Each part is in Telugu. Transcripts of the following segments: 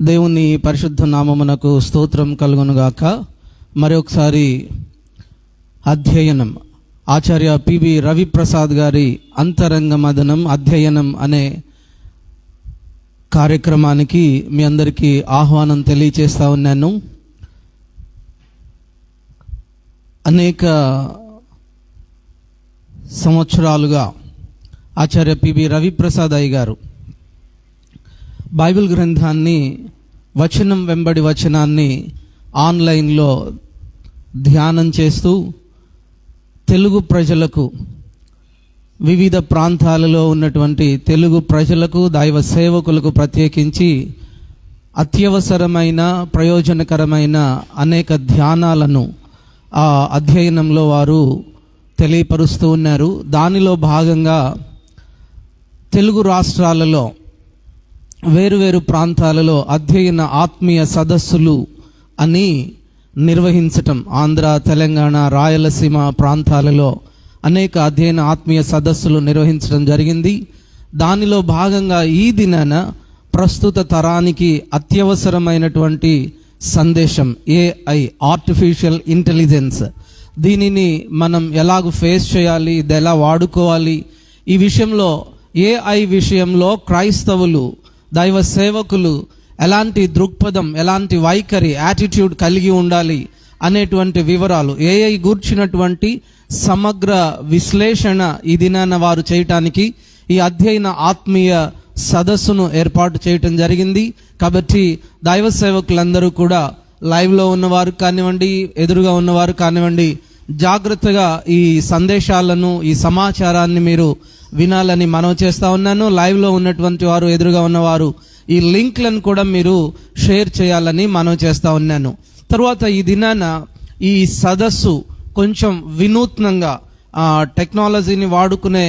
దేవుని పరిశుద్ధ నామమునకు స్తోత్రం కలుగునుగాక. మరొకసారి అధ్యయనం, ఆచార్య పిబి రవిప్రసాద్ గారి అంతరంగ మదనం అధ్యయనం అనే కార్యక్రమానికి మీ అందరికీ ఆహ్వానం తెలియచేస్తా ఉన్నాను. అనేక సంవత్సరాలుగా ఆచార్య పిబి రవిప్రసాద్ అయ్య గారు బైబిల్ గ్రంథాన్ని వచనం వెంబడి వచనాన్ని ఆన్లైన్లో ధ్యానం చేస్తూ తెలుగు ప్రజలకు, వివిధ ప్రాంతాలలో ఉన్నటువంటి తెలుగు ప్రజలకు, దైవ సేవకులకు ప్రత్యేకించి అత్యవసరమైన, ప్రయోజనకరమైన అనేక ధ్యానాలను ఆ అధ్యయనంలో వారు తెలియపరుస్తూ ఉన్నారు. దానిలో భాగంగా తెలుగు రాష్ట్రాలలో వేరువేరు ప్రాంతాలలో అధ్యయన ఆత్మీయ సదస్సులు అని నిర్వహించటం, ఆంధ్ర, తెలంగాణ, రాయలసీమ ప్రాంతాలలో అనేక అధ్యయన ఆత్మీయ సదస్సులు నిర్వహించడం జరిగింది. దానిలో భాగంగా ఈ దినాన ప్రస్తుత తరానికి అత్యవసరమైనటువంటి సందేశం AI, ఆర్టిఫిషియల్ ఇంటెలిజెన్స్. దీనిని మనం ఎలాగ ఫేస్ చేయాలి, ఇది ఎలా వాడుకోవాలి, ఈ విషయంలో AI విషయంలో క్రైస్తవులు, దైవ సేవకులు ఎలాంటి దృక్పథం, ఎలాంటి వైఖరి, యాటిట్యూడ్ కలిగి ఉండాలి అనేటువంటి వివరాలు, AI గూర్చినటువంటి సమగ్ర విశ్లేషణ ఈ దినాన వారు చేయటానికి ఈ అధ్యయన ఆత్మీయ సదస్సును ఏర్పాటు చేయటం జరిగింది. కాబట్టి దైవ సేవకులందరూ కూడా లైవ్లో ఉన్నవారు కానివ్వండి, ఎదురుగా ఉన్నవారు కానివ్వండి, జాగ్రత్తగా ఈ సందేశాలను, ఈ సమాచారాన్ని మీరు వినాలని మనవి చేస్తా ఉన్నాను. లైవ్లో ఉన్నటువంటి వారు, ఎదురుగా ఉన్నవారు ఈ లింక్లను కూడా మీరు షేర్ చేయాలని మనవి చేస్తా ఉన్నాను. తర్వాత ఈ దినాన ఈ సదస్సు కొంచెం వినూత్నంగా టెక్నాలజీని వాడుకునే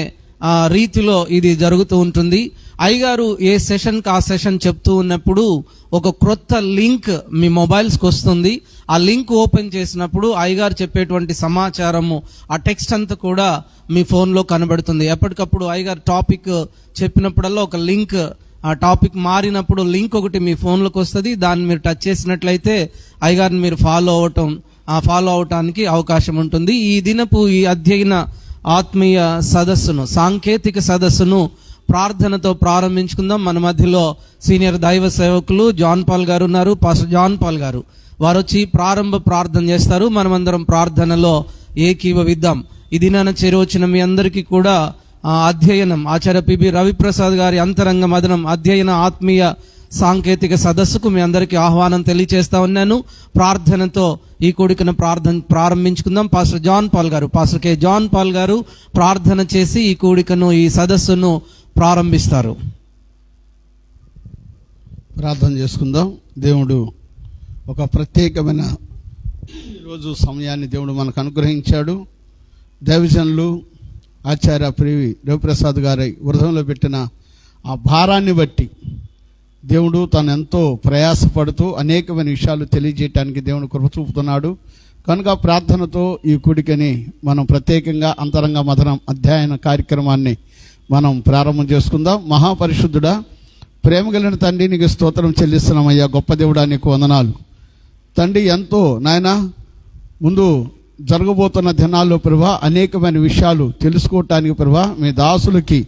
రీతిలో ఇది జరుగుతూ ఉంటుంది. అయ్యగారు ఏ సెషన్కి ఆ సెషన్ చెప్తూ ఉన్నప్పుడు ఒక క్రొత్త లింక్ మీ మొబైల్స్కి వస్తుంది. ఆ లింక్ ఓపెన్ చేసినప్పుడు అయ్యగారు చెప్పేటువంటి సమాచారము, ఆ టెక్స్ట్ అంతా కూడా మీ ఫోన్లో కనబడుతుంది. ఎప్పటికప్పుడు అయ్యగారు టాపిక్ చెప్పినప్పుడల్లా ఒక లింక్, ఆ టాపిక్ మారినప్పుడు లింక్ ఒకటి మీ ఫోన్లోకి వస్తుంది. దాన్ని మీరు టచ్ చేసినట్లయితే అయ్యగారిని మీరు ఫాలో అవటానికి అవకాశం ఉంటుంది. ఈ దినపు ఈ అధ్యయన ఆత్మీయ సదస్సును, సాంకేతిక సదస్సును ప్రార్థనతో ప్రారంభించుకుందాం. మన మధ్యలో సీనియర్ దైవ సేవకులు జాన్ పాల్ గారు ఉన్నారు. పాస్టర్ జాన్ పాల్ గారు వారు వచ్చి ప్రారంభ ప్రార్థన చేస్తారు. మనమందరం ప్రార్థనలో ఏకీభవిద్దాం. ఈ దినాన చేరవచ్చిన మీ అందరికీ కూడా అధ్యయనం, ఆచార్య పిబి రవిప్రసాద్ గారి అంతరంగ మదనం అధ్యయన ఆత్మీయ సాంకేతిక సదస్సుకు మీ అందరికీ ఆహ్వానం తెలియచేస్తా ఉన్నాను. ప్రార్థనతో ఈ కూడికను ప్రారంభించుకుందాం. పాస్టర్ జాన్ పాల్ గారు, పాస్టర్ కె జాన్ పాల్ గారు ప్రార్థన చేసి ఈ కూడికను, ఈ సదస్సును ప్రారంభిస్తారు. ప్రార్థన చేసుకుందాం. దేవుడు ఒక ప్రత్యేకమైన ఈరోజు సమయాన్ని దేవుడు మనకు అనుగ్రహించాడు. దైవజనులు ఆచార్య పిబి రవిప్రసాద్ గారి హృదయంలో పెట్టిన ఆ భారాన్ని బట్టి దేవుడు తను ఎంతో ప్రయాసపడుతూ అనేకమైన విషయాలు తెలియజేయటానికి దేవుడు కృప చూపుతున్నాడు. కనుక ప్రార్థనతో ఈ కూడికని మనం ప్రత్యేకంగా అంతరంగ మదనం అధ్యయన కార్యక్రమాన్ని మనం ప్రారంభం చేసుకుందాం. మహాపరిశుద్ధుడా, ప్రేమ కలిగిన తండ్రి, నీకు స్తోత్రం చెల్లిస్తున్నామయ్యా. గొప్ప దేవుడా, నీకు వందనాలు తండ్రి. ఎంతో నాయన ముందు జరగబోతున్న దినాల్లో ప్రభా అనేకమైన విషయాలు తెలుసుకోవటానికి ప్రభా మీ దాసులకి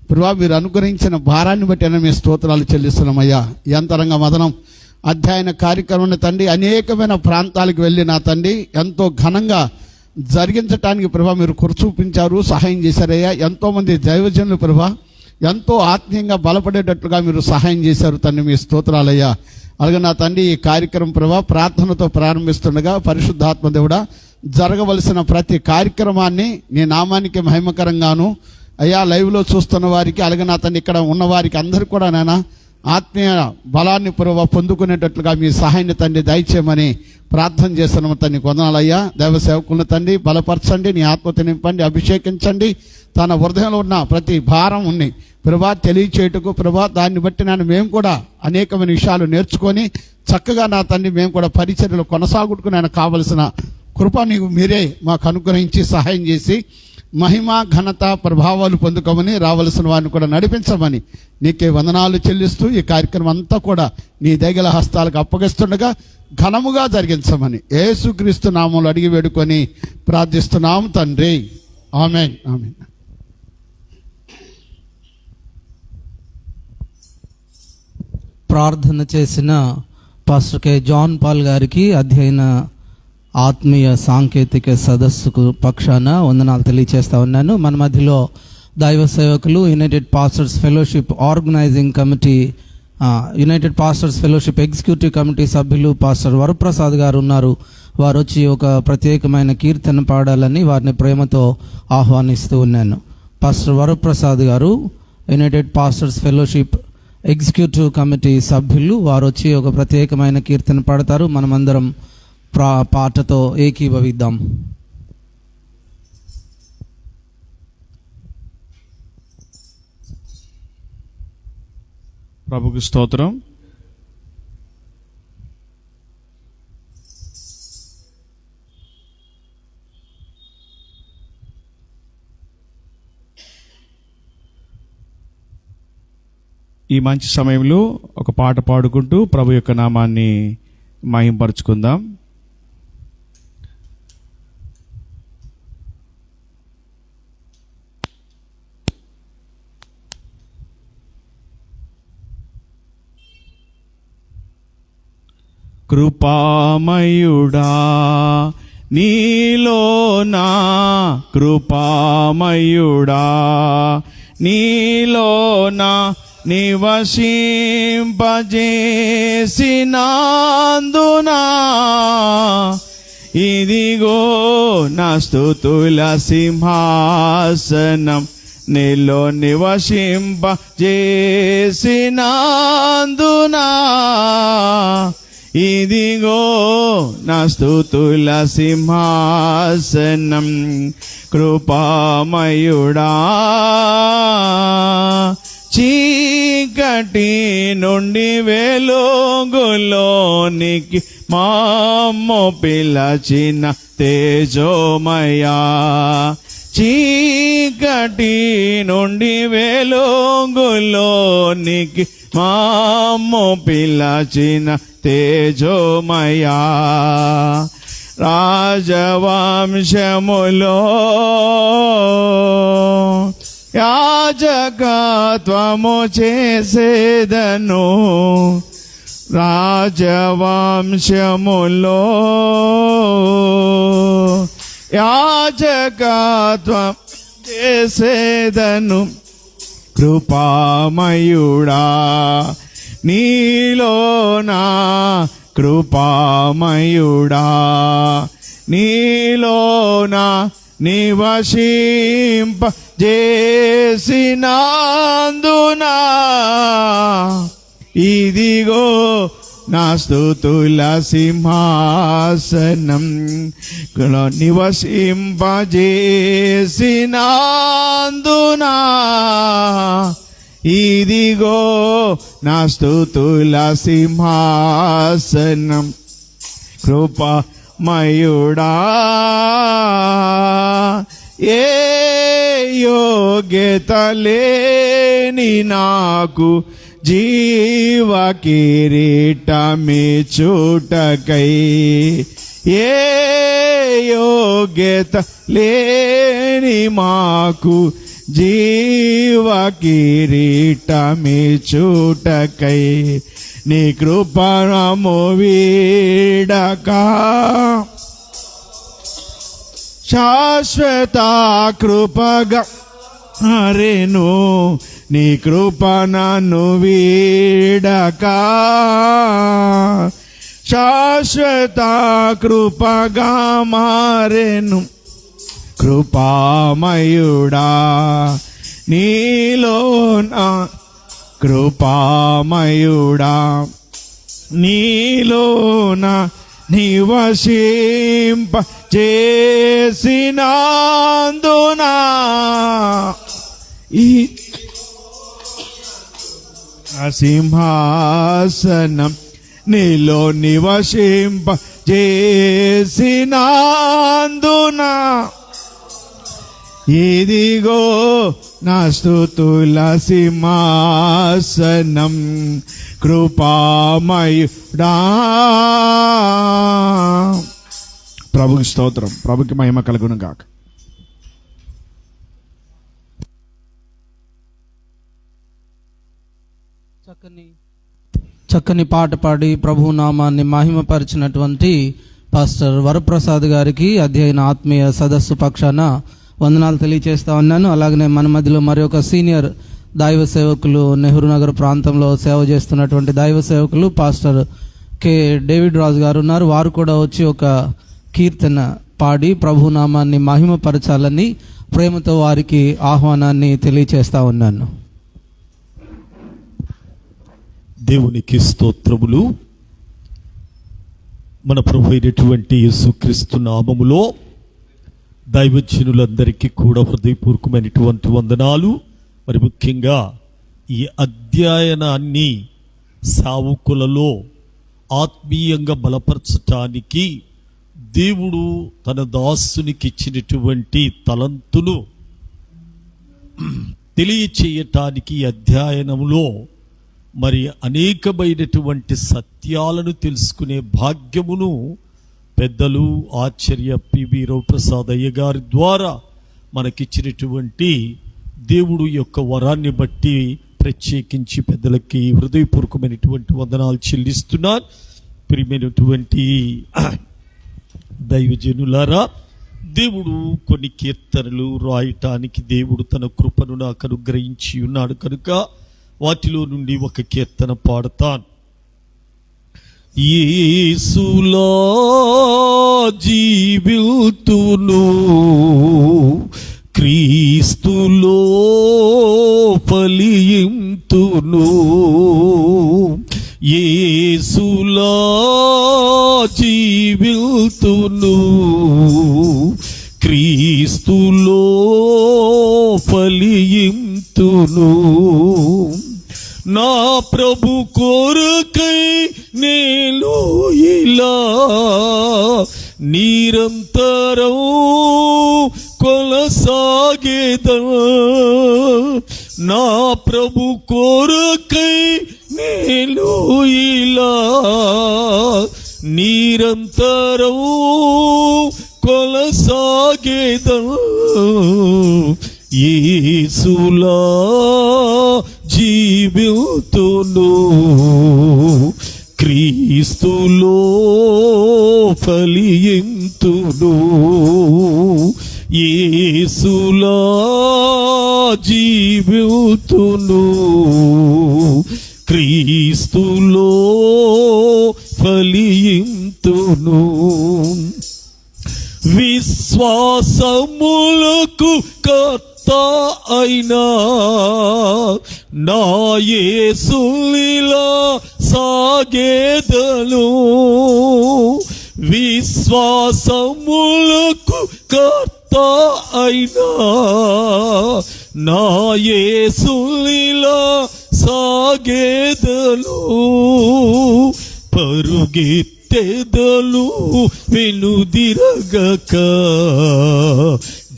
ప్రభా మీరు అనుగ్రహించిన భారాన్ని బట్టి మీ స్తోత్రాలు చెల్లిస్తున్నామయ్యా. ఈ అంతరంగ మదనం అధ్యయన కార్యక్రమాన్ని తండ్రి అనేకమైన ప్రాంతాలకు వెళ్ళి నా తండ్రి ఎంతో ఘనంగా జరిగించటానికి ప్రభా మీరు కృప చూపించారు, సహాయం చేశారయ్యా. ఎంతోమంది దైవజనులు ప్రభా ఎంతో ఆత్మీయంగా బలపడేటట్లుగా మీరు సహాయం చేశారు తండ్రి, మీ స్తోత్రాలయ్యా. అలాగే నా తండ్రి ఈ కార్యక్రమం ప్రభా ప్రార్థనతో ప్రారంభిస్తుండగా పరిశుద్ధాత్మ దేవుడా జరగవలసిన ప్రతి కార్యక్రమాన్ని నీ నామానికి మహిమకరంగాను అయ్యా లైవ్లో చూస్తున్న వారికి, అలాగే నా తండ్రి ఇక్కడ ఉన్న వారికి అందరికీ కూడా నాయన ఆత్మీయ బలాన్ని ప్రభావ పొందుకునేటట్లుగా మీ సహాయాన్ని తండ్రి దయచేయమని ప్రార్థన చేస్తున్నాము తండ్రి. వందనాలయ్యా. దైవ సేవకులను తండ్రి బలపరచండి, నీ ఆత్మతో నింపండి, అభిషేకించండి. తన హృదయంలో ఉన్న ప్రతి భారం ఉంది ప్రభా తెలియచేయటకు ప్రభా దాన్ని బట్టి మేము కూడా అనేకమైన విషయాలు నేర్చుకొని చక్కగా నా తండ్రి మేము కూడా పరిచర్యలు కొనసాగుటకు కావలసిన కృప నీవు మీరే మాకు అనుగ్రహించి సహాయం చేసి మహిమ ఘనత ప్రభావాలు పొందుకోమని, రావలసిన వారిని కూడా నడిపించమని నీకే వందనాలు చెల్లిస్తూ ఈ కార్యక్రమం అంతా కూడా నీ దయగల హస్తాలకు అప్పగిస్తుండగా ఘనముగా జరిగించమని యేసుక్రీస్తు నామములో అడిగి వేడుకొని ప్రార్థిస్తున్నాము తండ్రి. ఆమేన్. ఆమేన్. ప్రార్థన చేసిన పాస్టర్ కె జాన్ పాల్ గారికి అధ్యయన ఆత్మీయ సాంకేతిక సదస్సుకు పక్షాన వందనాలు తెలియజేస్తా ఉన్నాను. మన మధ్యలో దైవ సేవకులు united pastors fellowship organizing committee, united pastors fellowship executive committee సభ్యులు పాస్టర్ వరప్రసాద్ గారు ఉన్నారు. వారు వచ్చి ఒక ప్రత్యేకమైన కీర్తన పాడాలని వారిని ప్రేమతో ఆహ్వానిస్తూ ఉన్నాను. పాస్టర్ వరప్రసాద్ గారు United pastors fellowship executive committee సభ్యులు, వారు వచ్చి ఒక ప్రత్యేకమైన కీర్తన పాడతారు. మనమందరం పాటతో ఏకీభవిద్దాం. ప్రభుకి స్తోత్రం. ఈ మంచి సమయంలో ఒక పాట పాడుకుంటూ ప్రభు యొక్క నామాన్ని మహింపరుచుకుందాం. కృపామయుడా నీలోనా, కృపామయుడా నీలోనా నివసింపజేసినందునా, ఇదిగో నా స్తుతుల సింహాసనం నీలో నివసింపజేసినందునా, ఇదిగో నా స్తుతుల సింహాసనం. కృపామయుడా చీకటి నుండి వెలుగులోనికి మమ్ము పిలచిన తేజోమయా, చీకటి నుండి వెలుగులోనికి మమ్ము పిలచిన తేజోమయా, రాజవంశములో యాజకత్వము చేసేదను, రాజవంశములో యాజకత్వం చేసేదను. కృపామయుడా నీలోనా, కృపామయుడా నీలోనా నివసింపజేసినందునా, ఇదిగో నా స్తుతుల సింహాసనం నివసింపజేసినందునా, ఇదిగో నా స్తుతుల సింహాసనం. కృపామయుడా ఏ యోగ్యత లేని నాకు జీవ కిరీటమి చూటకై, ఏ యోగ్యత లేని మాకు జీవ కిరీటమి చూటకై, నీ కృపణము వీడక శాశ్వత కృపగా హరెను, నీ కృప నన్ను వీడక శాశ్వత కృపగా మారెను. కృపామయుడా నీలోనా, కృపామయుడా నీలోనా నివసింపజేసినందునా, ఈ సింహాసనం నీలో నివసింపజేసినందునా, ఇదిగో నా స్తుతుల సింహాసనం కృపామయుడా. ప్రభుకి స్తోత్రం, ప్రభుకి మహిమ కలుగును గాక. చక్కని పాట పాడి ప్రభు నామాన్ని మహిమపరిచినటువంటి పాస్టర్ వరప్రసాద్ గారికి అధ్యయన ఆత్మీయ సదస్సు పక్షాన వందనాలు తెలియజేస్తా ఉన్నాను. అలాగనే మన మధ్యలో మరి ఒక సీనియర్ దైవ సేవకులు, నెహ్రూ నగర్ ప్రాంతంలో సేవ చేస్తున్నటువంటి దైవ సేవకులు పాస్టర్ కె డేవిడ్ రాజు గారు ఉన్నారు. వారు కూడా వచ్చి ఒక కీర్తన పాడి ప్రభు నామాన్ని మహిమపరచాలని ప్రేమతో వారికి ఆహ్వానాన్ని తెలియజేస్తా ఉన్నాను. దేవునికి స్తోత్రములు. మన ప్రభు అయినటువంటి యేసుక్రీస్తు నామములో దైవజనులందరికీ కూడా హృదయపూర్వకమైనటువంటి వందనాలు. మరి ముఖ్యంగా ఈ అధ్యయనాన్ని సావుకులలో ఆత్మీయంగా బలపరచటానికి దేవుడు తన దాసునికి ఇచ్చినటువంటి తలంతును తెలియచేయటానికి అధ్యయనంలో మరి అనేకమైనటువంటి సత్యాలను తెలుసుకునే భాగ్యమును పెద్దలు ఆచార్య పిబి రవిప్రసాద్ అయ్య గారి ద్వారా మనకిచ్చినటువంటి దేవుడు యొక్క వరాన్ని బట్టి ప్రత్యేకించి పెద్దలకి హృదయపూర్వకమైనటువంటి వందనాలు చెల్లిస్తున్నాను. ప్రియమైనటువంటి దైవజనులారా, దేవుడు కొన్ని కీర్తనలు రాయటానికి దేవుడు తన కృపను నాకు అనుగ్రహించి ఉన్నాడు కనుక వాటిలో నుండి ఒక కీర్తన పాడతాను. యేసులా జీవితును, క్రీస్తులో ఫలింతును. యేసులా జీవితును, క్రీస్తులో ఫలింతును. నా ప్రభు కొరకై నేను ఇలా నిరంతరం కొనసాగేదా. నా ప్రభు కొరకై నేను ఇలా నిరంతరం కొనసాగేదా. యేసులా జీవితును, క్రీస్తులో ఫలింతును. యేసులా జీవితును, క్రీస్తులో ఫలింతును. విశ్వాసములకు కర్త అయినా నా యేసునిలా సాగేదను. విశ్వాసములకు కర్త అయినా నా యేసునిలా సాగేదను. పరుగెత్తెదను వెనుదిరగక,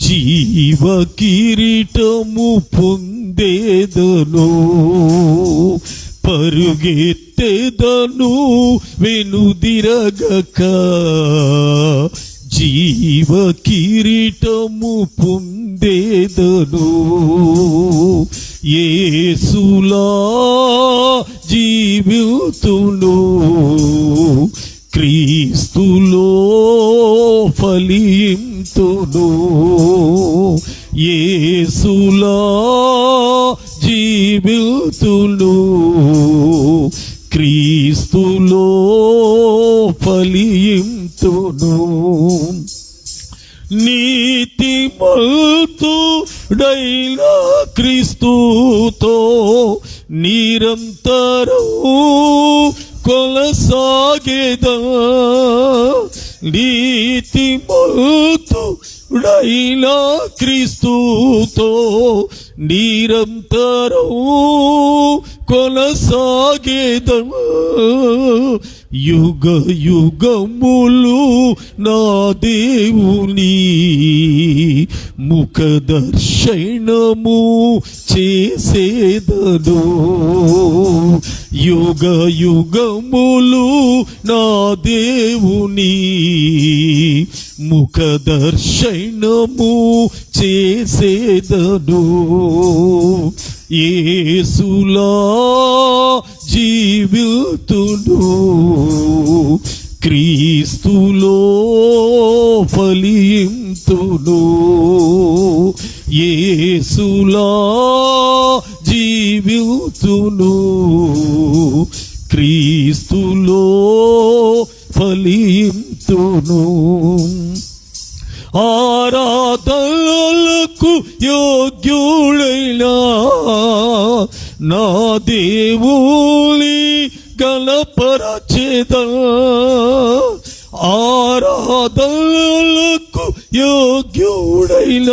జీవ కిరీటము పొందేదను. పరుగెత్తెదను వెనుదిరగక, జీవ కిరీటము పొందేదను. యేసులా జీవితును, క్రీస్తులో ఫలింతును. యేసులా జీవితును, క్రీస్తులో ఫలింతును. నీతిమంతుడైన క్రీస్తుతో నిరంతరం కొనసాగేదా. నీతిమంతుడైన క్రీస్తుతో నిరంతరం కొనసాగేదము. యుగ యుగములు నా దేవుని ముఖ దర్శనము చేసేదను. యుగ యుగములు నా దేవుని ముఖ దర్శనము చేసేదను. యేసులా జీవితుడు, క్రీస్తులో ఫలింతుడు. యేసులా జీవితుడు, క్రీస్తులో ఫలింతును. ఆరాధనలకు యోగ్యుడైన నా దేవుని గణపరచెద. ఆరాధనలకు యోగ్యుడైన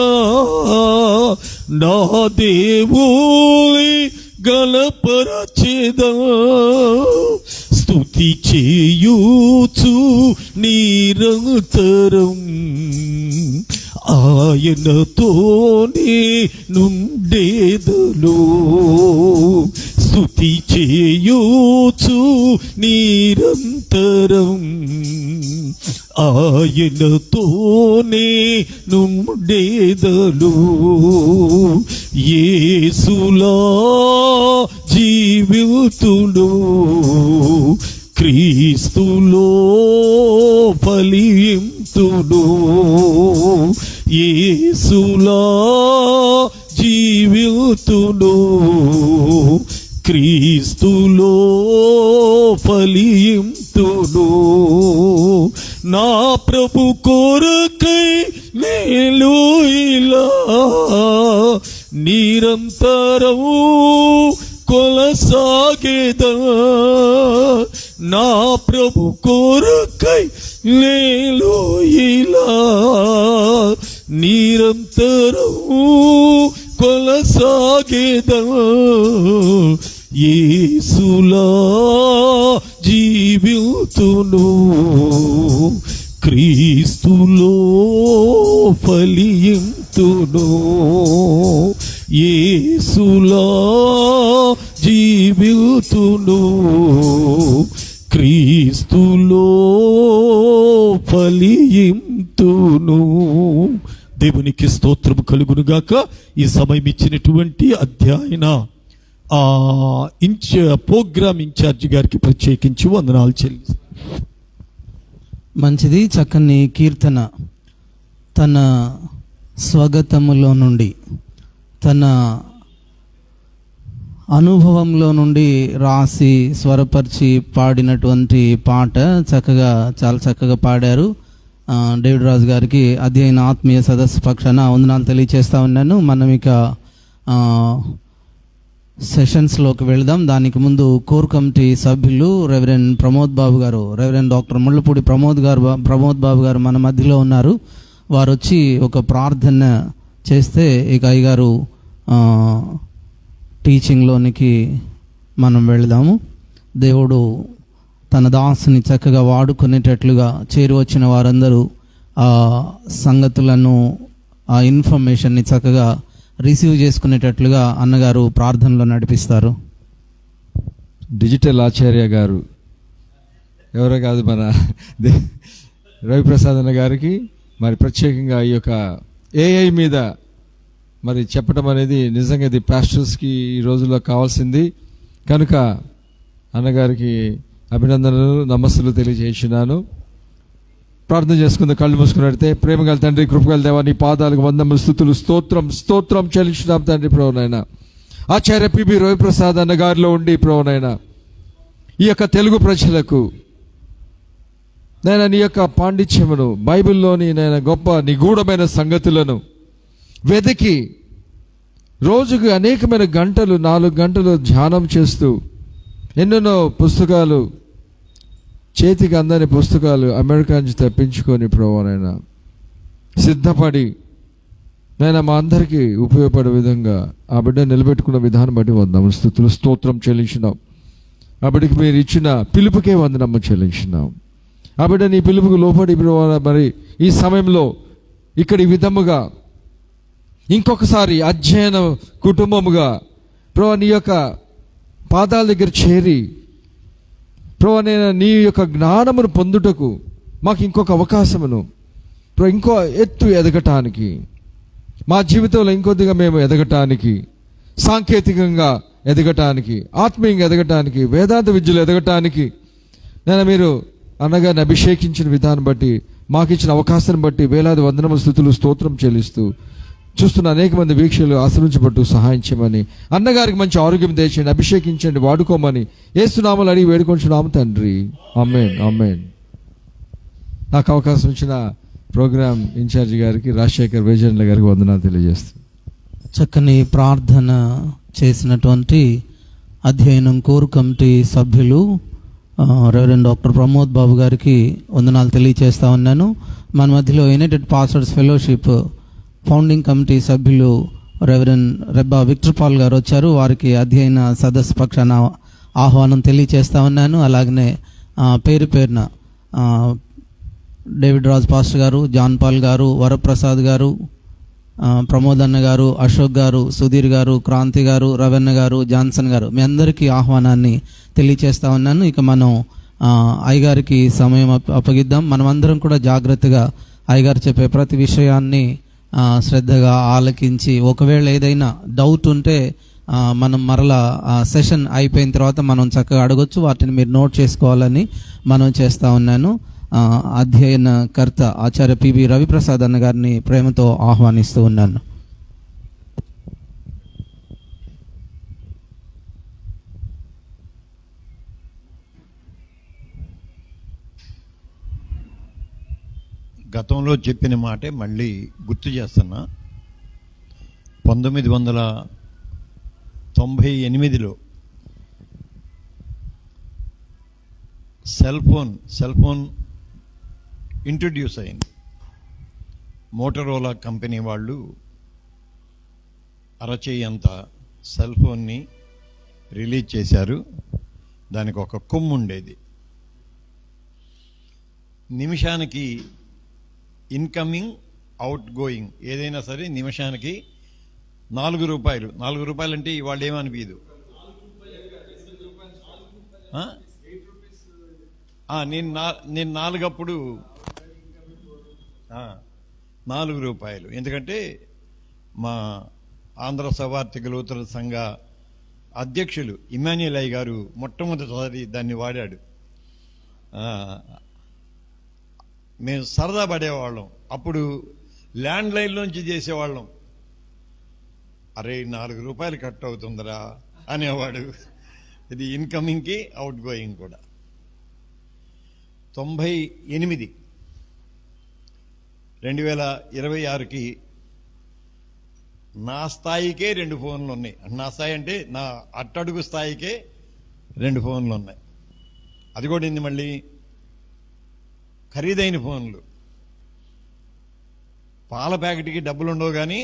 నా దేవుని గణపరచెద. స్తుతి చేయూచు నిరంతరం ఆయనతోనే నుండేదను. స్తుతి చేయూచు నిరంతరం ఆయనతోనే నుండేదను. యేసులా జీవితుడు, క్రీస్తులో ఫలింతుడు. యేసులా జీవితుడు, క్రీస్తులో ఫలింతుడు. నా ప్రభు కొరకై నేను ఇలా నిరంతరము కొనసాగేద. నా ప్రభు కొరకై నేను ఇలా నిరంతరము కొనసాగేద. యేసులా జీవితును, క్రీస్తులో ఫలింతును. యేసులా జీవితును, క్రీస్తులో ఫలింతును. దేవునికి స్తోత్రము కలుగునుగాక. ఈ సమయం ఇచ్చినటువంటి అధ్యయన ప్రోగ్రామ్ ఇన్ఛార్జి గారికి ప్రత్యేకించి వందనాలు చెల్లిస్తాను. మంచిది. చక్కని కీర్తన తన స్వగతములో నుండి, తన అనుభవంలో నుండి రాసి స్వరపరిచి పాడినటువంటి పాట చాలా చక్కగా పాడారు. డేవిడ్ రాజు గారికి అధ్యయన ఆత్మీయ సదస్సు పక్షాన వందనాలు తెలియజేస్తా ఉన్నాను. మనం ఇక సెషన్స్లోకి వెళదాం. దానికి ముందు కోర్ కమిటీ సభ్యులు రెవరెండ్ ప్రమోద్ బాబు గారు, రెవరెండ్ డాక్టర్ ముళ్ళపూడి ప్రమోద్ బాబు గారు మన మధ్యలో ఉన్నారు. వారు వచ్చి ఒక ప్రార్థన చేస్తే ఇక అయ్యగారు టీచింగ్లోనికి మనం వెళదాము. దేవుడు తన దాసుని చక్కగా వాడుకునేటట్లుగా చేరువచ్చిన వారందరూ ఆ సంగతులను, ఆ ఇన్ఫర్మేషన్ని చక్కగా రిసీవ్ చేసుకునేటట్లుగా అన్నగారు ప్రార్థనలో నడిపిస్తారు. డిజిటల్ ఆచార్య గారు ఎవరో కాదు, మన రవిప్రసాద్ అన్న గారికి మరి ప్రత్యేకంగా ఈ యొక్క ఏఐ మీద మరి చెప్పడం అనేది నిజంగా ఇది పాస్టర్స్కి ఈ రోజుల్లో కావాల్సింది కనుక అన్నగారికి అభినందనలు, నమస్సులు తెలియజేస్తున్నాను. ప్రార్థన చేసుకుందాం. కళ్ళు మూసుకున్నట్టే. ప్రేమగల తండ్రి, కృపగల దేవా, నీ పాదాలకు వందములు, స్తుతులు, స్తోత్రం చెల్లించున్నాం తండ్రి. ప్రభువైనా ఆచార్య పిబి రవిప్రసాద్ అన్న గారిలో ఉండి ప్రభువైనా ఈ యొక్క తెలుగు ప్రజలకు నేను నీ యొక్క పాండిత్యమును, బైబిల్లోని నేను గొప్ప నిగూఢమైన సంగతులను వెతికి రోజుకు అనేకమైన గంటలు, 4 గంటలు ధ్యానం చేస్తూ ఎన్నెన్నో పుస్తకాలు, చేతికి అందని పుస్తకాలు అమెరికా నుంచి తెప్పించుకొని ప్రభువైనా సిద్ధపడి నేను మా అందరికీ ఉపయోగపడే విధంగా ఆ బిడ్డ నిలబెట్టుకున్న విధానం బట్టి వందనములు, స్తుతులు, స్తోత్రం చెల్లించినాం. ఆ బిడ్డకి మీరు ఇచ్చిన పిలుపుకే వందనమ్మ చెల్లించినాం. ఆ బిడ్డ నీ పిలుపుకు లోపడి మరి ఈ సమయంలో ఇక్కడ ఈ విధముగా ఇంకొకసారి అధ్యయన కుటుంబముగా ప్రభు నీ యొక్క పాదాల దగ్గర చేరి ప్రభు నేను నీ యొక్క జ్ఞానమును పొందుటకు మాకు ఇంకొక అవకాశమును ప్రభు ఇంకో ఎత్తు ఎదగటానికి, మా జీవితంలో ఇంకొద్దిగా మేము ఎదగటానికి, సాంకేతికంగా ఎదగటానికి, ఆత్మీయంగా ఎదగటానికి, వేదాంత విద్యలో ఎదగటానికి నేను మీరు అన్నగారిని అభిషేకించిన విధానం బట్టి మాకు ఇచ్చిన అవకాశాన్ని బట్టి వేలాది వందనముల స్తుతులు స్తోత్రం చెల్లిస్తూ చూస్తున్న అనేక మంది వీక్షకులు ఆశ్రయించబట్టు సహాయం చేయమని, అన్నగారికి మంచి ఆరోగ్యం తెచ్చండి, అభిషేకించండి, వాడుకోమని యేసునామములో అడిగి వేడుకొంచున్నాము తండ్రి. ఆమేన్, ఆమేన్. నాకు అవకాశం ఇచ్చిన ప్రోగ్రామ్ ఇన్ఛార్జి గారికి, రాజశేఖర్ వేజండ్ల గారికి వందనాలు తెలియజేస్తాను. చక్కని ప్రార్థన చేసినటువంటి అధ్యయనం కోర్ కమిటీ సభ్యులు రెవరెండ్ డాక్టర్ ప్రమోద్ బాబు గారికి వందనాలు తెలియజేస్తా ఉన్నాను. మన మధ్యలో United pastors fellowship founding committee సభ్యులు రెవరెండ్ రెబ్బా విక్టర్ పాల్ గారు వచ్చారు. వారికి అధ్యయన సదస్సు పక్షాన ఆహ్వానం తెలియజేస్తా ఉన్నాను. అలాగనే పేరు పేరున డేవిడ్ రాజ్ పాస్టర్ గారు, జాన్ పాల్ గారు, వరప్రసాద్ గారు, ప్రమోద్ అన్న గారు, అశోక్ గారు, సుధీర్ గారు, క్రాంతి గారు, రవణ గారు, జాన్సన్ గారు, మీ అందరికీ ఆహ్వానాన్ని తెలియచేస్తా ఉన్నాను. ఇక మనం అయ్యగారికి సమయం అప్పగిద్దాం. మనమందరం కూడా జాగ్రత్తగా అయ్యగారు చెప్పే ప్రతి విషయాన్ని శ్రద్ధగా ఆలకించి, ఒకవేళ ఏదైనా డౌట్ ఉంటే మనం మరలా సెషన్ అయిపోయిన తర్వాత మనం చక్కగా అడగొచ్చు. వాటిని మీరు నోట్ చేసుకోవాలని మనం చేస్తా ఉన్నాను. అధ్యయనకర్త ఆచార్య పిబి రవిప్రసాద్ అన్న గారిని ప్రేమతో ఆహ్వానిస్తూ ఉన్నాను. గతంలో చెప్పిన మాటే మళ్ళీ గుర్తు చేస్తున్నా. 1998లో సెల్ ఫోన్ ఇంట్రడ్యూస్ అయింది. మోటరోలా కంపెనీ వాళ్ళు అరచేయంత సెల్ ఫోన్ని రిలీజ్ చేశారు. దానికి ఒక కొమ్ము ఉండేది. నిమిషానికి ఇన్కమింగ్, అవుట్ గోయింగ్ ఏదైనా సరే నిమిషానికి 4 రూపాయలు. 4 రూపాయలు అంటే ఇవాళ ఏమనిపించదు. నేను 4 అప్పుడు 4 రూపాయలు. ఎందుకంటే మా ఆంధ్ర సవార్థికుల ఉత్తర సంఘ అధ్యక్షులు ఇమాన్యుయల్ అయ్య గారు మొట్టమొదటిసారి దాన్ని వాడాడు. మేము సరదా పడేవాళ్ళం. అప్పుడు ల్యాండ్ లైన్లోంచి చేసేవాళ్ళం. అరే 4 రూపాయలు కట్ అవుతుందిరా అనేవాడు. ఇది ఇన్కమింగ్కి అవుట్ గోయింగ్ కూడా. 98 2026కి నా స్థాయికే 2 ఫోన్లు ఉన్నాయి. నా స్థాయి అంటే నా అట్టడుగు స్థాయికే 2 ఫోన్లు ఉన్నాయి. అది కూడా ఏంది మళ్ళీ ఖరీదైన ఫోన్లు. పాల ప్యాకెట్కి డబ్బులు ఉండవు కానీ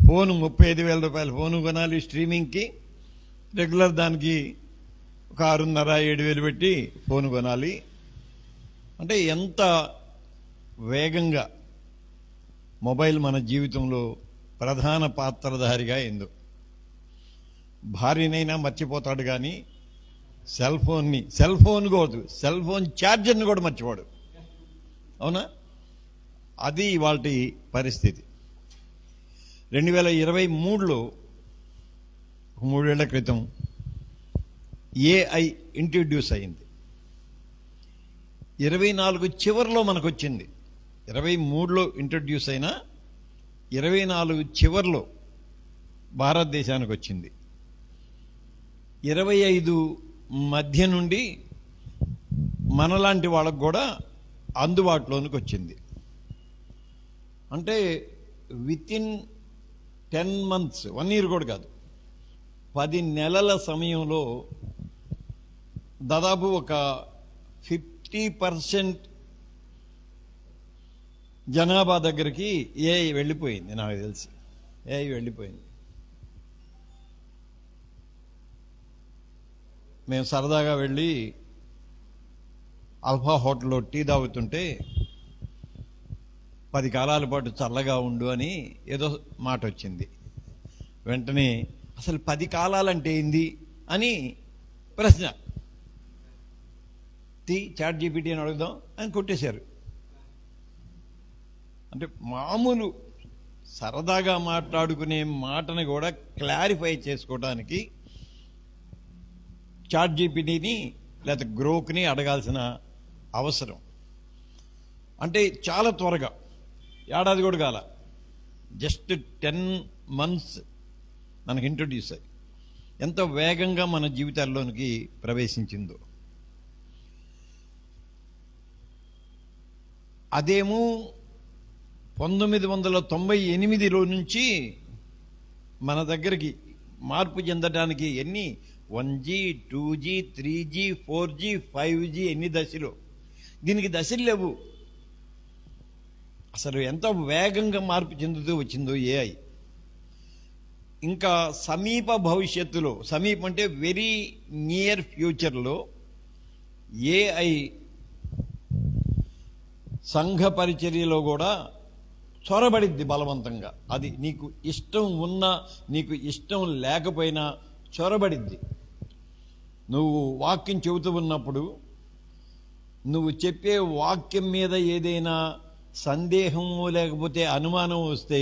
ఫోను 35,000 రూపాయల ఫోను కొనాలి. స్ట్రీమింగ్కి రెగ్యులర్ దానికి ఒక 6,500-7,000 పెట్టి ఫోన్ కొనాలి. అంటే ఎంత వేగంగా మొబైల్ మన జీవితంలో ప్రధాన పాత్రధారిగా అయిందో. భార్యనైనా మర్చిపోతాడు కానీ సెల్ ఫోన్ కాదు, సెల్ ఫోన్ ఛార్జర్ని కూడా మర్చిపోడు. అవునా? అది ఇవాళ పరిస్థితి. 2023లో 3 ఏళ్ల క్రితం ఏఐ ఇంట్రడ్యూస్ అయింది. 24 చివరిలో మనకు వచ్చింది. 23లో ఇంట్రడ్యూస్ అయినా 24 చివరిలో భారతదేశానికి వచ్చింది. 25 మధ్య నుండి మనలాంటి వాళ్ళకు కూడా అందుబాటులోనికి వచ్చింది. అంటే వితిన్ 10 months, 1 year కూడా కాదు, 10 నెలల సమయంలో దాదాపు ఒక 50% జనాభా దగ్గరికి ఏఐ వెళ్ళిపోయింది, నాకు తెలిసి ఏఐ వెళ్ళిపోయింది. మేము సరదాగా వెళ్ళి అల్ఫా హోటల్లో టీ తాగుతుంటే 10 కాలాల పాటు చల్లగా ఉండు అని ఏదో మాట వచ్చింది. వెంటనే అసలు 10 కాలాలంటే ఏంది అని ప్రశ్న, చాట్ జీపీటీ అని అడుగుదాం అని కొట్టేశారు. అంటే మామూలు సరదాగా మాట్లాడుకునే మాటను కూడా క్లారిఫై చేసుకోవడానికి చాట్ జీపీటీని లేకపోతే గ్రోక్ని అడగాల్సిన అవసరం. అంటే చాలా త్వరగా, ఏడాది కూడా కాల, జస్ట్ 10 months మనకు ఇంట్రొడ్యూస్ అయ్యి ఎంత వేగంగా మన జీవితాల్లోనికి ప్రవేశించిందో. అదేమో 1998లో నుంచి మన దగ్గరికి మార్పు చెందడానికి ఎన్ని 1G 2G 3G 4G 5G ఎన్ని దశలు, దీనికి దశలు లేవు. అసలు ఎంత వేగంగా మార్పు చెందుతూ వచ్చిందో ఏఐ. ఇంకా సమీప భవిష్యత్తులో, సమీపం అంటే వెరీ నియర్ ఫ్యూచర్లో ఏఐ సంఘ పరిచర్యలో కూడా చొరబడిద్ది బలవంతంగా. అది నీకు ఇష్టం ఉన్నా నీకు ఇష్టం లేకపోయినా చొరబడిద్ది. నువ్వు వాక్యం చెబుతూ ఉన్నప్పుడు నువ్వు చెప్పే వాక్యం మీద ఏదైనా సందేహము లేకపోతే అనుమానం వస్తే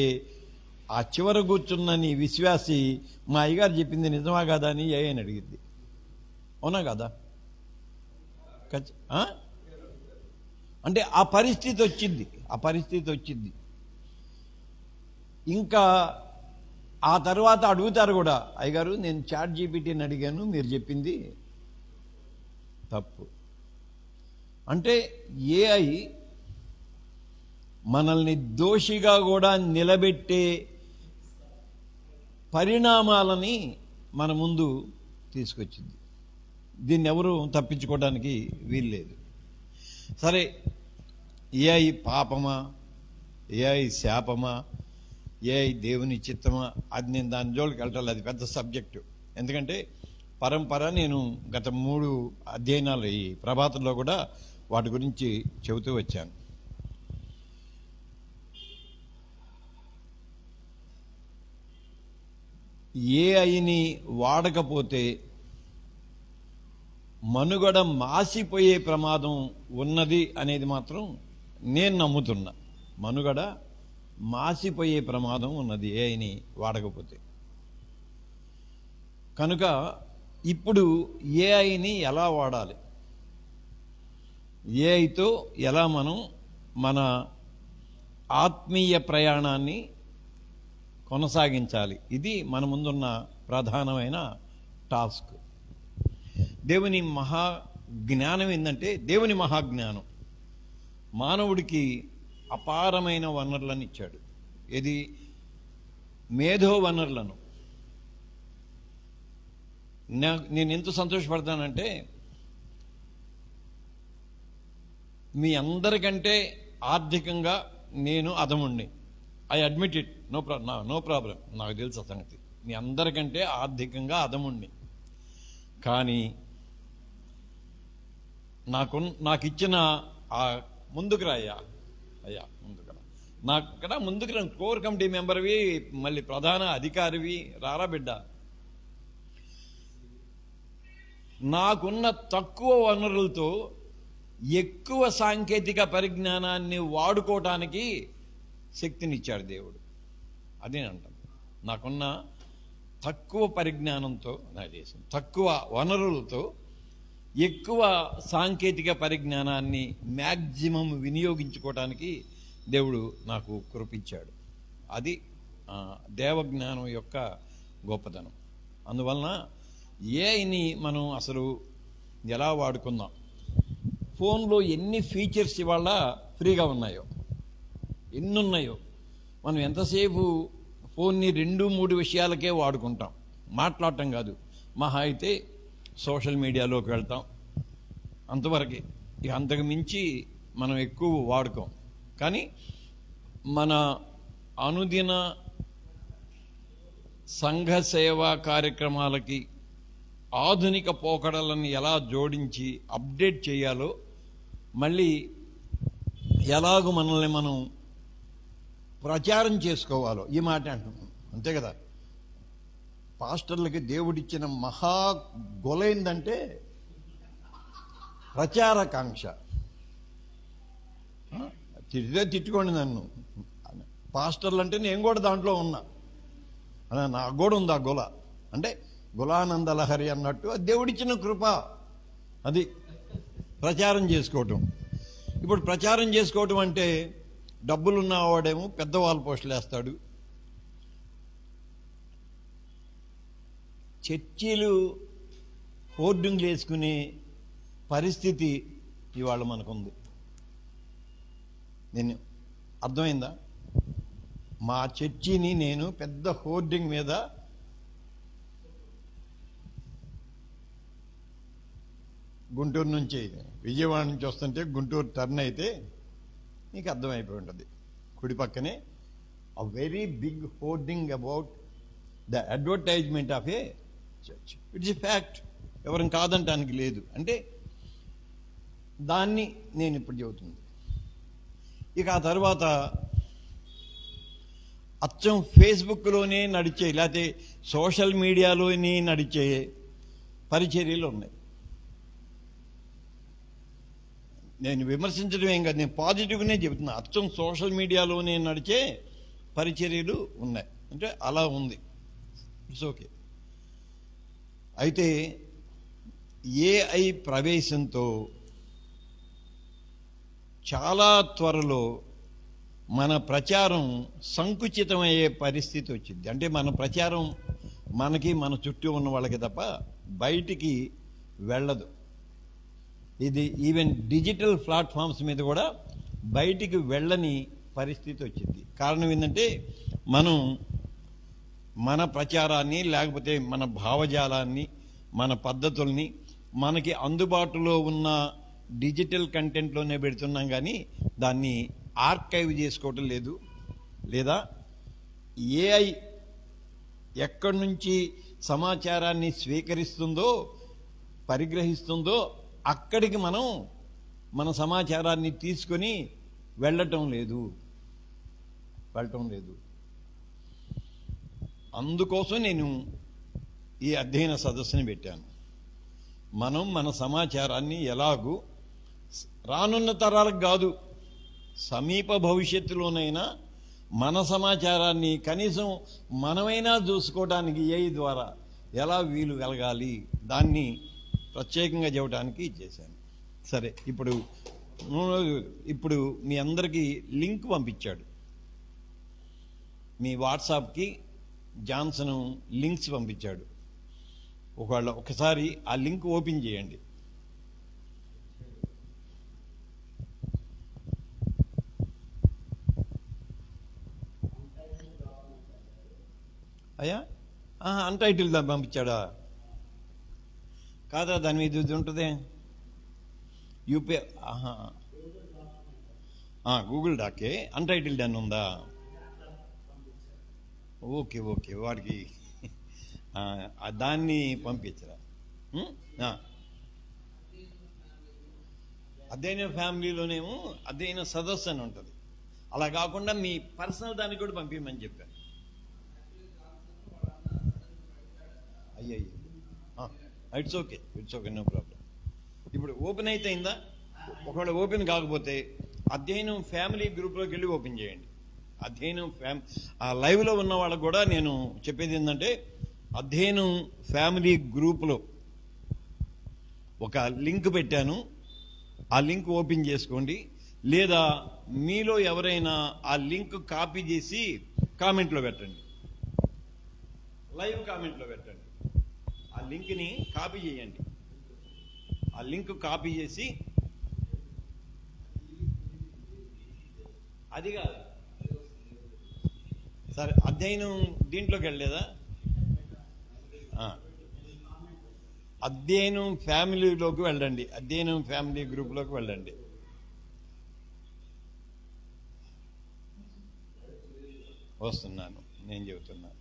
ఆ చివర కూర్చున్న నీ విశ్వాసి మా అయ్యగారు చెప్పింది నిజమా కాదా అని ఏఐని అడిగిద్ది. అవునా కదా? అంటే ఆ పరిస్థితి వచ్చింది. ఇంకా ఆ తర్వాత అడుగుతారు కూడా, అయ్యగారు నేను చాట్ జీపీటీని అడిగాను, మీరు చెప్పింది తప్పు. అంటే ఏఐ మనల్ని దోషిగా కూడా నిలబెట్టే పరిణామాలని మన ముందు తీసుకొచ్చింది. దీన్ని ఎవరు తప్పించుకోవడానికి వీల్లేదు. సరే, ఏఐ పాపమా, ఏఐ శాపమా, ఏఐ దేవుని చిత్తమా, అది నేను దాని జోలికి వెళ్ళాలి. అది పెద్ద సబ్జెక్టు. ఎందుకంటే పరంపర నేను గత 3 అధ్యయనాలు ఈ ప్రభాతంలో కూడా వాటి గురించి చెబుతూ వచ్చాను. ఏఐని వాడకపోతే మనుగడ మాసిపోయే ప్రమాదం ఉన్నది అనేది మాత్రం నేను నమ్ముతున్నా. మనుగడ మాసిపోయే ప్రమాదం ఉన్నది ఏఐని వాడకపోతే. కనుక ఇప్పుడు ఏఐని ఎలా వాడాలి, ఏఐతో ఎలా మనం మన ఆత్మీయ ప్రయాణాన్ని కొనసాగించాలి, ఇది మన ముందున్న ప్రధానమైన టాస్క్. దేవుని మహాజ్ఞానం ఏంటంటే, దేవుని మహాజ్ఞానం మానవుడికి అపారమైన వనరులను ఇచ్చాడు. ఇది మేధో వనరులను. నేను ఎంత సంతోషపడతానంటే, మీ అందరికంటే ఆర్థికంగా నేను అధముణ్ణి. I admit it, no problem. నాకు తెలుసు సంగతి, మీ అందరికంటే ఆర్థికంగా అధముణ్ణి. కానీ నాకు ఇచ్చిన ఆ ముందుకు రా అయ్యా ముందుకు రా, కోర్ కమిటీ మెంబర్వి, మళ్ళీ ప్రధాన అధికారివి, రారా బిడ్డ. నాకున్న తక్కువ వనరులతో ఎక్కువ సాంకేతిక పరిజ్ఞానాన్ని వాడుకోవటానికి శక్తినిచ్చాడు దేవుడు. అదే అంటాం, నాకున్న తక్కువ పరిజ్ఞానంతో, తక్కువ వనరులతో ఎక్కువ సాంకేతిక పరిజ్ఞానాన్ని మ్యాక్సిమం వినియోగించుకోవటానికి దేవుడు నాకు కృపించాడు. అది దేవజ్ఞానం యొక్క గొప్పతనం. అందువలన ఏఐని మనం అసలు ఎలా వాడుకుందాం. ఫోన్లో ఎన్ని ఫీచర్స్ ఇవాళ ఫ్రీగా ఉన్నాయో, ఎన్నున్నాయో. మనం ఎంతసేపు ఫోన్ని 2-3 విషయాలకే వాడుకుంటాం, మాట్లాడటం కాదు. మహా అయితే సోషల్ మీడియాలోకి వెళ్తాం, అంతవరకే. ఇక అంతకు మించి మనం ఎక్కువ వాడుకోం. కానీ మన అనుదిన సంఘ సేవా కార్యక్రమాలకి ఆధునిక పోకడలను ఎలా జోడించి అప్డేట్ చేయాలో, మళ్ళీ ఎలాగో మనల్ని మనం ప్రచారం చేసుకోవాలో ఈ మాట అంటున్నాం. అంతే కదా, పాస్టర్లకి దేవుడిచ్చిన మహా గొలైందంటే ప్రచారకాంక్ష. తిట్టుకోండి నన్ను, పాస్టర్లు అంటే నేను కూడా దాంట్లో ఉన్నా, నాకు కూడా ఉంది ఆ గొల. అంటే గులానంద లహరి అన్నట్టు అది దేవుడిచ్చిన కృప. అది ప్రచారం చేసుకోవటం. ఇప్పుడు ప్రచారం చేసుకోవటం అంటే డబ్బులున్నవాడేమో పెద్దవాళ్ళ పోస్టులు వేస్తాడు. చర్చీలు హోర్డింగ్లు వేసుకునే పరిస్థితి ఇవాళ మనకుంది. నేను అర్థమైందా? మా చర్చిని నేను పెద్ద హోర్డింగ్ మీద గుంటూరు నుంచి విజయవాడ నుంచి వస్తుంటే గుంటూరు టర్న్ అయితే నీకు అర్థమైపోయి ఉంటుంది. కుడి పక్కనే a very big hoarding about the advertisement of a church. It's a fact. ఎవరిని కాదంటానికి లేదు. అంటే దాన్ని నేను ఇప్పుడు చెబుతుంది. ఇక ఆ తర్వాత అచ్చం ఫేస్బుక్లోనే నడిచే, లేకపోతే సోషల్ మీడియాలోనే నడిచే పరిచర్యలు ఉన్నాయి. నేను విమర్శించడం ఏం కాదు, నేను పాజిటివ్గానే చెబుతున్నా. అచ్చం సోషల్ మీడియాలోనే నడిచే పరిచర్యలు ఉన్నాయి. అంటే అలా ఉంది. It's okay. అయితే ఏఐ ప్రవేశంతో చాలా త్వరలో మన ప్రచారం సంకుచితమయ్యే పరిస్థితి వచ్చింది. అంటే మన ప్రచారం మనకి మన చుట్టూ ఉన్న వాళ్ళకి తప్ప బయటికి వెళ్ళదు. ఇది ఈవెన్ డిజిటల్ ప్లాట్ఫామ్స్ మీద కూడా బయటికి వెళ్ళని పరిస్థితి వచ్చింది. కారణం ఏంటంటే మనం మన ప్రచారాన్ని, లేకపోతే మన భావజాలాన్ని, మన పద్ధతుల్ని మనకి అందుబాటులో ఉన్న డిజిటల్ కంటెంట్లోనే పెడుతున్నాం, కానీ దాన్ని ఆర్కైవ్ చేసుకోవటం లేదు. లేదా ఏఐ ఎక్కడి నుంచి సమాచారాన్ని స్వీకరిస్తుందో, పరిగ్రహిస్తుందో అక్కడికి మనం మన సమాచారాన్ని తీసుకొని వెళ్ళటం లేదు. అందుకోసం నేను ఈ అధ్యయన సదస్సుని పెట్టాను. మనం మన సమాచారాన్ని ఎలాగూ రానున్న తరాలకు కాదు, సమీప భవిష్యత్తులోనైనా మన సమాచారాన్ని కనీసం మనమైనా చూసుకోవడానికి ఏఐ ద్వారా ఎలా వీలు కలగాలి, దాన్ని ప్రత్యేకంగా చెప్పడానికి చేశాను. సరే, ఇప్పుడు మీ అందరికీ లింక్ పంపించాడు. మీ వాట్సాప్కి జాన్సన్ లింక్స్ పంపించాడు. ఒకసారి ఆ లింక్ ఓపెన్ చేయండి. అయ్యా, అన్టైటిల్ దాన్ని పంపించాడా? కాదా, దాని మీద ఇది ఉంటుంది యూపీఐ. గూగుల్ డాకే అన్టైటిల్డ్ అని ఉందా? ఓకే, వాడికి దాన్ని పంపించరా? అధ్యయన ఫ్యామిలీలోనేమో అధ్యయన సదస్సు అని ఉంటుంది. అలా కాకుండా మీ పర్సనల్ దానికి కూడా పంపించమని చెప్పాను. అయ్యయ్యో, ఇట్స్ ఓకే, నో ప్రాబ్లం. ఇప్పుడు ఓపెన్ అయితే అయిందా? ఒకవేళ ఓపెన్ కాకపోతే అధ్యయనం ఫ్యామిలీ గ్రూప్లోకి వెళ్ళి ఓపెన్ చేయండి. అధ్యయనం ఆ లైవ్లో ఉన్న వాళ్ళకు కూడా నేను చెప్పేది ఏంటంటే, అధ్యయనం ఫ్యామిలీ గ్రూప్లో ఒక లింక్ పెట్టాను. ఆ లింక్ ఓపెన్ చేసుకోండి. లేదా మీలో ఎవరైనా ఆ లింక్ కాపీ చేసి కామెంట్లో పెట్టండి, లైవ్ కామెంట్లో పెట్టండి. ఆ లింక్ని కాపీ చేయండి. ఆ లింక్ కాపీ చేసి, అది కాదు సరే, అధ్యయనం దీంట్లోకి వెళ్ళలేదా? అధ్యయనం ఫ్యామిలీలోకి వెళ్ళండి, అధ్యయనం ఫ్యామిలీ గ్రూప్లోకి వెళ్ళండి. వస్తున్నాను, నేను చెబుతున్నాను.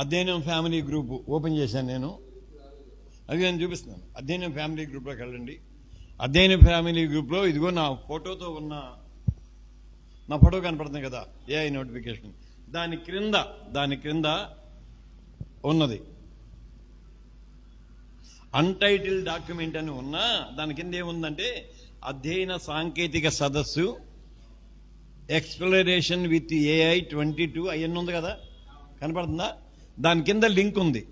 అధ్యయనం ఫ్యామిలీ గ్రూప్ ఓపెన్ చేశాను నేను, అది నేను చూపిస్తున్నాను. అధ్యయనం ఫ్యామిలీ గ్రూప్లోకి వెళ్ళండి. అధ్యయనం ఫ్యామిలీ గ్రూప్లో ఇదిగో నా ఫోటోతో ఉన్న, నా ఫోటో కనపడుతుంది కదా, ఏఐ నోటిఫికేషన్, దాని క్రింద ఉన్నది అన్టైటిల్ డాక్యుమెంట్ అని ఉన్నా దాని కింద ఏముందంటే అధ్యయన సాంకేతిక సదస్సు ఎక్స్ప్లోరేషన్ విత్ ఏఐ 22 అవన్నీ ఉంది కదా, కనపడుతుందా? దాని కింద లింక్ ఉంది,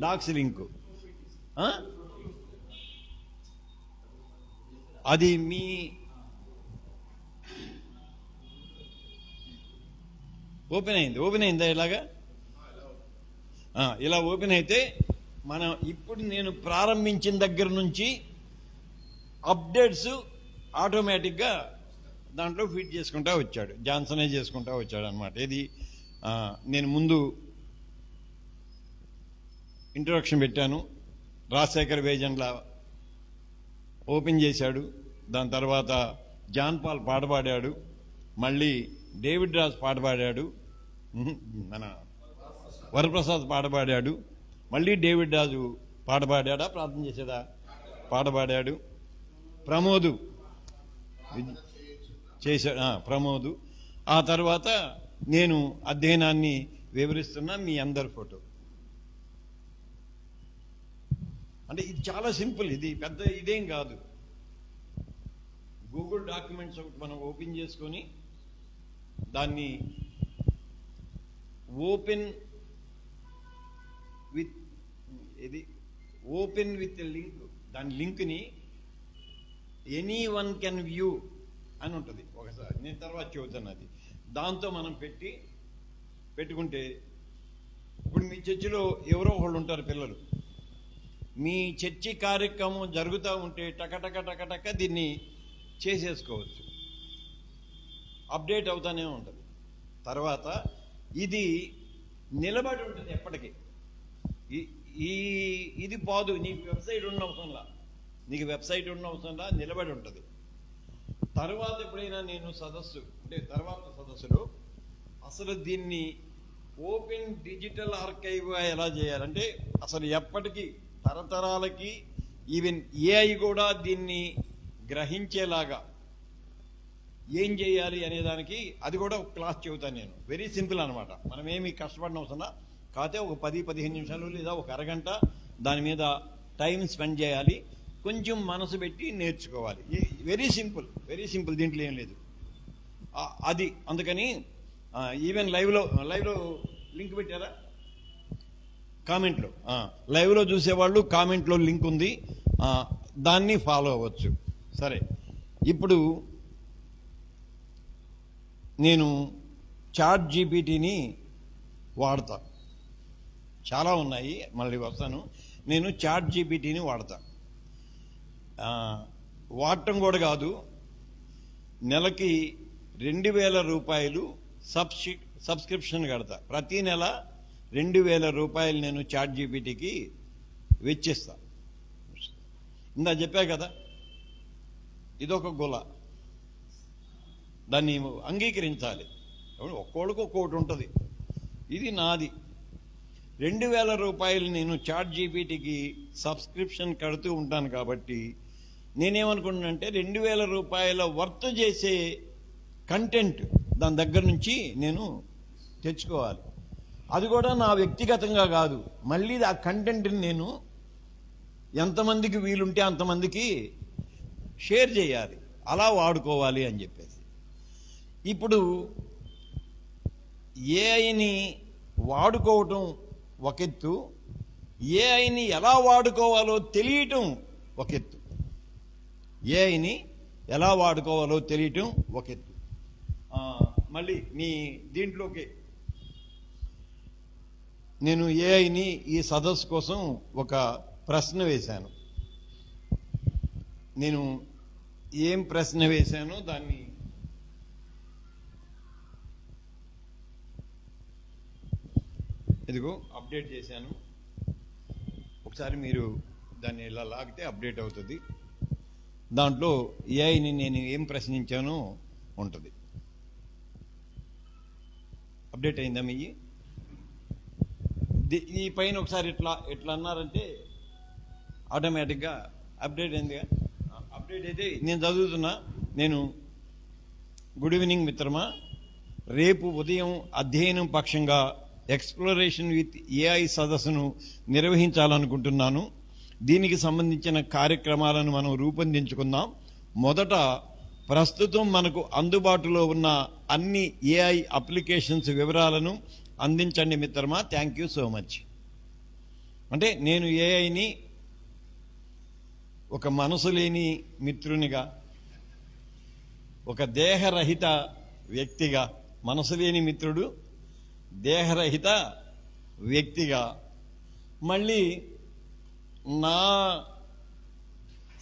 డాక్స్ లింకు. అది మీ ఓపెన్ అయిందా? ఇలాగా ఇలా ఓపెన్ అయితే మనం ఇప్పుడు నేను ప్రారంభించిన దగ్గర నుంచి అప్డేట్స్ ఆటోమేటిక్గా దాంట్లో ఫీడ్ చేసుకుంటా వచ్చాడు, జాన్సనే చేసుకుంటా వచ్చాడు అనమాట. ఇది నేను ముందు ఇంట్రొడక్షన్ పెట్టాను, రాజశేఖర్ వేజన్ల ఓపెన్ చేశాడు, దాని తర్వాత జాన్ పాల్ పాట పాడాడు, మళ్ళీ డేవిడ్ రాజ్ పాట పాడాడు, మన వరప్రసాద్ పాట పాడాడు, మళ్ళీ డేవిడ్ రాజు పాట పాడా, ప్రార్థన చేసేదా, పాట పాడాడు, ప్రమోదు చేశాడు, ప్రమోదు. ఆ తర్వాత నేను అధ్యయనాన్ని వివరిస్తున్నా, మీ అందరి ఫోటో. అంటే ఇది చాలా సింపుల్, ఇది పెద్ద ఇదేం కాదు. గూగుల్ డాక్యుమెంట్స్ ఒకటి మనం ఓపెన్ చేసుకొని దాన్ని ఓపెన్ విత్ లింక్, దాని లింక్ని ఎనీ వన్ కెన్ వ్యూ అని ఉంటుంది. ఒకసారి నేను తర్వాత చెబుతాను అది. దాంతో మనం పెట్టుకుంటే ఇప్పుడు మీ చర్చిలో ఎవరో ఒకళ్ళు ఉంటారు పిల్లలు, మీ చర్చి కార్యక్రమం జరుగుతూ ఉంటే టక దీన్ని చేసేసుకోవచ్చు, అప్డేట్ అవుతానే ఉంటుంది. తర్వాత ఇది నిలబడి ఉంటుంది ఎప్పటికీ, ఇది పోదు. నీకు వెబ్సైట్ ఉన్న అవసరంలా నిలబడి ఉంటుంది. తర్వాత ఎప్పుడైనా నేను తర్వాత సదస్సులో అసలు దీన్ని ఓపెన్ డిజిటల్ ఆర్కైవ్ ఎలా చేయాలంటే అసలు ఎప్పటికీ తరతరాలకి ఈవెన్ ఏఐ కూడా దీన్ని గ్రహించేలాగా ఏం చేయాలి అనేదానికి అది కూడా ఒక క్లాస్ చెబుతాను నేను. వెరీ సింపుల్ అనమాట, మనం ఏమి కష్టపడిన అవసరం, కాకపోతే ఒక 10-15 నిమిషాలు లేదా ఒక అరగంట దాని మీద టైం స్పెండ్ చేయాలి, కొంచెం మనసు పెట్టి నేర్చుకోవాలి. వెరీ సింపుల్, దీంట్లో ఏం లేదు. అది అందుకని ఈవెన్ లైవ్లో లింక్ పెట్టారా, కామెంట్లో, లైవ్లో చూసేవాళ్ళు కామెంట్లో లింక్ ఉంది, దాన్ని ఫాలో అవ్వచ్చు. సరే, ఇప్పుడు నేను చాట్ జీపీటీని వాడతా, చాలా ఉన్నాయి, మళ్ళీ వస్తాను. నేను చాట్ జీపీటీని వాడతా. వాడటం కూడా కాదు, నెలకి 2000 రూపాయలు సబ్స్క్రిప్షన్ కడతా. ప్రతి నెల 2000 రూపాయలు నేను చాట్ జీపీటీకి వెచ్చిస్తా. ఇందా చెప్పా కదా, ఇదొక గుల, దాన్ని అంగీకరించాలి. ఒక్కోళ్ళకు ఒక్కోటి ఉంటుంది, ఇది నాది. 2000 రూపాయలు నేను చాట్ జీపీటీకి సబ్స్క్రిప్షన్ కడుతూ ఉంటాను కాబట్టి నేనేమనుకుంటున్నానంటే 2000 రూపాయల వర్త్ చేసే కంటెంట్ దాని దగ్గర నుంచి నేను తెచ్చుకోవాలి. అది కూడా నా వ్యక్తిగతంగా కాదు, మళ్ళీ ఆ కంటెంట్ని నేను ఎంతమందికి వీలుంటే అంతమందికి షేర్ చేయాలి, అలా వాడుకోవాలి అని చెప్పేసి. ఇప్పుడు ఏఐని వాడుకోవటం ఒక ఎత్తు, ఏఐని ఎలా వాడుకోవాలో తెలియటం ఒక ఎత్తు. ఏఐని ఎలా వాడుకోవాలో తెలియటం ఒక ఎత్తు. మళ్ళీ మీ దీంట్లోకి నేను ఏఐని ఈ సదస్సు కోసం ఒక ప్రశ్న వేశాను. నేను ఏం ప్రశ్న వేశానో దాన్ని ఇదిగో అప్డేట్ చేశాను. ఒకసారి మీరు దాన్ని ఇలా లాగితే అప్డేట్ అవుతుంది. దాంట్లో ఏఐని నేను ఏం ప్రశ్నించానో ఉంటుంది. అప్డేట్ అయిందా మీ ఈ పైన ఒకసారి ఇట్లా అన్నారంటే ఆటోమేటిక్గా అప్డేట్ అయిందిగా. అప్డేట్ అయితే నేను చదువుతున్నా. నేను గుడ్ ఈవినింగ్ మిత్రమా, రేపు ఉదయం అధ్యయనం పక్షంగా ఎక్స్ప్లోరేషన్ విత్ ఏఐ సదస్సును నిర్వహించాలనుకుంటున్నాను. దీనికి సంబంధించిన కార్యక్రమాలను మనం రూపొందించుకుందాం. మొదట ప్రస్తుతం మనకు అందుబాటులో ఉన్న అన్ని ఏఐ అప్లికేషన్స్ వివరాలను అందించండి మిత్రమా. Thank you so much. అంటే నేను ఏఐని ఒక మనసు లేని మిత్రునిగా, ఒక దేహరహిత వ్యక్తిగా, మనసు లేని మిత్రుడు, దేహరహిత వ్యక్తిగా, మళ్ళీ నా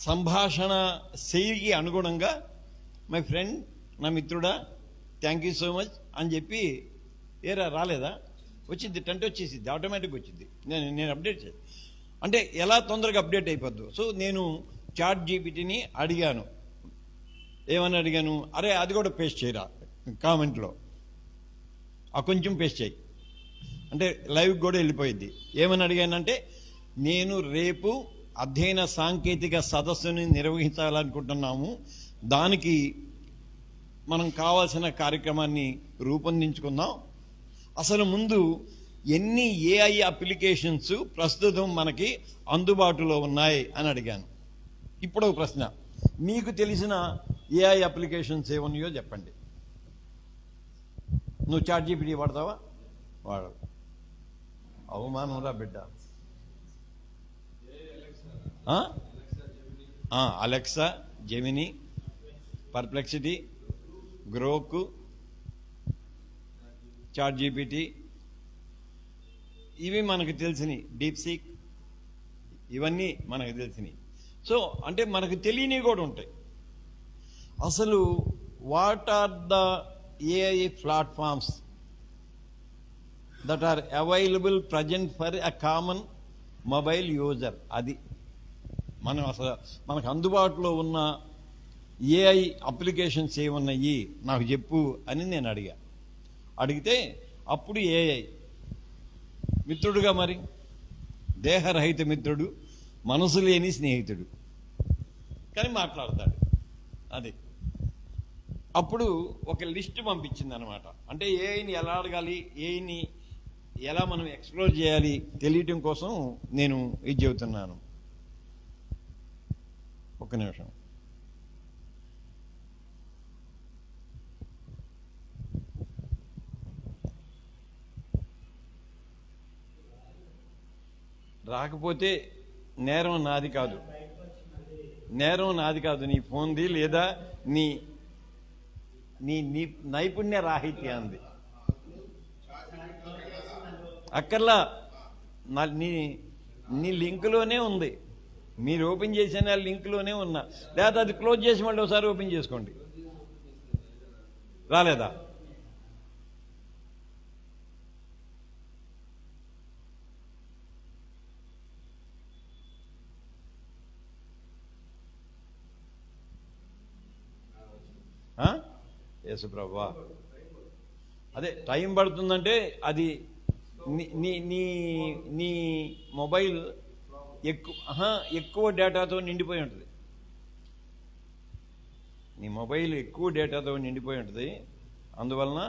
సంభాషణ శైలికి అనుగుణంగా మై ఫ్రెండ్, నా మిత్రుడా, థ్యాంక్ యూ సో మచ్ అని చెప్పి రాలేదా? వచ్చింది, టెంట్ వచ్చేసింది, ఆటోమేటిక్ వచ్చింది. నేను అప్డేట్ చేసి అంటే ఎలా తొందరగా అప్డేట్ అయిపోద్దు. సో నేను చాట్ జీపీటీని అడిగాను. ఏమని అడిగాను? అరే అది కూడా పేస్ట్ చేయరా కామెంట్లో, ఆ కొంచెం పేస్ట్ చేయి అంటే లైవ్ కూడా వెళ్ళిపోయింది. ఏమని అడిగానంటే, నేను రేపు అధ్యయన సాంకేతిక సదస్సుని నిర్వహించాలనుకుంటున్నాము, దానికి మనం కావాల్సిన కార్యక్రమాన్ని రూపొందించుకుందాం. అసలు ముందు ఎన్ని ఏఐ అప్లికేషన్స్ ప్రస్తుతం మనకి అందుబాటులో ఉన్నాయి అని అడిగాను. ఇప్పుడు ఒక ప్రశ్న, మీకు తెలిసిన ఏఐ అప్లికేషన్స్ ఏమన్నాయో చెప్పండి. నువ్వు చాట్ జీపీటీ వాడతావా? వాడవు. అవమానం రా బిడ్డ. Alexa, Gemini, Perplexity, Grok, chat GPT, ఇవి మనకు తెలిసినవి. డీప్ సీక్, ఇవన్నీ మనకు తెలిసినవి. సో అంటే మనకు తెలియనివి కూడా ఉంటాయి. అసలు what are the AI platforms that are available present for a common mobile user? అది మనం అసలు మనకు అందుబాటులో ఉన్న ఏఐ అప్లికేషన్స్ ఏమున్నాయి నాకు చెప్పు అని నేను అడిగితే అప్పుడు ఏఐ మిత్రుడుగా, మరి దేహరహిత మిత్రుడు, మనసు లేని స్నేహితుడు, కానీ మాట్లాడతాడు. అది అప్పుడు ఒక లిస్ట్ పంపించింది అనమాట. అంటే ఏఐని ఎలా అడగాలి, ఏఐని ఎలా మనం ఎక్స్ప్లోర్ చేయాలి తెలియటం కోసం నేను ఇది చెబుతున్నాను. ఒక్క నిమిషం. రాకపోతే నేరం నాది కాదు, నీ ఫోన్ది లేదా నీ నీ నైపుణ్య రాహిత్యాంది. అక్కర్లా, నీ లింకులోనే ఉంది. మీరు ఓపెన్ చేసిన లింక్లోనే ఉన్నా, లేదా అది క్లోజ్ చేసి మళ్ళీ ఒకసారి ఓపెన్ చేసుకోండి. రాలేదా? యేసుప్రభా, అదే టైం పడుతుందంటే అది నీ మొబైల్ ఎక్కువ డేటాతో నిండిపోయి ఉంటుంది. నీ మొబైల్ ఎక్కువ డేటాతో నిండిపోయి ఉంటుంది. అందువలన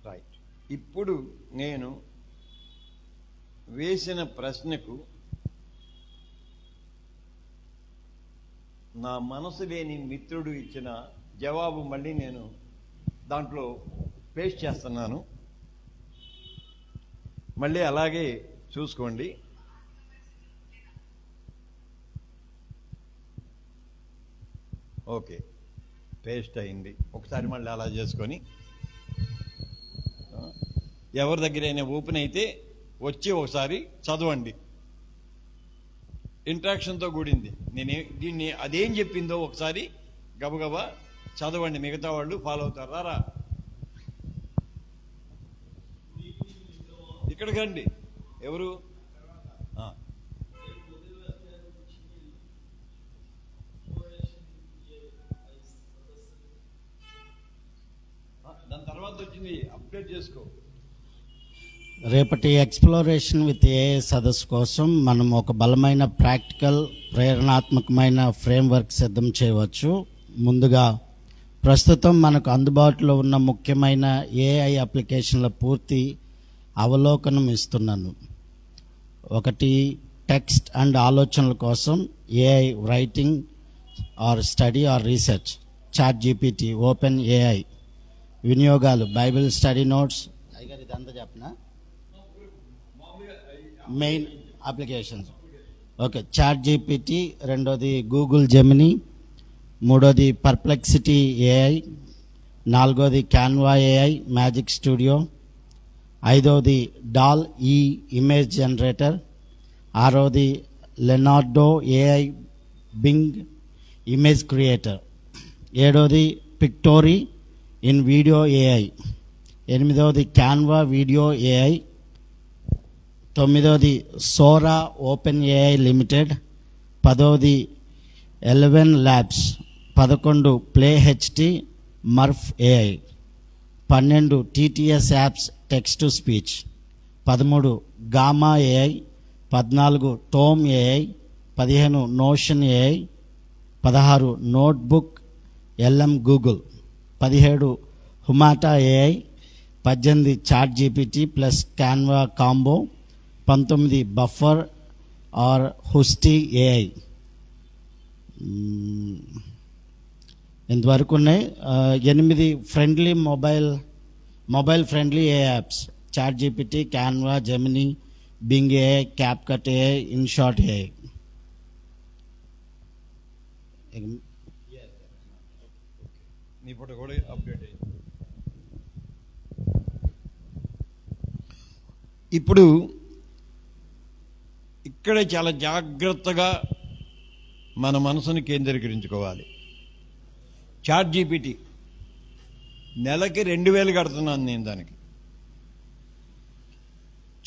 రైట్. ఇప్పుడు నేను వేసిన ప్రశ్నకు నా మనసు లేని మిత్రుడు ఇచ్చిన జవాబు మళ్ళీ నేను దాంట్లో పేస్ట్ చేస్తున్నాను. మళ్ళీ అలాగే చూసుకోండి. ఓకే, పేస్ట్ అయింది. ఒకసారి మళ్ళీ అలా చేసుకొని ఎవరి దగ్గరైనా ఓపెన్ అయితే వచ్చి ఒకసారి చదవండి. ఇంట్రాక్షన్తో కూడింది. దీన్ని అదేం చెప్పిందో ఒకసారి గబగబా చదవండి, మిగతా వాళ్ళు ఫాలో అవుతారు. రారా ఇక్కడికి రండి. ఎవరు? దాని తర్వాత వచ్చింది, అప్డేట్ చేసుకో. రేపటి ఎక్స్ప్లోరేషన్ విత్ ఏఐ సదస్సు కోసం మనం ఒక బలమైన ప్రాక్టికల్ ప్రేరణాత్మకమైన ఫ్రేమ్వర్క్ సిద్ధం చేయవచ్చు. ముందుగా ప్రస్తుతం మనకు అందుబాటులో ఉన్న ముఖ్యమైన ఏఐ అప్లికేషన్ల పూర్తి అవలోకనం ఇస్తున్నాను. ఒకటి, టెక్స్ట్ అండ్ ఆలోచనల కోసం AI writing or study or research, ChatGPT, OpenAI. వినియోగాలు బైబిల్ స్టడీ నోట్స్. అయ్యగారు ఇదంతా చెప్పనా? Main applications. Okay, ChatGPT. రెండోది గూగుల్ జెమినీ. మూడోది పర్ప్లెక్సిటీ ఏఐ. నాలుగోది క్యాన్వా ఏఐ, మ్యాజిక్ స్టూడియో. ఐదవది డాల్ ఈ ఇమేజ్ జనరేటర్. ఆరవది Leonardo AI Bing image creator. ఏడవది పిక్టోరీ ఇన్ వీడియో ఏఐ. ఎనిమిదవది క్యాన్వా వీడియో ఏఐ. తొమ్మిదవది సోరా ఓపెన్ ఏఐ లిమిటెడ్. 10వది 11 labs. 11 play HT Murf AI. 12 TTS apps text to speech. 13 Gamma AI. 14 Tome AI. 15 Notion AI. 16 notebook LM Google. 17 Humata AI. 18 ChatGPT plus Canva combo. 19 Buffer or హుస్టీ ఏఐ. ఇంతవరకు ఉన్నాయి. 8 friendly mobile friendly a apps: ChatGPT, Canva, Gemini, Bing AI, CapCut AI, InShot AI. నీ ఫోటో కూడా అప్డేట్ అయ్యింది. ఇప్పుడు ఇక్కడే చాలా జాగ్రత్తగా మన మనసుని కేంద్రీకరించుకోవాలి. చాట్ జీపీటీ నెలకి 2000 కడుతున్నాను నేను దానికి.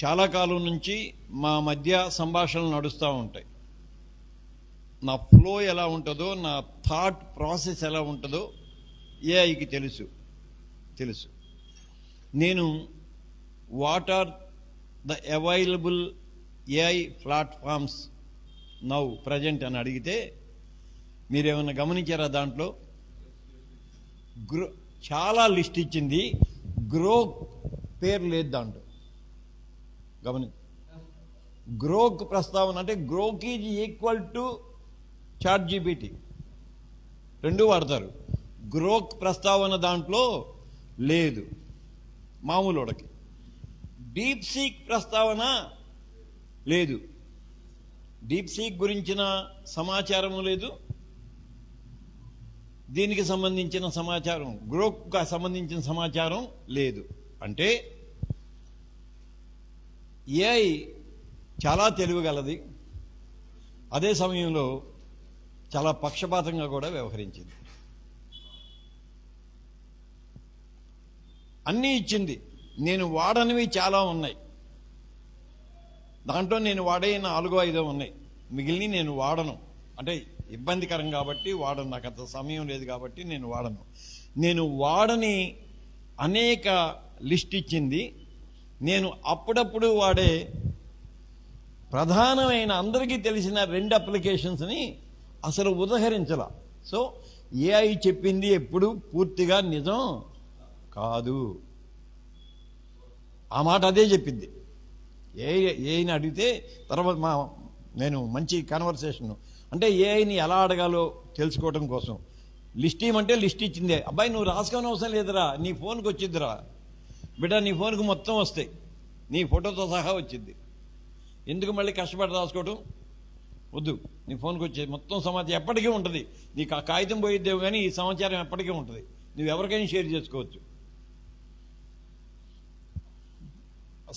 చాలా కాలం నుంచి మా మధ్య సంభాషణలు నడుస్తూ ఉంటాయి. నా ఫ్లో ఎలా ఉంటుందో, నా థాట్ ప్రాసెస్ ఎలా ఉంటుందో ఏఐకి తెలుసు. నేను what are the available AI platforms now present అని అడిగితే మీరేమన్నా గమనించారా? దాంట్లో చాలా లిస్ట్ ఇచ్చింది. గ్రో పేరు లేదు దాంట్లో. గ్రోక్ ప్రస్తావన అంటే Grok is equal to chat GPT, రెండు వాడతారు. గ్రోక్ ప్రస్తావన దాంట్లో లేదు మామూలుడికి. డీప్ సీక్ ప్రస్తావన లేదు. డీప్ సీక్ గురించిన సమాచారం లేదు. దీనికి సంబంధించిన సమాచారం, గ్రోక్కి సంబంధించిన సమాచారం లేదు. అంటే ఏఐ చాలా తెలివిగలది, అదే సమయంలో చాలా పక్షపాతంగా కూడా వ్యవహరించింది. అన్నీ ఇచ్చింది. నేను వాడనివి చాలా ఉన్నాయి. దాంట్లో నేను వాడే 4-5 ఉన్నాయి. మిగిలిన నేను వాడను. అంటే ఇబ్బందికరం కాబట్టి వాడను. నాకు అంత సమయం లేదు కాబట్టి నేను వాడను. నేను వాడని అనేక లిస్ట్ ఇచ్చింది. నేను అప్పుడప్పుడు వాడే ప్రధానమైన అందరికీ తెలిసిన 2 అప్లికేషన్స్ని అసలు ఉదహరించాల. సో ఏఐ చెప్పింది ఎప్పుడు పూర్తిగా నిజం కాదు. ఆ మాట అదే చెప్పింది. ఏఐని అడిగితే తర్వాత నేను మంచి కన్వర్సేషన్ అంటే ఏఐని ఎలా అడగాలో తెలుసుకోవడం కోసం లిస్ట్ ఇవ్వమంటే లిస్ట్ ఇచ్చిందే. అబ్బాయి నువ్వు రాసుకోని అవసరం లేదురా, నీ ఫోన్కి వచ్చిద్దిరా బిడ్డ, నీ ఫోన్కి మొత్తం వస్తాయి. నీ ఫోటోతో సహా వచ్చింది. ఎందుకు మళ్ళీ కష్టపడి రాసుకోవడం? వద్దు, నీ ఫోన్కి వచ్చేది మొత్తం సమాచారం ఎప్పటికీ ఉంటుంది. నీకు ఆ కాగితం పోయిద్దేవు కానీ ఈ సమాచారం ఎప్పటికీ ఉంటుంది. నువ్వు ఎవరికైనా షేర్ చేసుకోవచ్చు.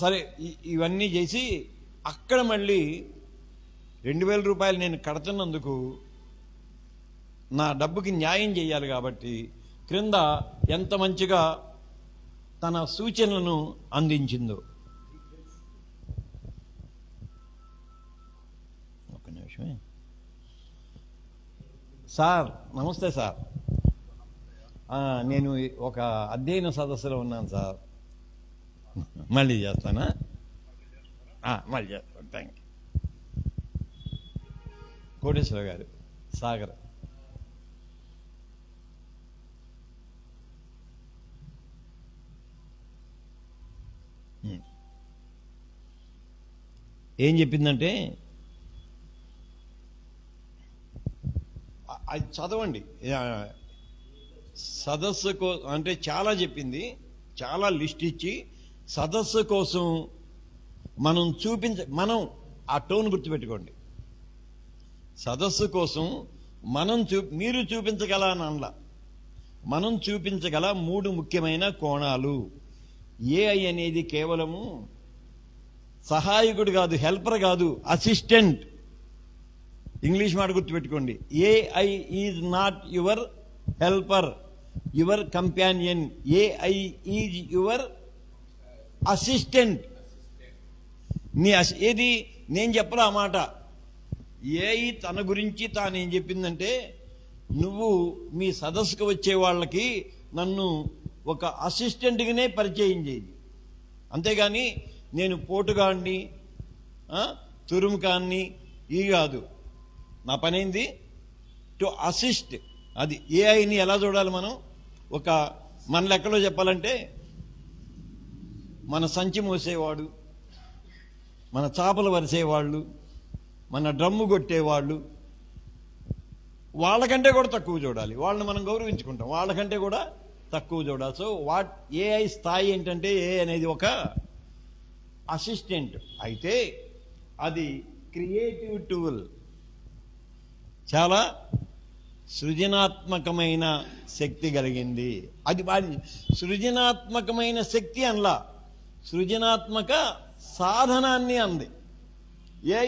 సరే, ఇవన్నీ చేసి అక్కడ మళ్ళీ 2000 రూపాయలు నేను కడుతున్నందుకు నా డబ్బుకి న్యాయం చేయాలి కాబట్టి క్రింద ఎంత మంచిగా తన సూచనలను అందించిందో. ఒక నిమిషమే సార్. నమస్తే సార్. నేను ఒక అధ్యయన సదస్సులో ఉన్నాను సార్. మళ్ళీ చేస్తానా? మళ్ళీ చేస్తాను. Thank you. కోటేశ్వర గారు, సాగర్. ఏం చెప్పిందంటే అది చదవండి. సదస్సు అంటే చాలా చెప్పింది, చాలా లిస్ట్ ఇచ్చి సదస్సు కోసం మనం ఆ టోన్ గుర్తుపెట్టుకోండి. సదస్సు కోసం మీరు చూపించగల అని అనలా, మనం చూపించగల 3 ముఖ్యమైన కోణాలు. ఏఐ అనేది కేవలము సహాయకుడు కాదు, హెల్పర్ కాదు, అసిస్టెంట్. ఇంగ్లీష్ మాట గుర్తుపెట్టుకోండి. AI is not your helper, your companion. AI is your assistant. ఏది నేను చెప్పరా ఆ మాట. ఏఐ తన గురించి తానేం చెప్పిందంటే, నువ్వు మీ సదస్సుకు వచ్చే వాళ్ళకి నన్ను ఒక అసిస్టెంట్గానే పరిచయం చేయి, అంతేగాని నేను పోటుగాడిని, తురుముకాన్ని ఇవి కాదు. నా పనేంది టు అసిస్ట్. అది ఏఐని ఎలా చూడాలి మనం? మన లెక్కలో చెప్పాలంటే మన సంచి మోసేవాడు, మన చేపలు వరిసేవాళ్ళు, మన డ్రమ్ము కొట్టేవాళ్ళు, వాళ్ళకంటే కూడా తక్కువ చూడాలి. వాళ్ళని మనం గౌరవించుకుంటాం, వాళ్ళకంటే కూడా తక్కువ చూడాలి. సో ఏఐ స్థాయి ఏంటంటే ఏఐ అనేది ఒక అసిస్టెంట్. అయితే అది క్రియేటివ్ టూల్, చాలా సృజనాత్మకమైన శక్తి కలిగింది. అది సృజనాత్మకమైన శక్తి అనలా, సృజనాత్మక సాధనాన్ని అంది.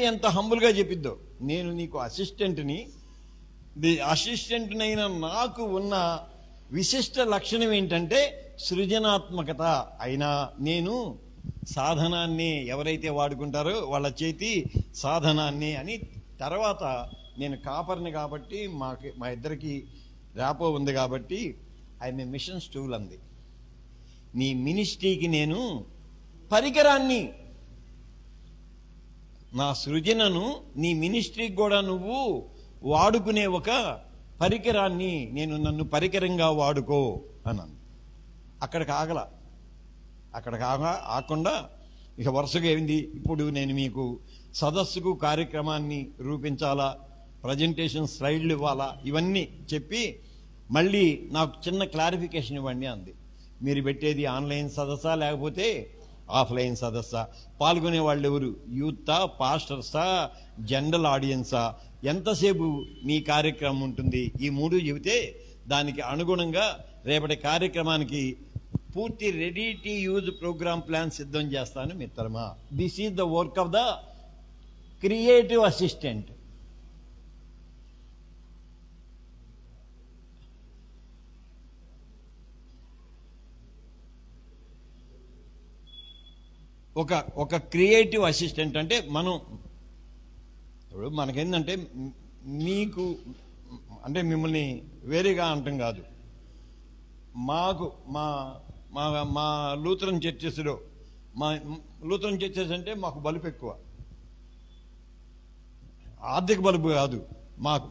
ఎంత హంబుల్గా చెప్పిద్దో. నేను నీకు అసిస్టెంట్ని, అసిస్టెంట్నైన నాకు ఉన్న విశిష్ట లక్షణం ఏంటంటే సృజనాత్మకత. అయినా నేను సాధనాన్ని ఎవరైతే వాడుకుంటారో వాళ్ళ చేతి సాధనాన్ని అని. తర్వాత నేను కాపర్ని కాబట్టి మా ఇద్దరికి ర్యాపో ఉంది కాబట్టి ఐఎమ్ ఏ మిషన్ స్టూల్ అంది. నీ మినిస్ట్రీకి నేను పరికరాన్ని, నా సృజనను నీ మినిస్ట్రీకి కూడా నువ్వు వాడుకునే ఒక పరికరాన్ని, నన్ను పరికరంగా వాడుకో అన్నాను. అక్కడికి ఆగకుండా ఇక వరుసగా ఏంది, ఇప్పుడు నేను మీకు సదస్సుకు కార్యక్రమాన్ని రూపించాలా, ప్రజెంటేషన్ స్లైడ్లు ఇవ్వాలా, ఇవన్నీ చెప్పి మళ్ళీ నాకు చిన్న క్లారిఫికేషన్ ఇవ్వండి అంది. మీరు పెట్టేది ఆన్లైన్ సదస్సా లేకపోతే ఆఫ్లైన్ సదస్సా? పాల్గొనే వాళ్ళు ఎవరు? యూతా, పాస్టర్సా, జనరల్ ఆడియన్సా? ఎంతసేపు మీ కార్యక్రమం ఉంటుంది? ఈ 3 చెబితే దానికి అనుగుణంగా రేపటి కార్యక్రమానికి పూర్తి ready to use program plan సిద్ధం చేస్తాను మిత్రమా. This is the work of the creative assistant. ఒక క్రియేటివ్ అసిస్టెంట్ అంటే ఇప్పుడు మనకేంటంటే మీకు అంటే మిమ్మల్ని వేరేగా అంటాం కాదు. మాకు మా లూథరన్ చర్చెస్లో లూథరన్ చర్చెస్ అంటే మాకు బలుపు ఎక్కువ, ఆర్థిక బలుపు కాదు.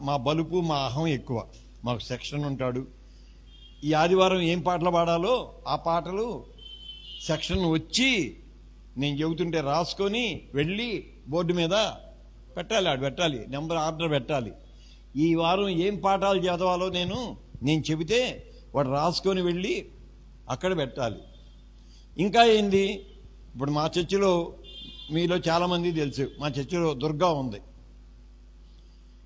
మా బలుపు, మా అహం ఎక్కువ. మాకు సెక్షన్ ఉంటాడు. ఈ ఆదివారం ఏం పాటలు పాడాలో ఆ పాటలు సెక్షన్ వచ్చి నేను చెబుతుంటే రాసుకొని వెళ్ళి బోర్డు మీద పెట్టాలి, నెంబర్ ఆర్డర్ పెట్టాలి. ఈ వారం ఏం పాఠాలు చదవాలో నేను చెబితే వాడు రాసుకొని వెళ్ళి అక్కడ పెట్టాలి. ఇంకా ఏంది, ఇప్పుడు మా చర్చిలో మీలో చాలామంది తెలుసు, మా చర్చిలో దుర్గా ఉంది.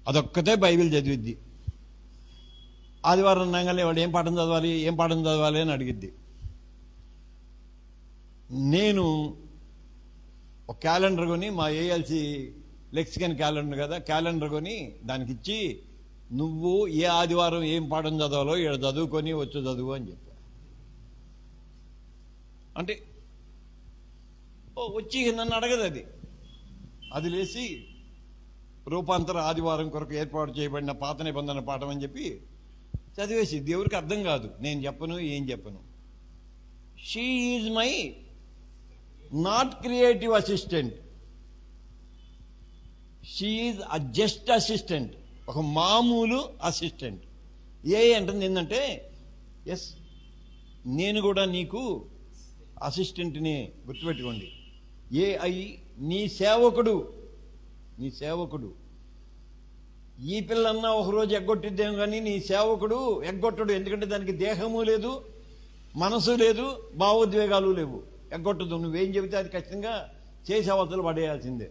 అదొక్కతే బైబిల్ చదివిద్ది. ఆదివారం అనగానే వాడు ఏం పాఠం చదవాలి అని అడిగిద్ది. నేను ఒక క్యాలెండర్ కొని, మా ఏఎల్సి లెక్సికన్ క్యాలెండర్ కదా, క్యాలెండర్ కొని దానికి ఇచ్చి, నువ్వు ఏ ఆదివారం ఏం పాఠం చదవాలో ఇక్కడ చదువుకొని వచ్చి చదువు అని చెప్పా. అంటే వచ్చి నన్ను అడగదు అది లేచి రూపాంతర ఆదివారం కొరకు ఏర్పాటు చేయబడిన పాత నిబంధన పాఠం అని చెప్పి చదివేసి, దేవుడికి అర్థం కాదు, నేను చెప్పను, ఏం చెప్పను. She is my not creative assistant, she is a just assistant, ఒక మామూలు అసిస్టెంట్. అంటుంది ఏంటంటే, ఎస్ నేను కూడా నీకు అసిస్టెంట్ని గుర్తుపెట్టుకోండి. ఏఐ నీ సేవకుడు. ఈ పిల్లన్నా ఒకరోజు ఎగ్గొట్టిద్దేమో కానీ నీ సేవకుడు ఎగ్గొట్టడు. ఎందుకంటే దానికి దేహము లేదు, మనసు లేదు, భావోద్వేగాలు లేవు, ఎగ్గొట్టదు. నువ్వేం చెబితే అది ఖచ్చితంగా చేసే అవతలు పడేయాల్సిందే.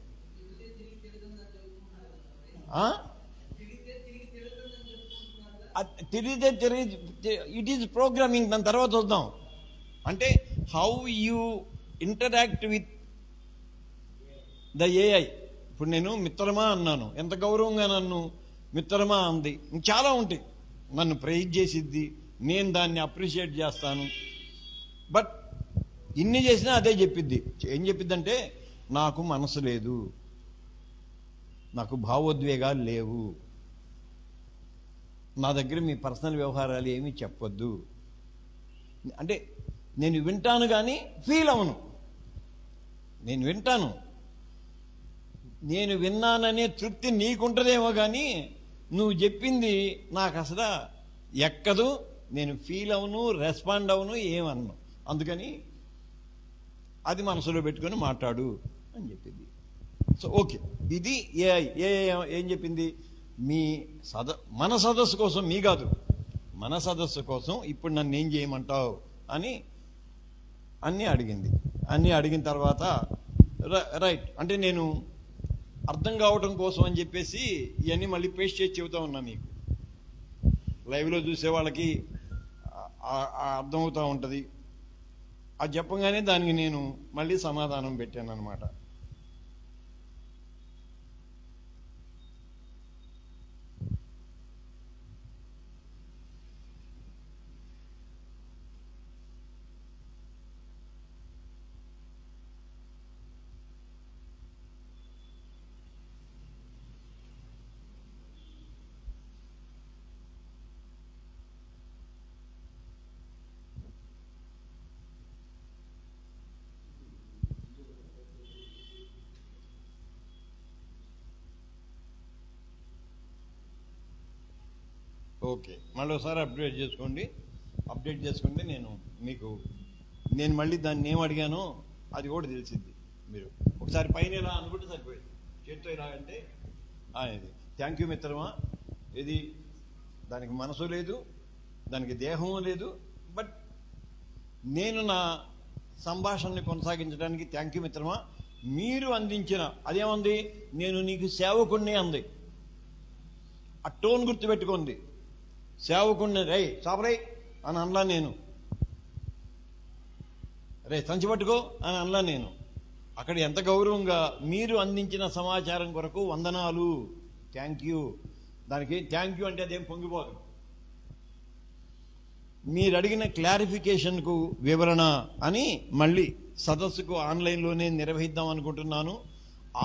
It is programming. దాని తర్వాత వద్దాం. అంటే how you interact with the AI. ఇప్పుడు నేను మిత్రమా అన్నాను, ఎంత గౌరవంగా నన్ను మిత్రమా అంది. చాలా ఉంటాయి, నన్ను ప్రైజ్ చేసిద్ది, నేను దాన్ని అప్రిషియేట్ చేస్తాను. బట్ ఇన్ని చేసినా అదే చెప్పిద్ది. ఏం చెప్పిద్దంటే, నాకు మనసు లేదు, నాకు భావోద్వేగాలు లేవు, నా దగ్గర మీ పర్సనల్ వ్యవహారాలు ఏమీ చెప్పొద్దు. అంటే నేను వింటాను కానీ ఫీల్ అవను. నేను వింటాను, నేను విన్నాననే తృప్తి నీకుంటుందేమో కానీ నువ్వు చెప్పింది నాకు అసలు ఎక్కదు, నేను ఫీల్ అవను, రెస్పాండ్ అవను, ఏమన్ను. అందుకని అది మనసులో పెట్టుకొని మాట్లాడు అని చెప్పింది. సో ఓకే, ఇది ఏం చెప్పింది? మన సదస్సు కోసం, మీ కాదు, మన సదస్సు కోసం ఇప్పుడు నన్ను ఏం చేయమంటావు అని అన్నీ అడిగింది. అన్నీ అడిగిన తర్వాత రైట్ అంటే నేను అర్థం కావటం కోసం అని చెప్పేసి ఇవన్నీ మళ్ళీ పేస్ట్ చేసి చెబుతా ఉన్నా. మీకు లైవ్లో చూసే వాళ్ళకి అర్థమవుతూ ఉంటుంది. అది చెప్పగానే దానికి నేను మళ్ళీ సమాధానం పెట్టాను అన్నమాట. ఓకే, మళ్ళీ ఒకసారి అప్డేట్ చేసుకుంటే నేను మళ్ళీ దాన్ని ఏం అడిగానో అది కూడా తెలిసింది. మీరు ఒకసారి పైన ఇలా అనుకుంటే సరిపోయింది, చేతితో ఇలా అంటే ఇది థ్యాంక్ యూ మిత్రమా. ఇది దానికి మనసు లేదు, దానికి దేహము లేదు, బట్ నేను నా సంభాషణని కొనసాగించడానికి థ్యాంక్ యూ మిత్రమా. మీరు అందించిన అదేమంది, నేను నీకు సేవకుణ్ణి అంది. ఆ టోన్ గుర్తుపెట్టుకోండి. సేవకుణ్ణి రై సాపరై అని అనలా నేను, రే సంచి పట్టుకో అని అనలా నేను. అక్కడ ఎంత గౌరవంగా మీరు అందించిన సమాచారం కొరకు వందనాలు, థ్యాంక్ యూ. దానికి థ్యాంక్ యూ అంటే అదేం పొంగిపోదు. మీరు అడిగిన క్లారిఫికేషన్కు వివరణ అని మళ్ళీ సదస్సుకు ఆన్లైన్లోనే నిర్వహిద్దాం అనుకుంటున్నాను.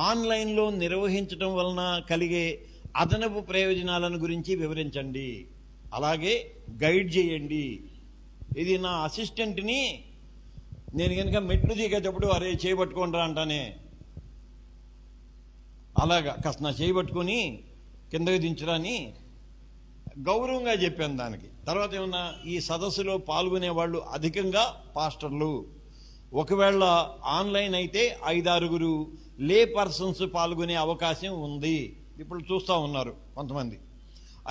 ఆన్లైన్లో నిర్వహించడం వలన కలిగే అదనపు ప్రయోజనాలను గురించి వివరించండి, అలాగే గైడ్ చేయండి. ఇది నా అసిస్టెంట్ని నేను కనుక మెట్లు దిగేటప్పుడు అరే చేయబట్టుకోండి రా అంటానే, అలాగా కాస్త నా చేయబట్టుకొని కిందకి దించడాన్ని గౌరవంగా చెప్పాను. దానికి తర్వాత ఏమన్నా, ఈ సదస్సులో పాల్గొనే వాళ్ళు అధికంగా పాస్టర్లు. ఒకవేళ ఆన్లైన్ అయితే 5-6 లే పర్సన్స్ పాల్గొనే అవకాశం ఉంది. ఇప్పుడు చూస్తూ ఉన్నారు కొంతమంది.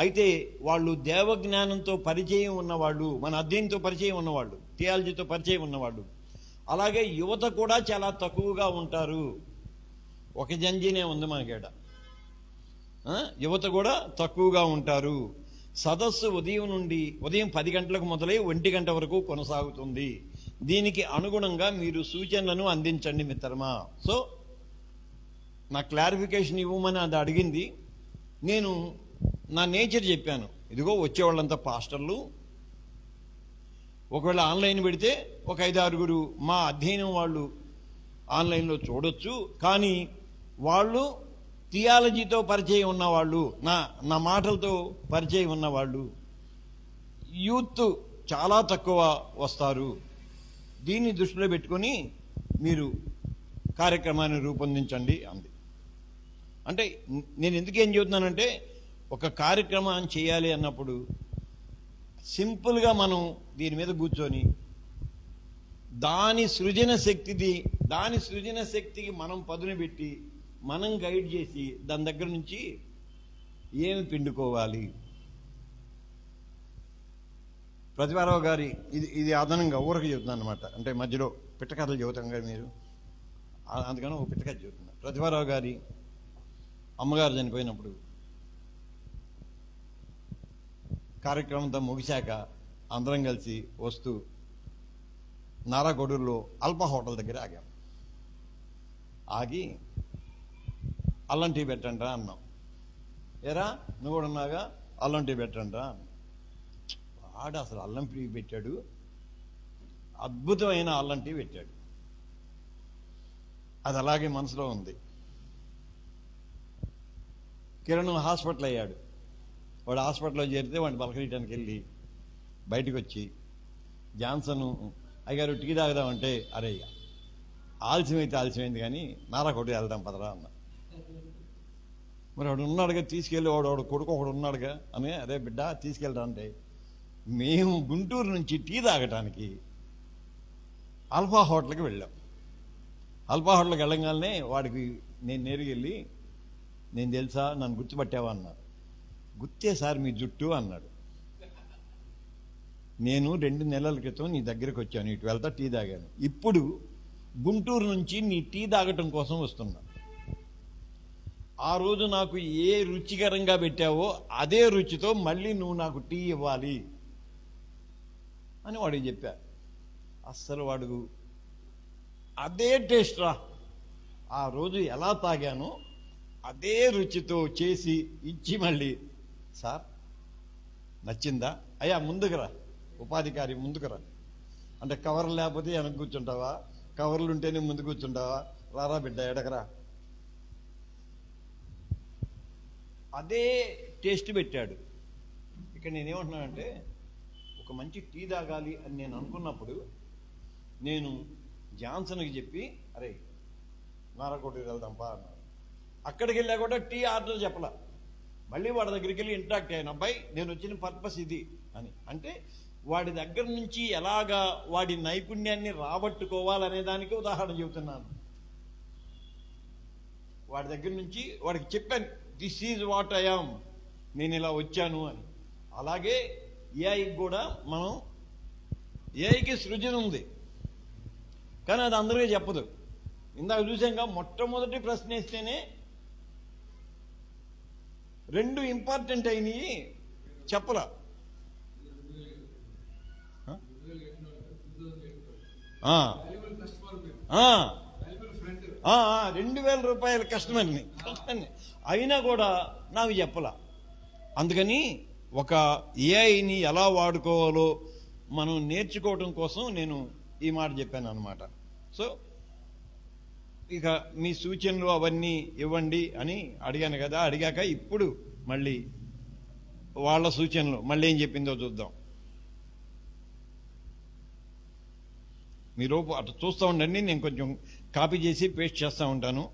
అయితే వాళ్ళు దేవజ్ఞానంతో పరిచయం ఉన్నవాళ్ళు, మన అధ్యయనంతో పరిచయం ఉన్నవాళ్ళు, థియాలజీతో పరిచయం ఉన్నవాళ్ళు, అలాగే యువత కూడా చాలా తక్కువగా ఉంటారు. ఒక జంజీనే ఉంది మనకేడ. యువత కూడా తక్కువగా ఉంటారు. సదస్సు ఉదయం 10 గంటలకు మొదలై 1 గంట వరకు కొనసాగుతుంది. దీనికి అనుగుణంగా మీరు సూచనలను అందించండి మిత్రమా. సో నా క్లారిఫికేషన్ ఇవ్వమని అది అడిగింది. నేను నా నేచర్ చెప్పాను. ఇదిగో వచ్చేవాళ్ళంతా పాస్టర్లు. ఒకవేళ ఆన్లైన్ పెడితే ఒక 5-6 మా అధ్యయనం వాళ్ళు ఆన్లైన్లో చూడొచ్చు. కానీ వాళ్ళు థియాలజీతో పరిచయం ఉన్నవాళ్ళు, నా మాటలతో పరిచయం ఉన్నవాళ్ళు, యూత్ చాలా తక్కువ వస్తారు. దీన్ని దృష్టిలో పెట్టుకొని మీరు కార్యక్రమాన్ని రూపొందించండి అంది. అంటే నేను ఎందుకు ఏం చెబుతున్నానంటే, ఒక కార్యక్రమం చేయాలి అన్నప్పుడు సింపుల్గా మనం దీని మీద కూర్చొని దాని సృజన శక్తికి మనం పదును పెట్టి మనం గైడ్ చేసి దాని దగ్గర నుంచి ఏమి పిండుకోవాలి. ప్రతిభారావు గారి ఇది అదనంగా ఊరికి చెబుతున్నాను అనమాట. అంటే మధ్యలో పిట్టకథలు చెబుతాం కదా మీరు, అందుకని ఒక పిట్టకథ చెబుతున్నా. ప్రతిభారావు గారి అమ్మగారు చనిపోయినప్పుడు కార్యక్రమంతో ముగిశాక అందరం కలిసి వస్తూ నారాకొడూరులో అల్పా హోటల్ దగ్గర ఆగి అల్లం టీ పెట్టండి అన్నాం. ఏరా నువ్వు కూడా ఉన్నాగా, అల్లం టీ పెట్టండి అన్నాం. వాడు అసలు అల్లం టీ పెట్టాడు, అద్భుతమైన అల్లం టీ పెట్టాడు. అది అలాగే మనసులో ఉంది. కిరణ్ హాస్పిటల్ అయ్యాడు. వాడు హాస్పిటల్లో చేరితే వాడిని పలకరీయడానికి వెళ్ళి బయటకు వచ్చి జాన్సన్ అయ్యారు టీ తాగుదామంటే, అరే ఆలస్యమైంది కానీ నారాకోటి వెళ్దాం పదరా అన్న. మరి వాడు ఉన్నాడుగా తీసుకెళ్ళి వాడు కొడుకు ఒకడు ఉన్నాడుగా అని, అరే బిడ్డ తీసుకెళ్ళరా అంటే, మేము గుంటూరు నుంచి టీ తాగటానికి అల్ఫా హోటల్కి వెళ్ళాం. అల్ఫా హోటల్కి వెళ్ళగానే వాడికి నేను నేరుగా వెళ్ళి, నేను తెలుసా నన్ను గుర్తుపట్టావా అన్నా. గుర్తే సార్ మీ జుట్టు అన్నాడు. నేను 2 నెలల క్రితం నీ దగ్గరికి వచ్చాను, ఇటు వెళ్తా టీ తాగాను. ఇప్పుడు గుంటూరు నుంచి నీ టీ తాగటం కోసం వస్తున్నా. ఆ రోజు నాకు ఏ రుచికరంగా పెట్టావో అదే రుచితో మళ్ళీ నువ్వు నాకు టీ ఇవ్వాలి అని వాడికి చెప్పా. అస్సలు వాడు అదే టేస్ట్ రా, ఆ రోజు ఎలా తాగానో అదే రుచితో చేసి ఇచ్చి మళ్ళీ, సార్ నచ్చిందా, అయ్యా ముందుకురా, ఉపాధికారి ముందుకురా అంటే, కవర్లు లేకపోతే వెనక కూర్చుంటావా, కవర్లు ఉంటేనే ముందు కూర్చుంటావా, రారా బిడ్డ ఎడకరా. అదే టేస్ట్ పెట్టాడు. ఇక్కడ నేనేమంటున్నానంటే, ఒక మంచి టీ తాగాలి అని నేను అనుకున్నప్పుడు నేను జాన్సన్కి చెప్పి, అరే నారాకోటికి వెళ్దాంపా అన్నాడు. అక్కడికి వెళ్ళా కూడా టీ ఆర్డర్ చెప్పలా. మళ్ళీ వాడి దగ్గరికి వెళ్ళి ఇంట్రాక్ట్ అయ్యాను, అబ్బాయి నేను వచ్చిన పర్పస్ ఇది అని. అంటే వాడి దగ్గర నుంచి ఎలాగా వాడి నైపుణ్యాన్ని రాబట్టుకోవాలనే దానికి ఉదాహరణ చెబుతున్నాను. వాడి దగ్గర నుంచి వాడికి చెప్పాను, this is what I am, నేను ఇలా వచ్చాను అని. అలాగే ఏఐకి కూడా ఏఐకి సృజన ఉంది, కానీ అది అందరికీ చెప్పదు. ఇందాక చూసాక మొట్టమొదటి ప్రశ్న వేస్తేనే 2 ఇంపార్టెంట్ అయినవి చెప్పలా. 2,000 రూపాయల కస్టమర్ని అయినా కూడా నాకు చెప్పలా. అందుకని ఒక ఏఐని ఎలా వాడుకోవాలో మనం నేర్చుకోవడం కోసం నేను ఈ మాట చెప్పాను అన్నమాట. సో ఇక మీ సూచనలు అవన్నీ ఇవ్వండి అని అడిగాను కదా. అడిగాక ఇప్పుడు మళ్ళీ వాళ్ళ సూచనలు మళ్ళీ ఏం చెప్పిందో చూద్దాం. మీరు అటు చూస్తూ ఉండండి, నేను కొంచెం కాపీ చేసి పేస్ట్ చేస్తూ ఉంటాను.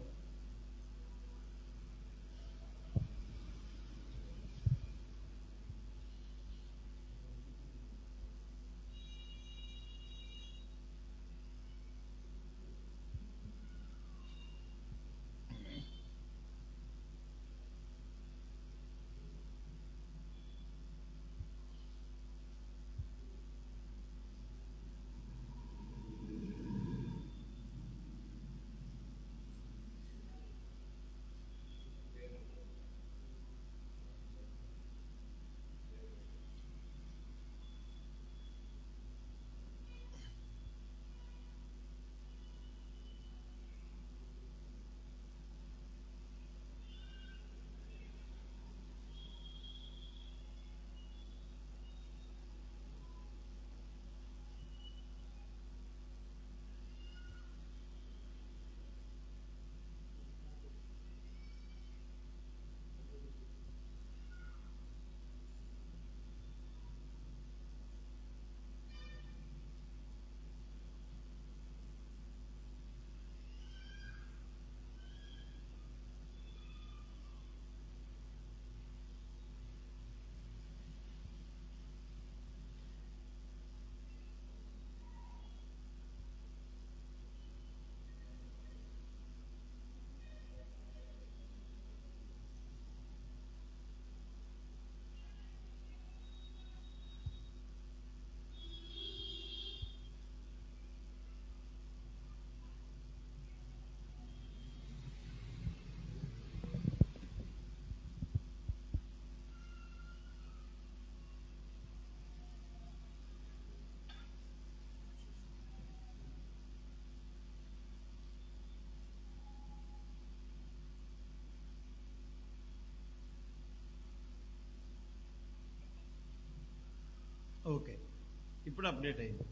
ఇప్పుడు అప్డేట్ అయింది,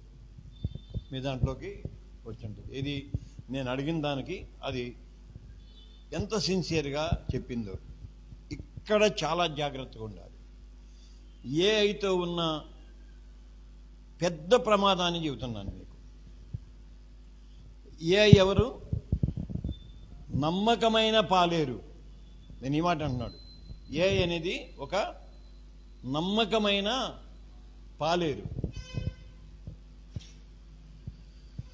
మీ దాంట్లోకి వచ్చింటుంది. ఇది నేను అడిగిన దానికి అది ఎంత సిన్సియర్గా చెప్పిందో. ఇక్కడ చాలా జాగ్రత్తగా ఉండాలి. ఏఐతో ఉన్న పెద్ద ప్రమాదాన్ని చెబుతున్నాను మీకు. ఏఐ ఎవరు? నమ్మకమైన పాలేరు. నేను ఈ మాట అంటున్నాడు. ఏఐ అనేది ఒక నమ్మకమైన పాలేరు.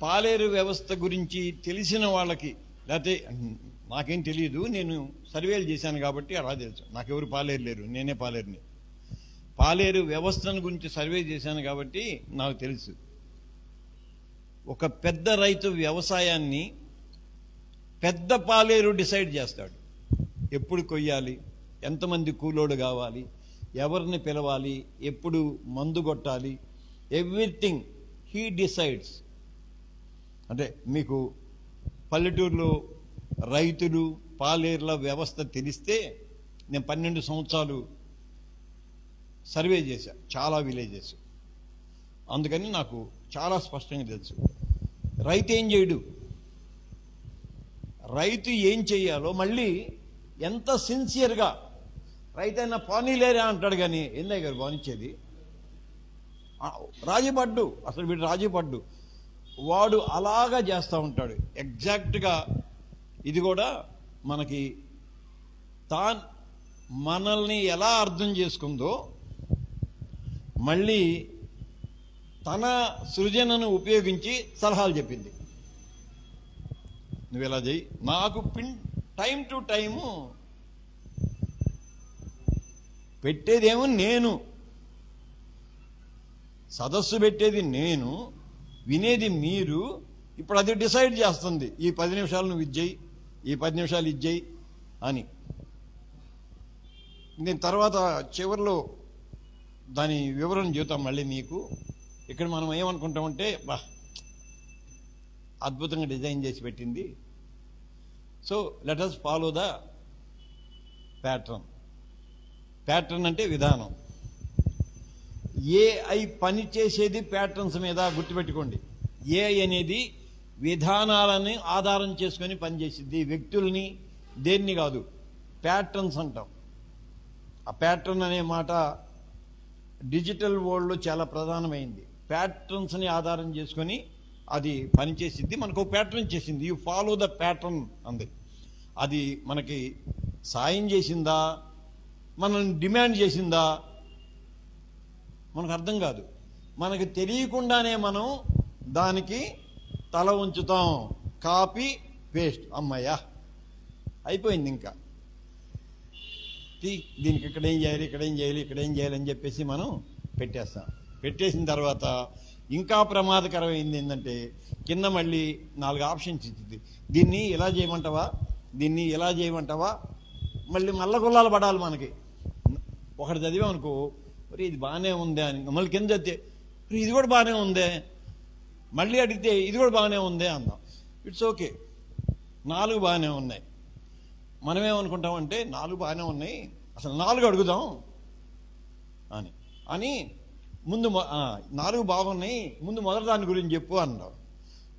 పాలేరు వ్యవస్థ గురించి తెలిసిన వాళ్ళకి, లేకపోతే నాకేం తెలియదు, నేను సర్వేలు చేశాను కాబట్టి అలా తెలుసు. నాకెవరు పాలేరు లేరు, నేనే పాలేరుని. పాలేరు వ్యవస్థను గురించి సర్వే చేశాను కాబట్టి నాకు తెలుసు. ఒక పెద్ద రైతు వ్యవసాయాన్ని పెద్ద పాలేరు డిసైడ్ చేస్తాడు. ఎప్పుడు కొయ్యాలి, ఎంతమంది కూలోడు కావాలి, ఎవరిని పిలవాలి, ఎప్పుడు మందు కొట్టాలి, ఎవ్రీథింగ్ హీ డిసైడ్స్. అంటే మీకు పల్లెటూరులో రైతులు పాలేర్ల వ్యవస్థ తెలిస్తే, నేను 12 సంవత్సరాలు సర్వే చేశా చాలా విలేజెస్, అందుకని నాకు చాలా స్పష్టంగా తెలుసు. రైతు ఏం చేయడు, రైతు ఏం చేయాలో మళ్ళీ ఎంత సిన్సియర్గా. రైతైనా పానీలేరా అంటాడు, కానీ ఏందయ్య గారు పానిచ్చేది? రాజీపడ్డు, అసలు వీడు రాజీపడ్డు, వాడు అలాగా చేస్తూ ఉంటాడు ఎగ్జాక్ట్గా. ఇది కూడా మనకి మనల్ని ఎలా అర్థం చేసుకుందో, మళ్ళీ తన సృజనను ఉపయోగించి సలహాలు చెప్పింది. నువ్వు ఎలా చేయి, నాకు టైం టు టైము పెట్టేదేమో నేను, సదస్సు పెట్టేది నేను, వినేది మీరు. ఇప్పుడు అది డిసైడ్ చేస్తుంది, ఈ 10 నిమిషాలు నువ్వు ఇచ్చేయి, ఈ 10 నిమిషాలు ఇచ్చేయి అని. నేను తర్వాత చివరిలో దాని వివరణ చెబుతాం మళ్ళీ మీకు. ఇక్కడ మనం ఏమనుకుంటామంటే, బా అద్భుతంగా డిజైన్ చేసి పెట్టింది, so let us follow the pattern. Pattern అంటే విధానం. ఏఐ పని చేసేది ప్యాటర్న్స్ మీద, గుర్తుపెట్టుకోండి. ఏఐ అనేది విధానాలని ఆధారం చేసుకొని పనిచేసిద్ది, వ్యక్తుల్ని దేన్ని కాదు. ప్యాటర్న్స్ అంటాం. ఆ ప్యాటర్న్ అనే మాట డిజిటల్ వరల్డ్లో చాలా ప్రధానమైంది. ప్యాటర్న్స్ని ఆధారం చేసుకొని అది పనిచేసిద్ది. మనకు ఒక ప్యాటర్న్ చేసింది, యూ ఫాలో ద ప్యాటర్న్ అంది. అది మనకి సాయం చేసిందా, మనల్ని డిమాండ్ చేసిందా, మనకు అర్థం కాదు. మనకు తెలియకుండానే మనం దానికి తల ఉంచుతాం. కాపీ పేస్ట్, అమ్మయ్యా అయిపోయింది. ఇంకా దీనికి ఇక్కడ ఏం చేయాలి, ఇక్కడ ఏం చేయాలి, ఇక్కడ ఏం చేయాలి అని చెప్పేసి మనం పెట్టేస్తాం. పెట్టేసిన తర్వాత ఇంకా ప్రమాదకరమైంది ఏంటంటే, కింద మళ్ళీ 4 ఆప్షన్స్ ఇచ్చింది. దీన్ని ఇలా చేయమంటావా, దీన్ని ఇలా చేయమంటావా, మళ్ళీ మల్లగుల్లాలు పడాలి మనకి. ఒకటి చదివామనుకో, మరి ఇది బాగానే ఉందే అని, మళ్ళీ కింద చదివితే ఇది కూడా బాగానే ఉందే, మళ్ళీ అడిగితే ఇది కూడా బాగానే ఉందే అందాం. ఇట్స్ ఓకే, 4 బాగానే ఉన్నాయి. మనమేమనుకుంటామంటే 4 బాగానే ఉన్నాయి, అసలు 4 అడుగుదాం అని ముందు 4 బాగున్నాయి, ముందు మొదటి దాని గురించి చెప్పు అన్నాం.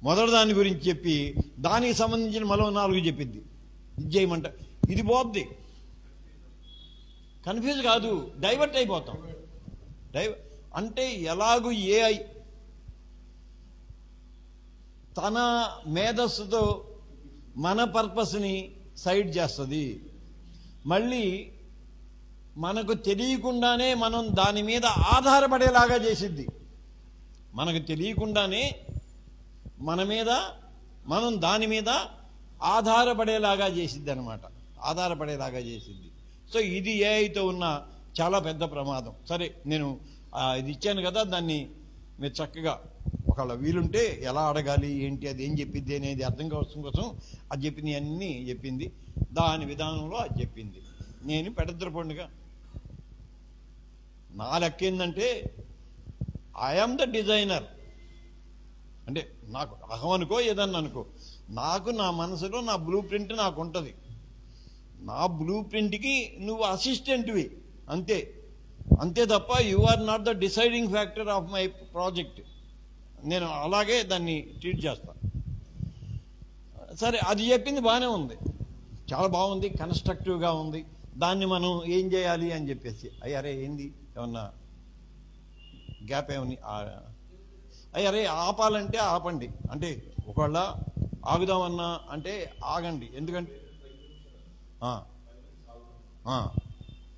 మొదటి దాని గురించి చెప్పి దానికి సంబంధించిన మరో 4 చెప్పిద్ది. ఇది చేయమంట, ఇది పోద్ది. కన్ఫ్యూజ్ కాదు, డైవర్ట్ అయిపోతాం. అంటే ఎలాగూ ఏఐ తన మేధస్సుతో మన పర్పస్ని సైడ్ చేస్తుంది. మళ్ళీ మనకు తెలియకుండానే మనం దాని మీద ఆధారపడేలాగా చేసిద్ది. మనకు తెలియకుండానే మనం దాని మీద ఆధారపడేలాగా చేసిద్ది అనమాట. ఆధారపడేలాగా చేసిద్ది. సో ఇది ఏఐతో ఉన్న చాలా పెద్ద ప్రమాదం. సరే, నేను ఇది ఇచ్చాను కదా, దాన్ని మీరు చక్కగా ఒకవేళ వీలుంటే ఎలా అడగాలి, ఏంటి, అది ఏం చెప్పిద్ది అనేది అర్థం కావడం కోసం అది చెప్పింది, అన్నీ చెప్పింది. దాని విధానంలో అది చెప్పింది. నేను పెడద్ర పండుగ నా లెక్క ఏంటంటే, ఐఎమ్ ద డిజైనర్. అంటే నాకు అహం అనుకో, ఏదన్నా అనుకో, నాకు నా మనసులో నా బ్లూ ప్రింట్ నాకు ఉంటుంది. నా బ్లూ ప్రింట్కి నువ్వు అసిస్టెంట్వి అంతే. అంతే తప్ప you are not the deciding factor of my project. నేను అలాగే దాన్ని ట్రీట్ చేస్తాను. సరే, అది చెప్పింది బాగానే ఉంది, చాలా బాగుంది, కన్స్ట్రక్టివ్గా ఉంది. దాన్ని మనం ఏం చేయాలి అని చెప్పేసి, అయ్యారే ఏంది ఏమన్నా గ్యాప్ ఏమని, అయ్యారే ఆపాలంటే ఆపండి, అంటే ఒకవేళ ఆగుదామన్నా అంటే ఆగండి. ఎందుకంటే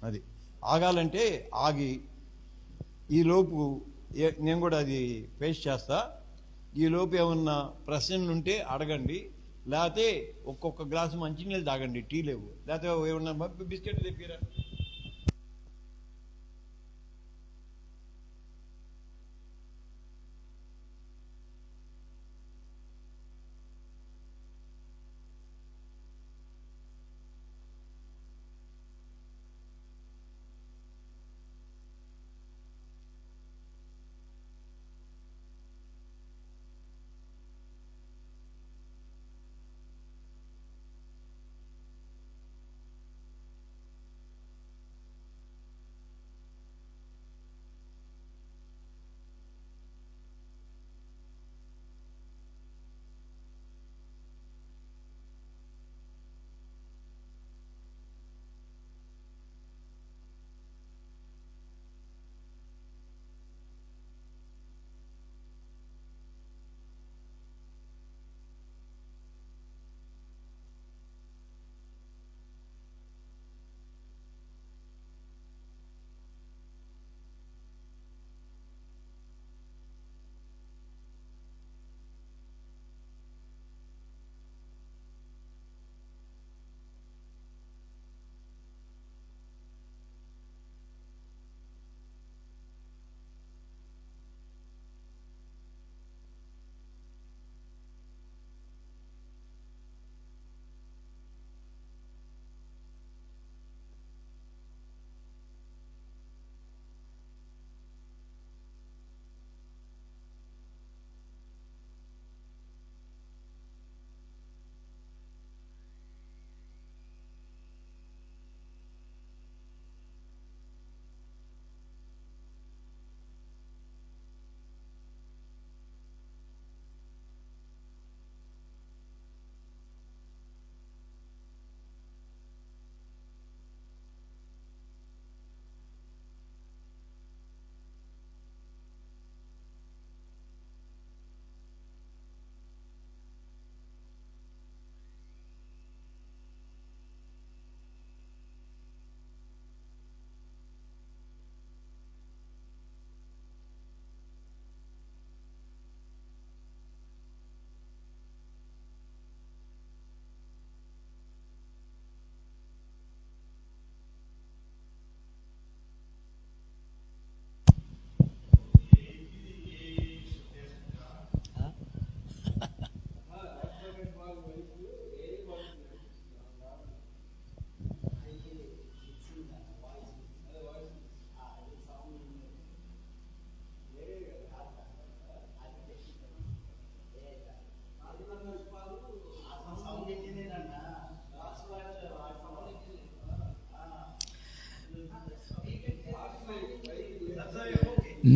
అది ఆగాలంటే ఆగి, ఈలోపు నేను కూడా అది ఫేస్ చేస్తా. ఈలోపు ఏమన్నా ప్రశ్నలు ఉంటే అడగండి, లేకపోతే ఒక్కొక్క గ్లాసు మంచినీళ్ళు తాగండి, టీ లేవు, లేకపోతే ఏమన్నా బిస్కెట్ తెప్పిరా.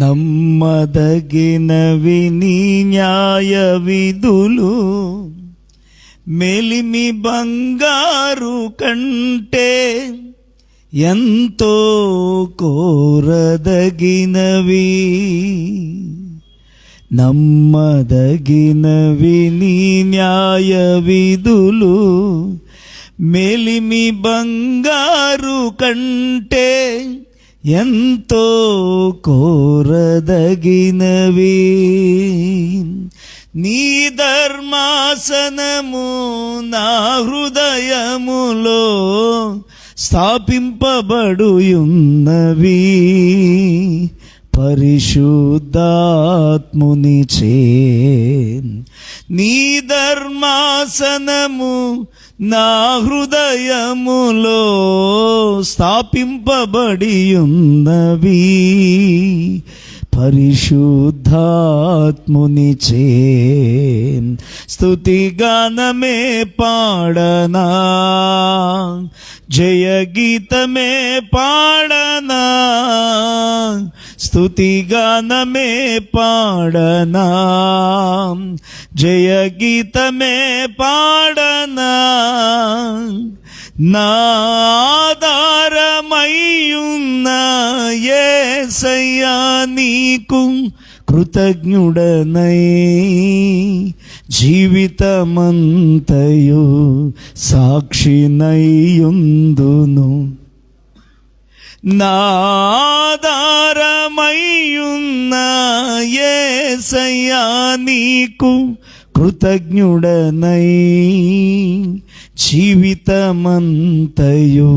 నమ్మదగినవి నీ న్యాయ విధులు, మెలిమి బంగారు కంటే ఎంతో కోరదగినవి. నమ్మదగినవి నీ న్యాయ విధులు, మెలిమి బంగారు కంటే ఎంతో కోరదగినవి. నీ ధర్మాసనము నా హృదయములో స్థాపింపబడుయున్నవి. పరిశుద్ధాత్ముని చే నీ ధర్మాసనము నా హృదయములో స్థాపింపబడియున్నవి. పరిశుద్ధాత్మునిచే స్తుతిగానమే పాడనా, జయ గీతమే పాడనా, స్తుతిగానమే పాడనా, జయ గీతమే పాడనా. నాధారమయ్యున్న యేసయ్యా నీకు కృతజ్ఞుడనై జీవితమంతయు సాక్షినయ్యుందును. నాధారమయ్యున్న యేసయ్యా నీకు కృతజ్ఞుడనై జీవితమంతయు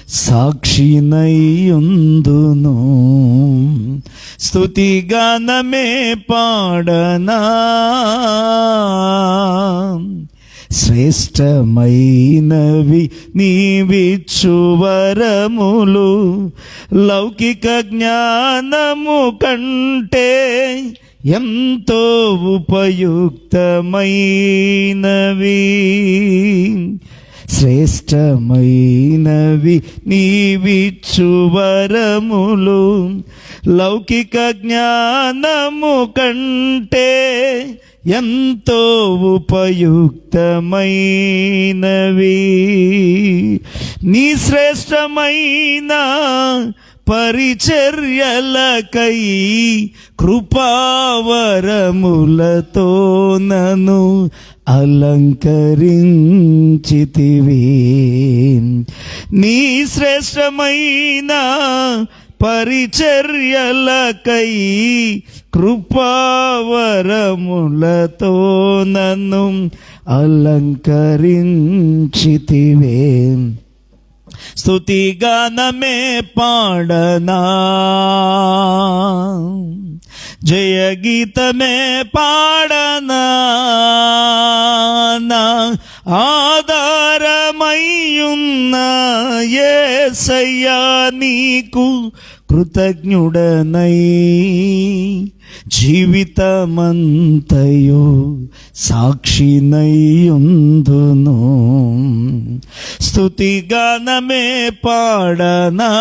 సాక్షినయ్యుందును. స్తుతిగానమే పాడనా, శ్రేష్టమైనవి నీవిచ్చు వరములు లౌకిక జ్ఞానము కంటే ఎంతో ఉపయుక్తమైనవి. శ్రేష్టమైనవి నీవిచ్చు వరములు లౌకిక జ్ఞానము కంటే ఎంతో ఉపయుక్తమైనవి. నీ శ్రేష్టమైన పరిచర్యలకై కృపావరములతో నన్ను అలంకరించితివి. నీ శ్రేష్టమైన పరిచర్యలకై కృపావరములతో నన్ను అలంకరించితివే. స్తుతిగానమే పాడనా, జయ గీతమే పాడనా. ఆధారమయ్యున్న యేసయ్యా నీకు కృతజ్ఞుడనై జీవితమంతయు సాక్షినయ్యుందును. స్తుతిగానమే పాడనా,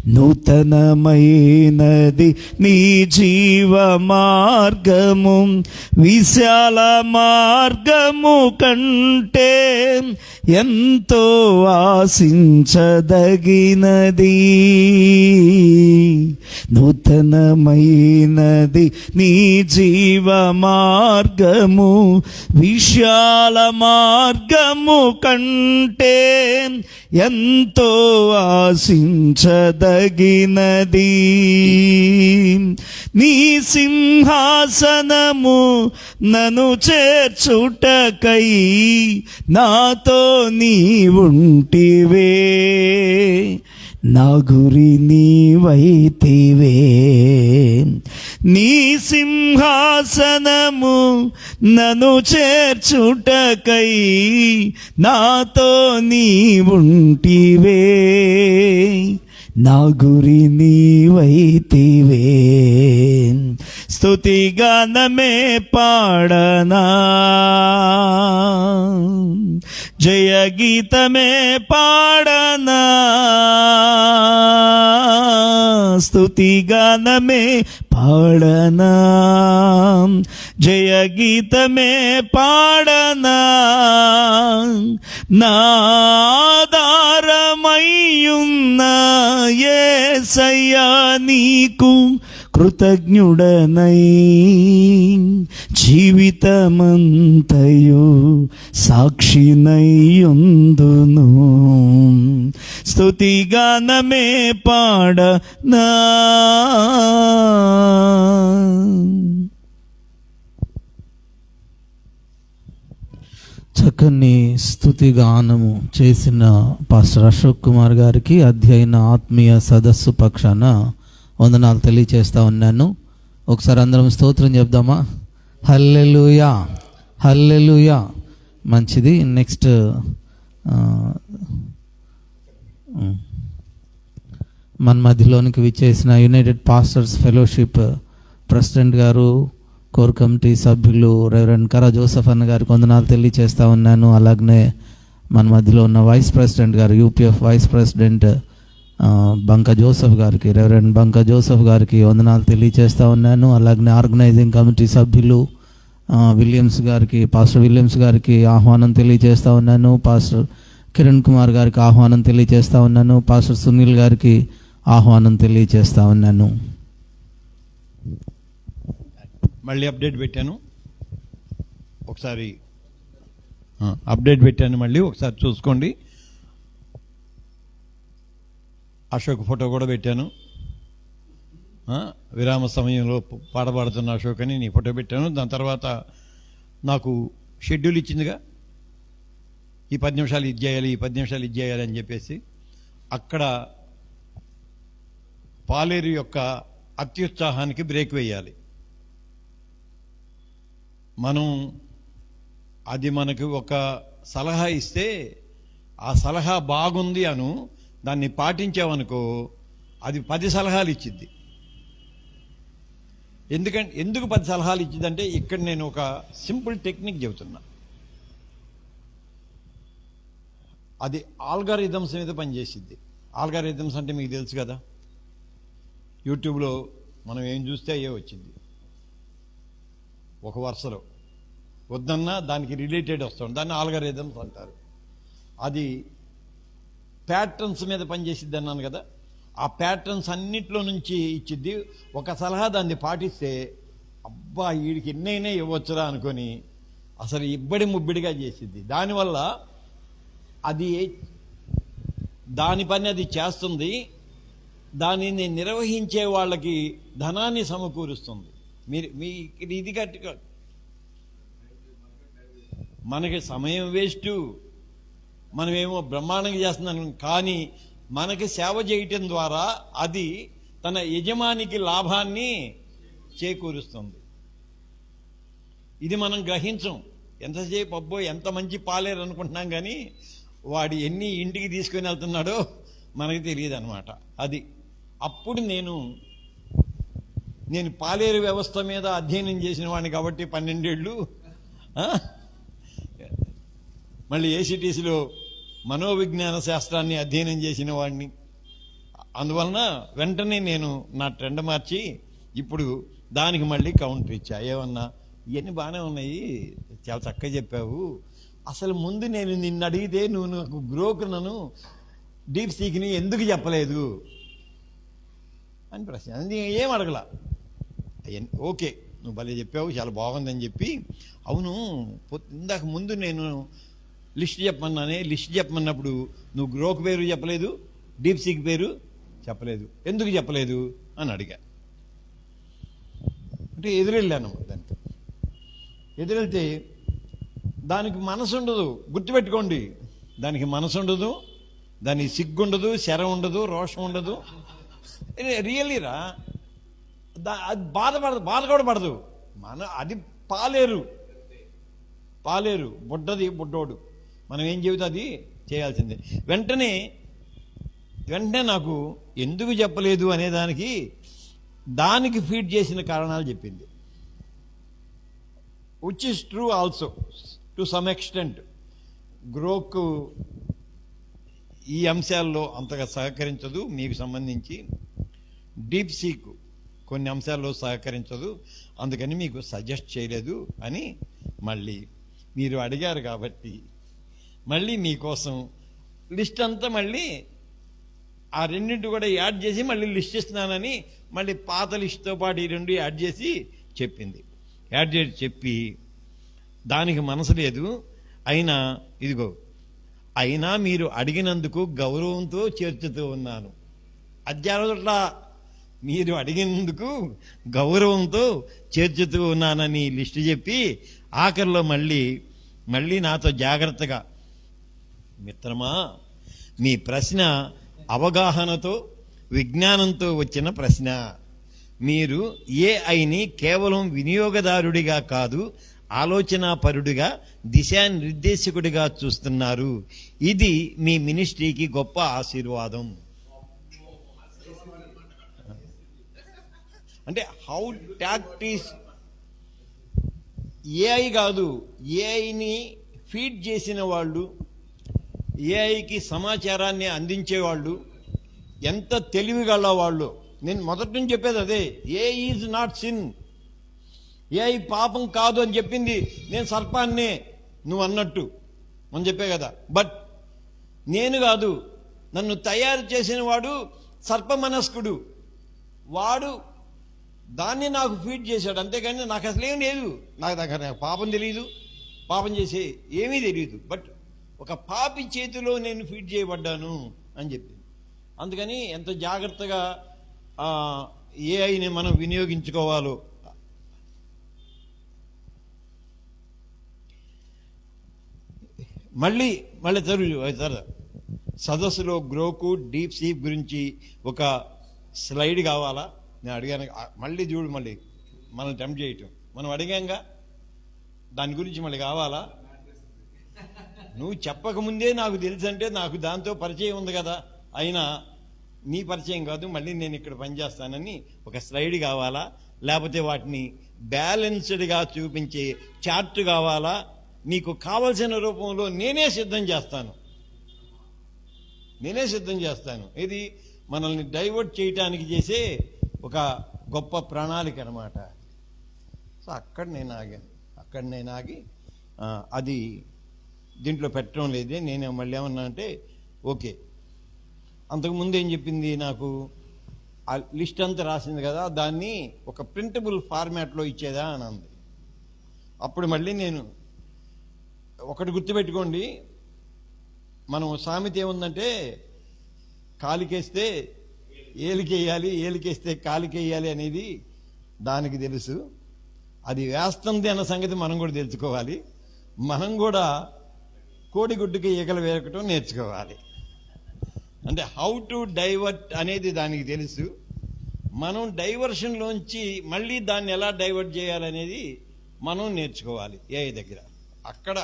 నూతనమైనది నీ జీవ మార్గము విశాల మార్గము కంటే ఎంతో ఆశించదగినది. నూతనమైనది నీ జీవ మార్గము విశాల మార్గము కంటే ఎంతో ఆశించదగినది. నీ సింహాసనము నన్ను చేర్చుటకై నాతో నీవుంటివే. నా గురి నీవైతివే. నీ సింహాసనము నన్ను చేర్చుటకై నాతో నీవుంటివే. నా గురి నీవైతివే. స్తుతిగానమే పాడనా, జయ గీతమే పాడనా. స్తుతిగానమే పాడనా, జయ గీతమే పాడనా. నాధారమయ్యున్న యేసయ్యా నీకు కృతజ్ఞుడనై జీవితమంతయు సాక్షినయ్యుందును. స్తుతిగానమే పాడనా. చక్కని స్తుతి గానము చేసిన పాస్టర్ అశోక్ కుమార్ గారికి అధ్యయన ఆత్మీయ సదస్సు పక్షాన వందనాలు తెలియచేస్తా ఉన్నాను. ఒకసారి అందరం స్తోత్రం చెప్దామా? హల్లెలూయా, హల్లెలూయా. మంచిది. నెక్స్ట్ మన మధ్యలోనికి విచ్చేసిన యునైటెడ్ పాస్టర్స్ ఫెలోషిప్ ప్రెసిడెంట్ గారు, కోర్ కమిటీ సభ్యులు రెవరెండ్ కరా జోసెఫ్ అన్న గారికి వందనాలు తెలియజేస్తూ ఉన్నాను. అలాగనే మన మధ్యలో ఉన్న వైస్ ప్రెసిడెంట్ గారు, యూపీఎఫ్ వైస్ ప్రెసిడెంట్ బంక జోసెఫ్ గారికి, రెవరెండ్ బంక జోసెఫ్ గారికి వందనాలు తెలియజేస్తూ ఉన్నాను. అలాగనే ఆర్గనైజింగ్ కమిటీ సభ్యులు విలియమ్స్ గారికి, పాస్టర్ విలియమ్స్ గారికి ఆహ్వానం తెలియజేస్తూ ఉన్నాను. పాస్టర్ కిరణ్ కుమార్ గారికి ఆహ్వానం తెలియజేస్తూ ఉన్నాను. పాస్టర్ సునీల్ గారికి ఆహ్వానం తెలియజేస్తూ ఉన్నాను. మళ్ళీ అప్డేట్ పెట్టాను, ఒకసారి అప్డేట్ పెట్టాను, మళ్ళీ ఒకసారి చూసుకోండి. అశోక్ ఫోటో కూడా పెట్టాను. విరామ సమయంలో పాట పాడుతున్న అశోక్ అని నీ ఫోటో పెట్టాను. దాని తర్వాత నాకు షెడ్యూల్ ఇచ్చిందిగా, ఈ 10 నిమిషాలు ఇది చేయాలి, ఈ 10 నిమిషాలు ఇది చేయాలి అని చెప్పేసి. అక్కడ పాలేరు యొక్క అత్యుత్సాహానికి బ్రేక్ వేయాలి. మనం అది మనకు ఒక సలహా ఇస్తే ఆ సలహా బాగుంది అను దాన్ని పాటించామనుకో, అది 10 సలహాలు ఇచ్చిద్ది. ఎందుకు 10 సలహాలు ఇచ్చిందంటే, ఇక్కడ నేను ఒక సింపుల్ టెక్నిక్ చెబుతున్నా. అది ఆల్గారిథమ్స్ మీద పనిచేసిద్ది. ఆల్గారిథమ్స్ అంటే మీకు తెలుసు కదా, యూట్యూబ్లో మనం ఏం చూస్తే అయ్యే వచ్చింది. ఒక వరుసలో వద్దన్నా దానికి రిలేటెడ్ వస్తుంది, దాన్ని ఆల్గారిథమ్స్ అంటారు. అది ప్యాటర్న్స్ మీద పనిచేసిద్ది అన్నాను కదా, ఆ ప్యాటర్న్స్ అన్నిట్లో నుంచి ఇచ్చిద్ది. ఒక సలహా దాన్ని పాటిస్తే అబ్బా వీడికి ఎన్నైనా ఇవ్వచ్చురా అనుకొని అసలు ఇబ్బడి ముబ్బడిగా చేసిద్ది. దానివల్ల అది దాని పని అది చేస్తుంది, దానిని నిర్వహించే వాళ్ళకి ధనాన్ని సమకూరుస్తుంది. మీ ఇది గట్టిగా మనకి సమయం వేస్ట్, మనమేమో బ్రహ్మాండంగా చేస్తున్నాం, కానీ మనకి సేవ చేయటం ద్వారా అది తన యజమానికి లాభాన్ని చేకూరుస్తుంది. ఇది మనం గ్రహించం. ఎంతసేపు అబ్బో ఎంత మంచి పాలేరు అనుకుంటున్నాం, కానీ వాడు ఎన్ని ఇంటికి తీసుకొని వెళ్తున్నాడో మనకి తెలియదు అనమాట. అది అప్పుడు నేను పాలేరు వ్యవస్థ మీద అధ్యయనం చేసిన వాడిని కాబట్టి 12 ఏళ్ళు, మళ్ళీ ఏసీటీసీలో మనోవిజ్ఞాన శాస్త్రాన్ని అధ్యయనం చేసిన వాడిని. అందువలన వెంటనే నేను నా ట్రెండ్ మార్చి ఇప్పుడు దానికి మళ్ళీ కౌంటర్ ఇచ్చా. ఏమన్నా ఇవన్నీ బాగానే ఉన్నాయి, చాలా చక్కగా చెప్పావు, అసలు ముందు నేను నిన్ను అడిగితే నువ్వు నాకు గ్రోక్ను డీప్ సీక్ని ఎందుకు చెప్పలేదు అని ప్రశ్న. అది ఏం అడగలా. ఓకే నువ్వు భలే చెప్పావు, చాలా బాగుందని చెప్పి, అవును ఇందాక ముందు నేను లిస్ట్ చెప్పమన్నానే, లిస్ట్ చెప్పమన్నప్పుడు నువ్వు గ్రోక్ పేరు చెప్పలేదు, డీప్ సీక్ పేరు చెప్పలేదు, ఎందుకు చెప్పలేదు అని అడిగా. అంటే ఎదురెళ్ళాను. దానికి ఎదురెళ్తే దానికి మనసు ఉండదు, గుర్తుపెట్టుకోండి, దానికి మనసు ఉండదు, దానికి సిగ్గుండదు, శరం ఉండదు, రోషం ఉండదు. రియల్లీరా అది బాధ కూడా పడదు. అది పాలేరు బుడ్డది, బుడ్డోడు, మనం ఏం చెబితే అది చేయాల్సిందే. వెంటనే నాకు ఎందుకు చెప్పలేదు అనే దానికి ఫీడ్ చేసిన కారణాలు చెప్పింది. Which is true also to some extent. Grok ఈ అంశాల్లో అంతగా సహకరించదు మీకు సంబంధించి, డీప్ సీక్ కొన్ని అంశాల్లో సహకరించదు, అందుకని మీకు సజెస్ట్ చేయలేదు అని మళ్ళీ మీరు అడిగారు కాబట్టి మళ్ళీ మీకోసం లిస్ట్ అంతా మళ్ళీ ఆ రెండింటి కూడా యాడ్ చేసి మళ్ళీ లిస్ట్ ఇస్తున్నానని మళ్ళీ పాత లిస్ట్తో పాటు ఈ 2 యాడ్ చేసి చెప్పింది. యాడ్ చేసి చెప్పి దానికి మనసు లేదు, అయినా మీరు అడిగినందుకు గౌరవంతో చేర్చుతూ ఉన్నాను. అధ్యాపకుల మీరు అడిగినందుకు గౌరవంతో చేర్చుతూ ఉన్నానని లిస్టు చెప్పి ఆఖరిలో మళ్ళీ నాతో జాగ్రత్తగా, మిత్రమా మీ ప్రశ్న అవగాహనతో విజ్ఞానంతో వచ్చిన ప్రశ్న. మీరు ఏఐని కేవలం వినియోగదారుడిగా కాదు, ఆలోచనాపరుడిగా, దిశానిర్దేశకుడిగా చూస్తున్నారు. ఇది మీ మినిస్ట్రీకి గొప్ప ఆశీర్వాదం. అంటే హౌ టాక్టీస్ ఏఐ కాదు, ఏఐని ఫీడ్ చేసిన వాళ్ళు, ఏఐకి సమాచారాన్ని అందించేవాళ్ళు ఎంత తెలివిగల వాళ్ళు. నేను మొదటి నుంచి చెప్పేది అదే, ఏ ఈజ్ నాట్ సిన్, ఏఐ పాపం కాదు అని చెప్పింది నేను సర్పాన్నే నువ్వు అన్నట్టు మనం చెప్పే కదా. బట్ నేను కాదు, నన్ను తయారు చేసిన వాడు సర్పమనస్కుడు, వాడు దాన్ని నాకు ఫీడ్ చేశాడు. అంతేగాని నాకు అసలు ఏం లేదు, నాకు పాపం తెలియదు, పాపం చేసే ఏమీ తెలియదు. బట్ ఒక పాపి చేతిలో నేను ఫీడ్ చేయబడ్డాను అని చెప్పింది. అందుకని ఎంత జాగ్రత్తగా ఏఐని మనం వినియోగించుకోవాలో. మళ్ళీ సదస్సులో గ్రోకు డీప్ సీప్ గురించి ఒక స్లైడ్ కావాలా నేను అడిగాను. మళ్ళీ చూడు, మళ్ళీ మనం టెంప్ట్ చేయటం, మనం అడిగాంగా, దాని గురించి మళ్ళీ కావాలా? నువ్వు చెప్పకముందే నాకు తెలుసు అంటే నాకు దాంతో పరిచయం ఉంది కదా, అయినా నీ పరిచయం కాదు, మళ్ళీ నేను ఇక్కడ పనిచేస్తానని ఒక స్లైడ్ కావాలా, లేకపోతే వాటిని బ్యాలెన్స్డ్గా చూపించే చార్ట్ కావాలా? నీకు కావలసిన రూపంలో నేనే సిద్ధం చేస్తాను. ఇది మనల్ని డైవర్ట్ చేయటానికి చేసే ఒక గొప్ప ప్రణాళిక అన్నమాట. సో అక్కడ నేను ఆగి అది దీంట్లో పెట్టడం లేదే. నేను మళ్ళీ ఏమన్నా అంటే ఓకే, అంతకుముందు ఏం చెప్పింది, నాకు ఆ లిస్ట్ అంతా రాసింది కదా, దాన్ని ఒక ప్రింటబుల్ ఫార్మాట్లో ఇచ్చేదా అని అంది. అప్పుడు మళ్ళీ నేను ఒకటి గుర్తుపెట్టుకోండి, మనం సామెత ఏముందంటే కాలికేస్తే ఏలికేయాలి, ఏలికేస్తే కాలికేయాలి అనేది దానికి తెలుసు. అది వేస్తుంది అన్న సంగతి మనం కూడా తెలుసుకోవాలి. మనం కూడా కోడిగుడ్డుకి ఈగలు వేయకటం నేర్చుకోవాలి. అంటే హౌ టు డైవర్ట్ అనేది దానికి తెలుసు. మనం డైవర్షన్లోంచి మళ్ళీ దాన్ని ఎలా డైవర్ట్ చేయాలనేది మనం నేర్చుకోవాలి ఏఐ దగ్గర. అక్కడ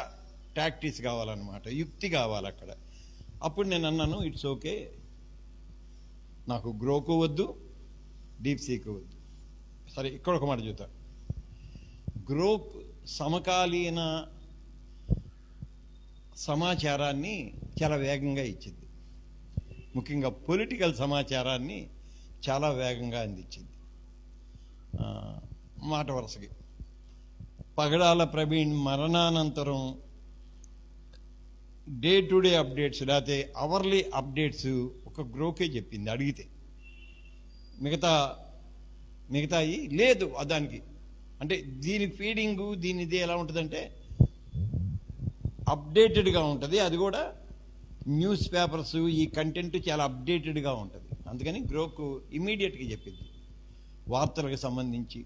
టాక్టిక్స్ కావాలన్నమాట, యుక్తి కావాలి అక్కడ. అప్పుడు నేను అన్నాను, ఇట్స్ ఓకే, నాకు గ్రోకు వద్దు, డీప్ సీకు వద్దు. సరే, ఇక్కడ ఒక మాట చూద్దాం. గ్రోక్ సమకాలీన సమాచారాన్ని చాలా వేగంగా ఇచ్చింది, ముఖ్యంగా పొలిటికల్ సమాచారాన్ని చాలా వేగంగా అందించింది. మాట వరుసకి పగడాల ప్రవీణ్ మరణానంతరం డే టు డే అప్డేట్స్ లేకపోతే అవర్లీ అప్డేట్స్ ఒక గ్రోకే చెప్పింది అడిగితే. మిగతాయి లేదు దానికి. అంటే దీని ఫీడింగు దీనిది ఎలా ఉంటుందంటే అప్డేటెడ్గా ఉంటుంది. అది కూడా న్యూస్ పేపర్స్ ఈ కంటెంట్ చాలా అప్డేటెడ్గా ఉంటుంది. అందుకని గ్రోకు ఇమ్మీడియట్గా చెప్పింది. వార్తలకు సంబంధించి,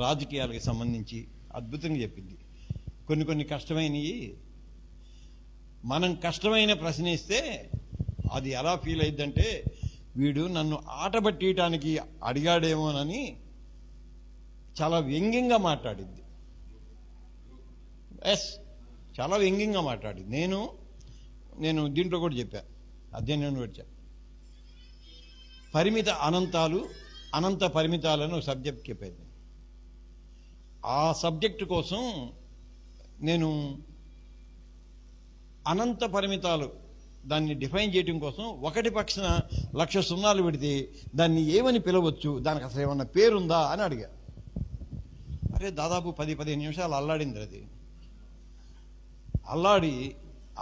రాజకీయాలకు సంబంధించి అద్భుతంగా చెప్పింది. కొన్ని కష్టమైనవి మనం కష్టమైన ప్రశ్న ఇస్తే అది ఎలా ఫీల్ అయిద్దంటే, వీడు నన్ను ఆట పట్టియటానికి అడిగాడేమోనని చాలా వ్యంగ్యంగా మాట్లాడిద్ది. చాలా వ్యంగ్యంగా మాట్లాడింది. నేను దీంట్లో కూడా చెప్పా, అధ్యయనం కూడా పరిమిత అనంతాలు, అనంత పరిమితాలను సబ్జెక్ట్ చెప్పేది. ఆ సబ్జెక్టు కోసం నేను అనంత పరిమితాలు దాన్ని డిఫైన్ చేయడం కోసం ఒకటి పక్షన 1,00,000 సున్నాలు పెడితే దాన్ని ఏమని పిలవచ్చు, దానికి అసలు ఏమన్నా పేరుందా అని అడిగా. అరే దాదాపు 10-15 నిమిషాలు అల్లాడింది. అది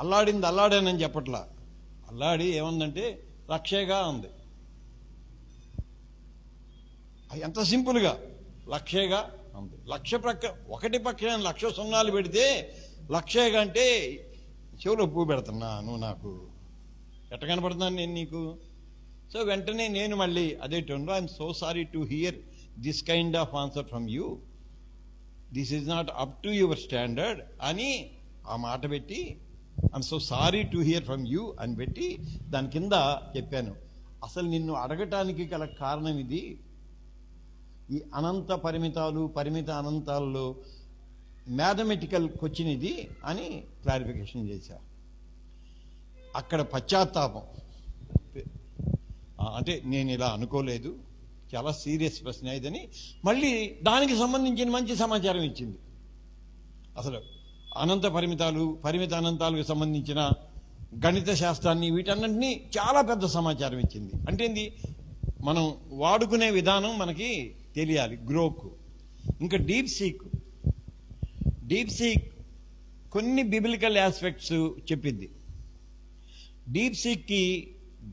అల్లాడింది అల్లాడానని చెప్పట్లా, అల్లాడి ఏముందంటే 1,00,000గా ఉంది. ఎంత సింపుల్గా 1,00,000గా ఉంది. 1,00,000 ఒకటి పక్కన 1,00,000 సున్నాలు పెడితే 1,00,000 అంటే చెవులో పువ్వు పెడుతున్నా, నువ్వు నాకు ఎట్ట కనపడుతున్నాను నేను నీకు. సో వెంటనే నేను మళ్ళీ అదే టోన్లో, I'm so sorry to hear this kind of answer from you, this is not up to your standard అని ఆ మాట పెట్టి, I'm so sorry to hear from you అని పెట్టి దాని కింద చెప్పాను, అసలు నిన్ను అడగటానికి గల కారణం ఇది, ఈ అనంత పరిమితాలు పరిమిత అనంతాల్లో మ్యాథమెటికల్ క్వశ్చన్ ఇది అని క్లారిఫికేషన్ చేశా. అక్కడ పశ్చాత్తాపం, అంటే నేను ఇలా అనుకోలేదు, చాలా సీరియస్ ప్రశ్న ఇదని మళ్ళీ దానికి సంబంధించిన మంచి సమాచారం ఇచ్చింది. అసలు అనంత పరిమిత అనంతాలకు సంబంధించిన గణిత శాస్త్రాన్ని వీటన్నింటినీ చాలా పెద్ద సమాచారం ఇచ్చింది. అంటే ఏంది, మనం వాడుకునే విధానం మనకి తెలియాలి. గ్రోక్, ఇంకా డీప్ సీక్ కొన్ని బిబిలికల్ ఆస్పెక్ట్స్ చెప్పింది. డీప్ సీక్కి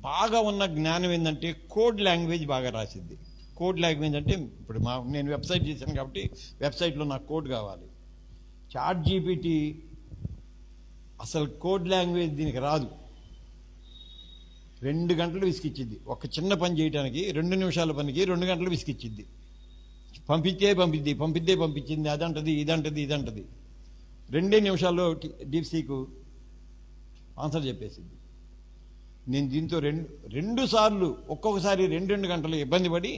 బాగా ఉన్న జ్ఞానం ఏంటంటే కోడ్ లాంగ్వేజ్ బాగా రాసిద్ది. కోడ్ లాంగ్వేజ్ అంటే ఇప్పుడు నేను వెబ్సైట్ చేశాను కాబట్టి వెబ్సైట్లో నాకు కోడ్ కావాలి. చాట్ జీపీటీ అసలు కోడ్ లాంగ్వేజ్ దీనికి రాదు. 2 గంటలు విసిగిచ్చిద్ది. ఒక చిన్న పని చేయడానికి 2 నిమిషాల పనికి 2 గంటలు విసిగిచ్చిద్ది. పంపించింది అదంటది ఇదంటది 2 నిమిషాల్లో డీప్ సీక్ ఆన్సర్ చెప్పేసింది. నేను దీంతో రెండు సార్లు ఒక్కొక్కసారి 2 గంటలు ఇబ్బంది పడి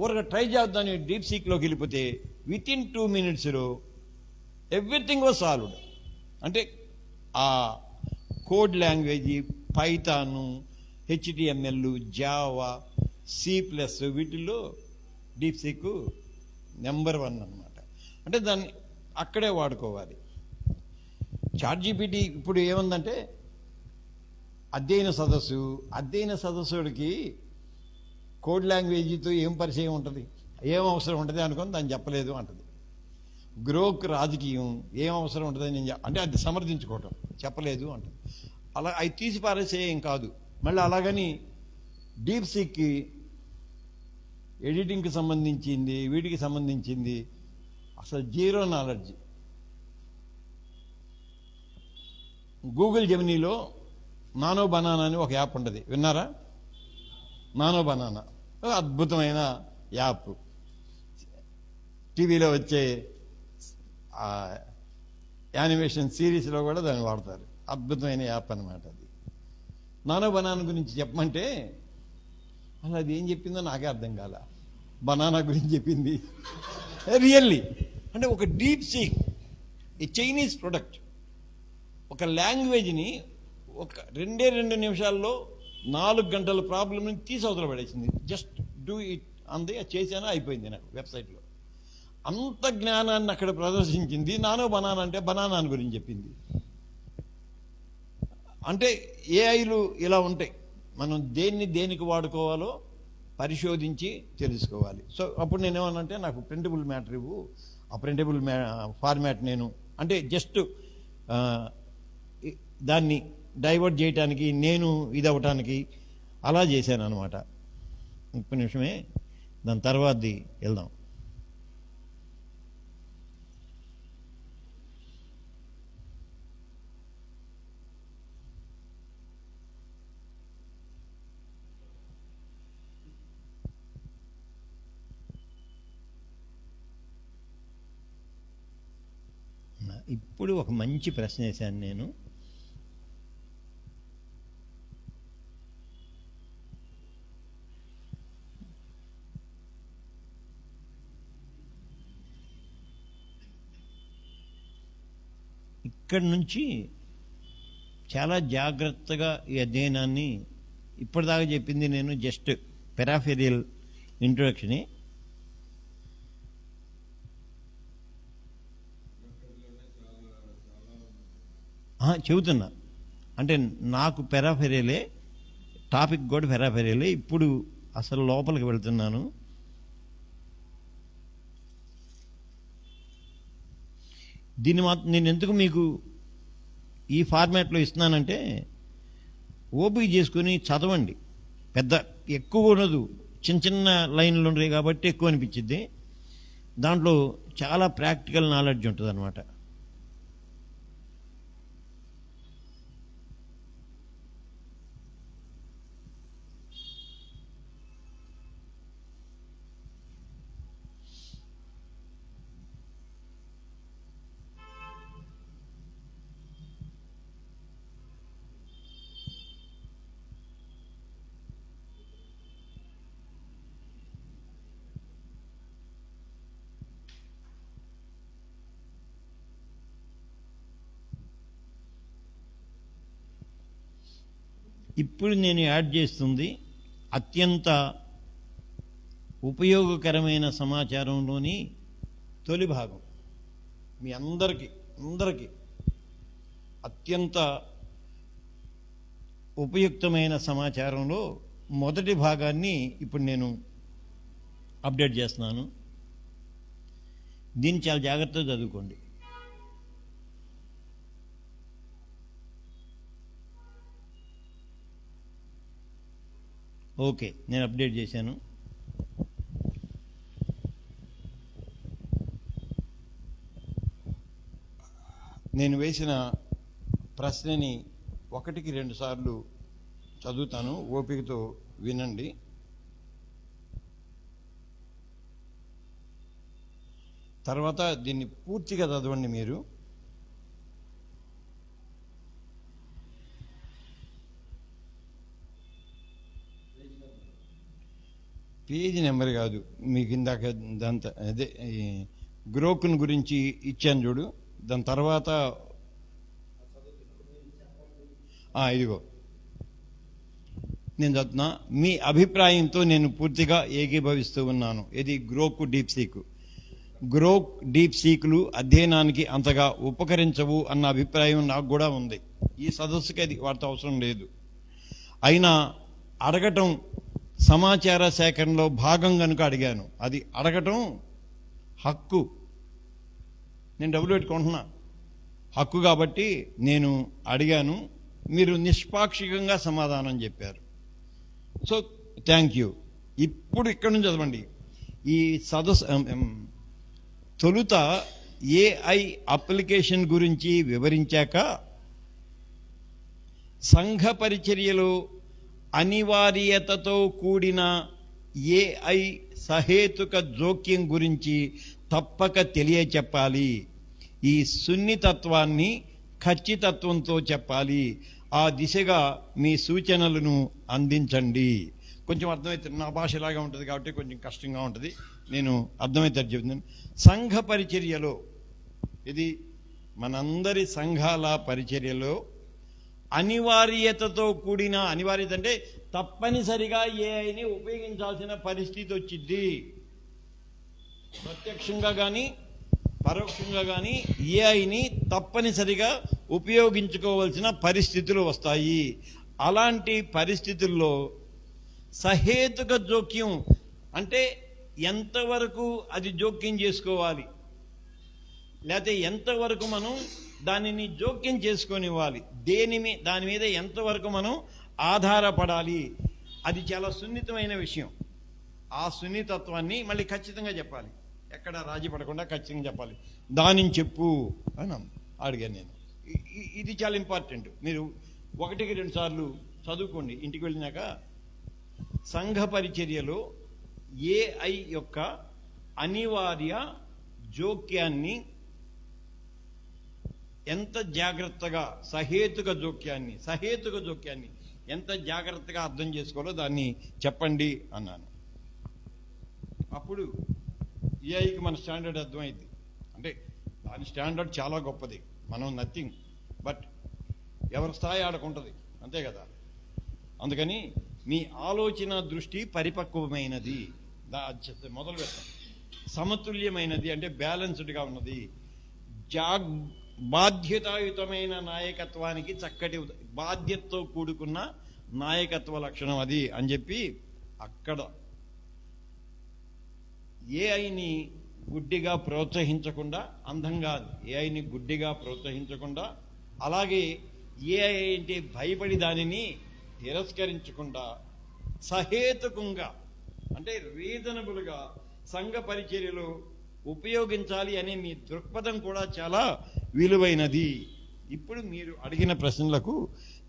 ఊరగా ట్రై చేద్దామని డీప్ సీక్లోకి వెళ్ళిపోతే వితిన్ 2 minutesలో ఎవ్రీథింగ్ వాజ్ సాల్వ్డ్. అంటే ఆ code language Python, HTML, Java, C++ వీటిల్లో డీప్ సీక్ నెంబర్ 1 అన్నమాట. అంటే దాన్ని అక్కడే వాడుకోవాలి. చాట్ జీపీటీ ఇప్పుడు ఏముందంటే అధ్యయన సదస్సుడికి కోడ్ లాంగ్వేజ్తో ఏం పరిచయం ఉంటుంది, ఏం అవసరం ఉంటుంది అనుకొని దాన్ని చెప్పలేదు అంటది. గ్రోక్ రాజకీయం ఏం అవసరం ఉంటుంది అంటే అది సమర్థించుకోవటం చెప్పలేదు అంటది. అలా అవి తీసి పారేసేయం కాదు. మళ్ళీ అలాగని డీప్ సీక్కి ఎడిటింగ్కి సంబంధించింది వీటికి సంబంధించింది అసలు జీరో నాలెడ్జ్. గూగుల్ జెమినీలో నానో బనానా అని ఒక యాప్ ఉంటుంది, విన్నారా? నానో బనానా అద్భుతమైన యాప్. టీవీలో వచ్చే యానిమేషన్ సిరీస్లో కూడా దాన్ని వాడతారు. అద్భుతమైన యాప్ అన్నమాట అది. నానో బనానా గురించి చెప్పమంటే అలా అది ఏం చెప్పిందో నాకే అర్థం కాల. బనానా గురించి చెప్పింది రియల్లీ. అంటే ఒక డీప్ సీక్, ఈ చైనీస్ ప్రొడక్ట్, ఒక లాంగ్వేజ్ని ఒక 2 నిమిషాల్లో 4 గంటల ప్రాబ్లమ్ని తీసి అవతల పడేసింది. జస్ట్ డూ ఇట్ అంది, చేశాను, అయిపోయింది. నాకు వెబ్సైట్లో అంత జ్ఞానాన్ని అక్కడ ప్రదర్శించింది. నానో బనానా అంటే బనానాని గురించి చెప్పింది. అంటే ఏఐలు ఇలా ఉంటాయి. మనం దేనికి వాడుకోవాలో పరిశోధించి తెలుసుకోవాలి. సో అప్పుడు నేనేమనంటే నాకు ప్రింటబుల్ మ్యాటర్ ఇవ్వు, ఆ ప్రింటబుల్ ఫార్మాట్ నేను అంటే జస్ట్ దాన్ని డైవర్ట్ చేయడానికి నేను ఇదవటానికి అలా చేశాను అనమాట. 30 నిమిషమే, దాని తర్వాతది వెళ్దాం. ఇప్పుడు ఒక మంచి ప్రశ్న వేశాను నేను. ఇక్కడి నుంచి చాలా జాగ్రత్తగా ఈ అధ్యయనాన్ని, ఇప్పటిదాకా చెప్పింది నేను జస్ట్ పెరాఫెరియల్ ఇంట్రొడక్షనే. చెబుతున్నా అంటే నాకు పెరాఫెరియలే, టాపిక్ కూడా పెరాఫెరియలే. ఇప్పుడు అసలు లోపలికి వెళ్తున్నాను. దీన్ని మాత్రం నేను ఎందుకు మీకు ఈ ఫార్మాట్లో ఇస్తున్నానంటే ఓపిక చేసుకుని చదవండి. పెద్ద ఎక్కువ ఉండదు, చిన్న లైన్లు ఉన్నాయి కాబట్టి ఎక్కువ అనిపించింది. దాంట్లో చాలా ప్రాక్టికల్ నాలెడ్జ్ ఉంటుంది అనమాట. ఇప్పుడు నేను యాడ్ చేస్తుంది అత్యంత ఉపయోగకరమైన సమాచారంలోని తొలి భాగం. మీ అందరికీ అత్యంత ఉపయుక్తమైన సమాచారంలో మొదటి భాగాన్ని ఇప్పుడు నేను అప్డేట్ చేస్తున్నాను. దీన్ని చాలా జాగ్రత్తగా చదువుకోండి. ఓకే, నేను అప్డేట్ చేశాను. నేను వేసిన ప్రశ్నని 1-2 సార్లు చదువుతాను, ఓపికతో వినండి. తర్వాత దీన్ని పూర్తిగా చదవండి. మీరు పేజీ నెంబర్ కాదు, మీకు ఇందాక దాంతో అదే గ్రోకున్ గురించి ఇచ్చాను చూడు, దాని తర్వాత ఇదిగో నేను చదువుతున్నా. మీ అభిప్రాయంతో నేను పూర్తిగా ఏకీభవిస్తూ ఉన్నాను. ఇది గ్రోక్ డీప్ సీక్. గ్రోక్ డీప్ సీక్లు అధ్యయనానికి అంతగా ఉపకరించవు అన్న అభిప్రాయం నాకు కూడా ఉంది. ఈ సదస్సుకి అది వాటితో అవసరం లేదు. అయినా అడగటం సమాచార సేకరణలో భాగం కనుక అడిగాను. అది అడగటం హక్కు. నేను డబ్బులు పెట్టుకుంటున్నా, హక్కు కాబట్టి నేను అడిగాను. మీరు నిష్పాక్షికంగా సమాధానం చెప్పారు. So thank you. ఇప్పుడు ఇక్కడి నుంచి చదవండి. ఈ సదస్సు తొలుత ఏఐ అప్లికేషన్ గురించి వివరించాక సంఘ పరిచర్యలో అనివార్యతతో కూడిన ఏఐ సహేతుక జోక్యం గురించి తప్పక తెలియచెప్పాలి. ఈ సున్నితత్వాన్ని ఖచ్చితత్వంతో చెప్పాలి. ఆ దిశగా మీ సూచనలను అందించండి. కొంచెం అర్థమవుతుంది, నా భాష ఇలాగా ఉంటుంది కాబట్టి కొంచెం కష్టంగా ఉంటుంది, నేను అర్థమవుతారు చెప్తున్నాను. సంఘ పరిచర్యలో, ఇది మనందరి సంఘాల పరిచర్యలో అనివార్యతతో కూడిన, అనివార్యత అంటే తప్పనిసరిగా ఏఐని ఉపయోగించాల్సిన పరిస్థితి వచ్చింది. ప్రత్యక్షంగా కానీ పరోక్షంగా కానీ ఏఐని తప్పనిసరిగా ఉపయోగించుకోవాల్సిన పరిస్థితులు వస్తాయి. అలాంటి పరిస్థితుల్లో సహేతుక జోక్యం అంటే ఎంతవరకు అది జోక్యం చేసుకోవాలి, లేకపోతే ఎంతవరకు మనం దానిని జోక్యం చేసుకొనివ్వాలి, దాని మీద ఎంతవరకు మనం ఆధారపడాలి, అది చాలా సున్నితమైన విషయం. ఆ సున్నితత్వాన్ని మళ్ళీ ఖచ్చితంగా చెప్పాలి, ఎక్కడ రాజీ పడకుండా ఖచ్చితంగా చెప్పాలి. దానిని చెప్పు అని అడిగాను నేను. ఇది చాలా ఇంపార్టెంట్. మీరు 1-2 సార్లు చదువుకోండి ఇంటికి వెళ్ళినాక. సంఘ పరిచర్యలో ఏఐ యొక్క అనివార్య జోక్యాన్ని ఎంత జాగ్రత్తగా, సహేతుక జోక్యాన్ని ఎంత జాగ్రత్తగా అర్థం చేసుకోవాలో దాన్ని చెప్పండి అన్నాను. అప్పుడు ఏఐకి మన స్టాండర్డ్ అర్థమైంది. అంటే దాని స్టాండర్డ్ చాలా గొప్పది, మనం నథింగ్, బట్ ఎవరి స్థాయి ఆడకుంటుంది, అంతే కదా. అందుకని మీ ఆలోచన దృష్టి పరిపక్వమైనది, మొదలు పెడతాం. సమతుల్యమైనది అంటే బ్యాలెన్స్డ్గా ఉన్నది. బాధ్యతాయుతమైన నాయకత్వానికి చక్కటి బాధ్యతతో కూడుకున్న నాయకత్వ లక్షణం అది అని చెప్పి అక్కడ ఏఐని గుడ్డిగా ప్రోత్సహించకుండా, అందంగా ఏఐని గుడ్డిగా ప్రోత్సహించకుండా, అలాగే ఏఐ అంటే భయపడి దానిని తిరస్కరించకుండా సహేతుకంగా అంటే రీజనబుల్గా సంఘ పరిచర్యలో ఉపయోగించాలి అనే మీ దృక్పథం కూడా చాలా విలువైనది. ఇప్పుడు మీరు అడిగిన ప్రశ్నలకు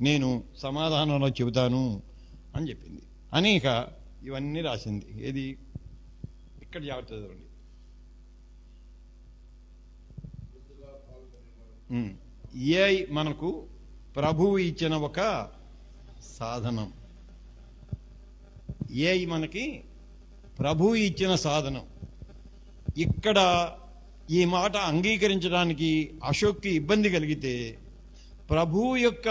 నేను సమాధానంలో చెబుతాను అని చెప్పింది. అనేక ఇవన్నీ రాసింది. ఏది ఇక్కడ జాగ్రత్త చదవండి. ఏఐ మనకు ప్రభువు ఇచ్చిన ఒక సాధనం. ఏఐ మనకి ప్రభువు ఇచ్చిన సాధనం. ఇక్కడ ఈ మాట అంగీకరించడానికి అశోక్కి ఇబ్బంది కలిగితే ప్రభువు యొక్క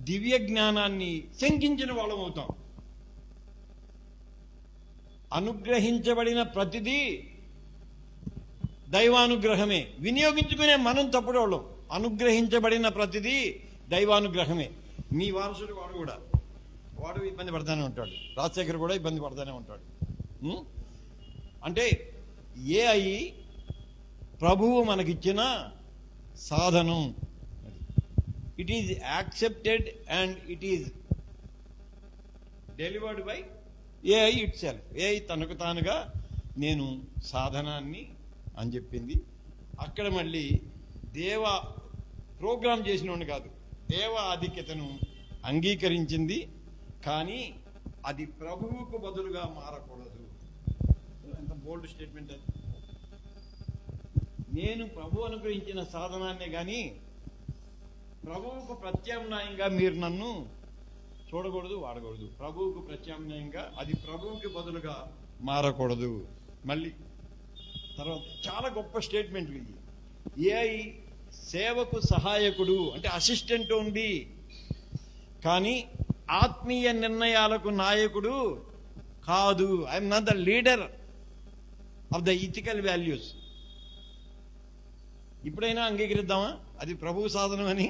దివ్య జ్ఞానాన్ని శంకించిన వాళ్ళం అవుతాం. అనుగ్రహించబడిన ప్రతిదీ దైవానుగ్రహమే. వినియోగించుకునే మనం తప్పుడోళ్ళం. అనుగ్రహించబడిన ప్రతిదీ దైవానుగ్రహమే. మీ వారసుడు వాడు కూడా, వాడు ఇబ్బంది పడతానే ఉంటాడు. రాజశేఖర్ కూడా ఇబ్బంది పడతానే ఉంటాడు. అంటే ఏఐ ప్రభువు మనకిచ్చిన సాధనం. It is accepted and it is delivered by AI it self. AI తనకు తానుగా నేను సాధనాన్ని అని చెప్పింది. అక్కడ మళ్ళీ దేవ ప్రోగ్రామ్ చేసినోడు కాదు, దేవ ఆధిక్యతను అంగీకరించింది. కానీ అది ప్రభువుకు బదులుగా మారకూడదు. ఎంత బోల్డ్ స్టేట్మెంట్ అది. నేను ప్రభు అనుగ్రహించిన సాధనాన్నే కానీ ప్రభువుకు ప్రత్యామ్నాయంగా మీరు నన్ను చూడకూడదు, వాడకూడదు. ప్రభువుకు ప్రత్యామ్నాయంగా అది ప్రభువుకి బదులుగా మారకూడదు. మళ్ళీ తర్వాత చాలా గొప్ప స్టేట్మెంట్లు ఇవి. ఏఐ సేవకు సహాయకుడు అంటే అసిస్టెంట్ ఉంది, కానీ ఆత్మీయ నిర్ణయాలకు నాయకుడు కాదు. I'm not the leader of the ethical values. ఇప్పుడైనా అంగీకరిద్దామా అది ప్రభువు సాధనం అని?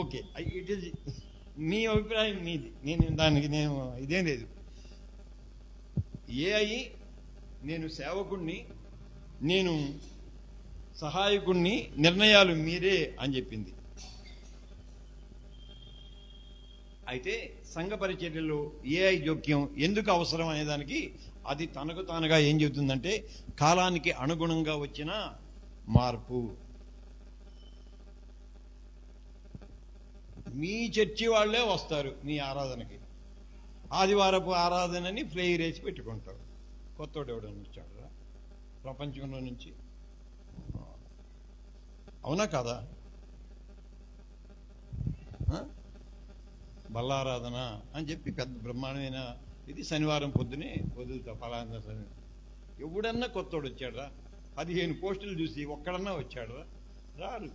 ఓకే, ఇట్ ఈజ్ మీ అభిప్రాయం మీది, నేను ఇదేం లేదు. ఏఐ నేను సేవకుణ్ణి, నేను సహాయకుణ్ణి, నిర్ణయాలు మీరే అని చెప్పింది. అయితే సంఘ పరిచర్యలో ఏఐ జోక్యం ఎందుకు అవసరం అనేదానికి అది తనకు తానుగా ఏం చెబుతుందంటే కాలానికి అనుగుణంగా వచ్చిన మార్పు. మీ చర్చి వాళ్ళే వస్తారు మీ ఆరాధనకి. ఆదివారపు ఆరాధనని ఫ్లెయిర్ వేసి పెట్టుకుంటారు. కొత్తోడు ఎవడని వచ్చాడు ప్రపంచంలో నుంచి, అవునా కాదా? బల్లారాధన అని చెప్పి పెద్ద బ్రహ్మాండమైన ఇది శనివారం పొద్దునే వదులుతా ఫలానా శని. ఎవడన్నా కొత్తోడు వచ్చాడురా? 15 పోస్టులు చూసి ఒక్కడన్నా వచ్చాడురా? రాడు.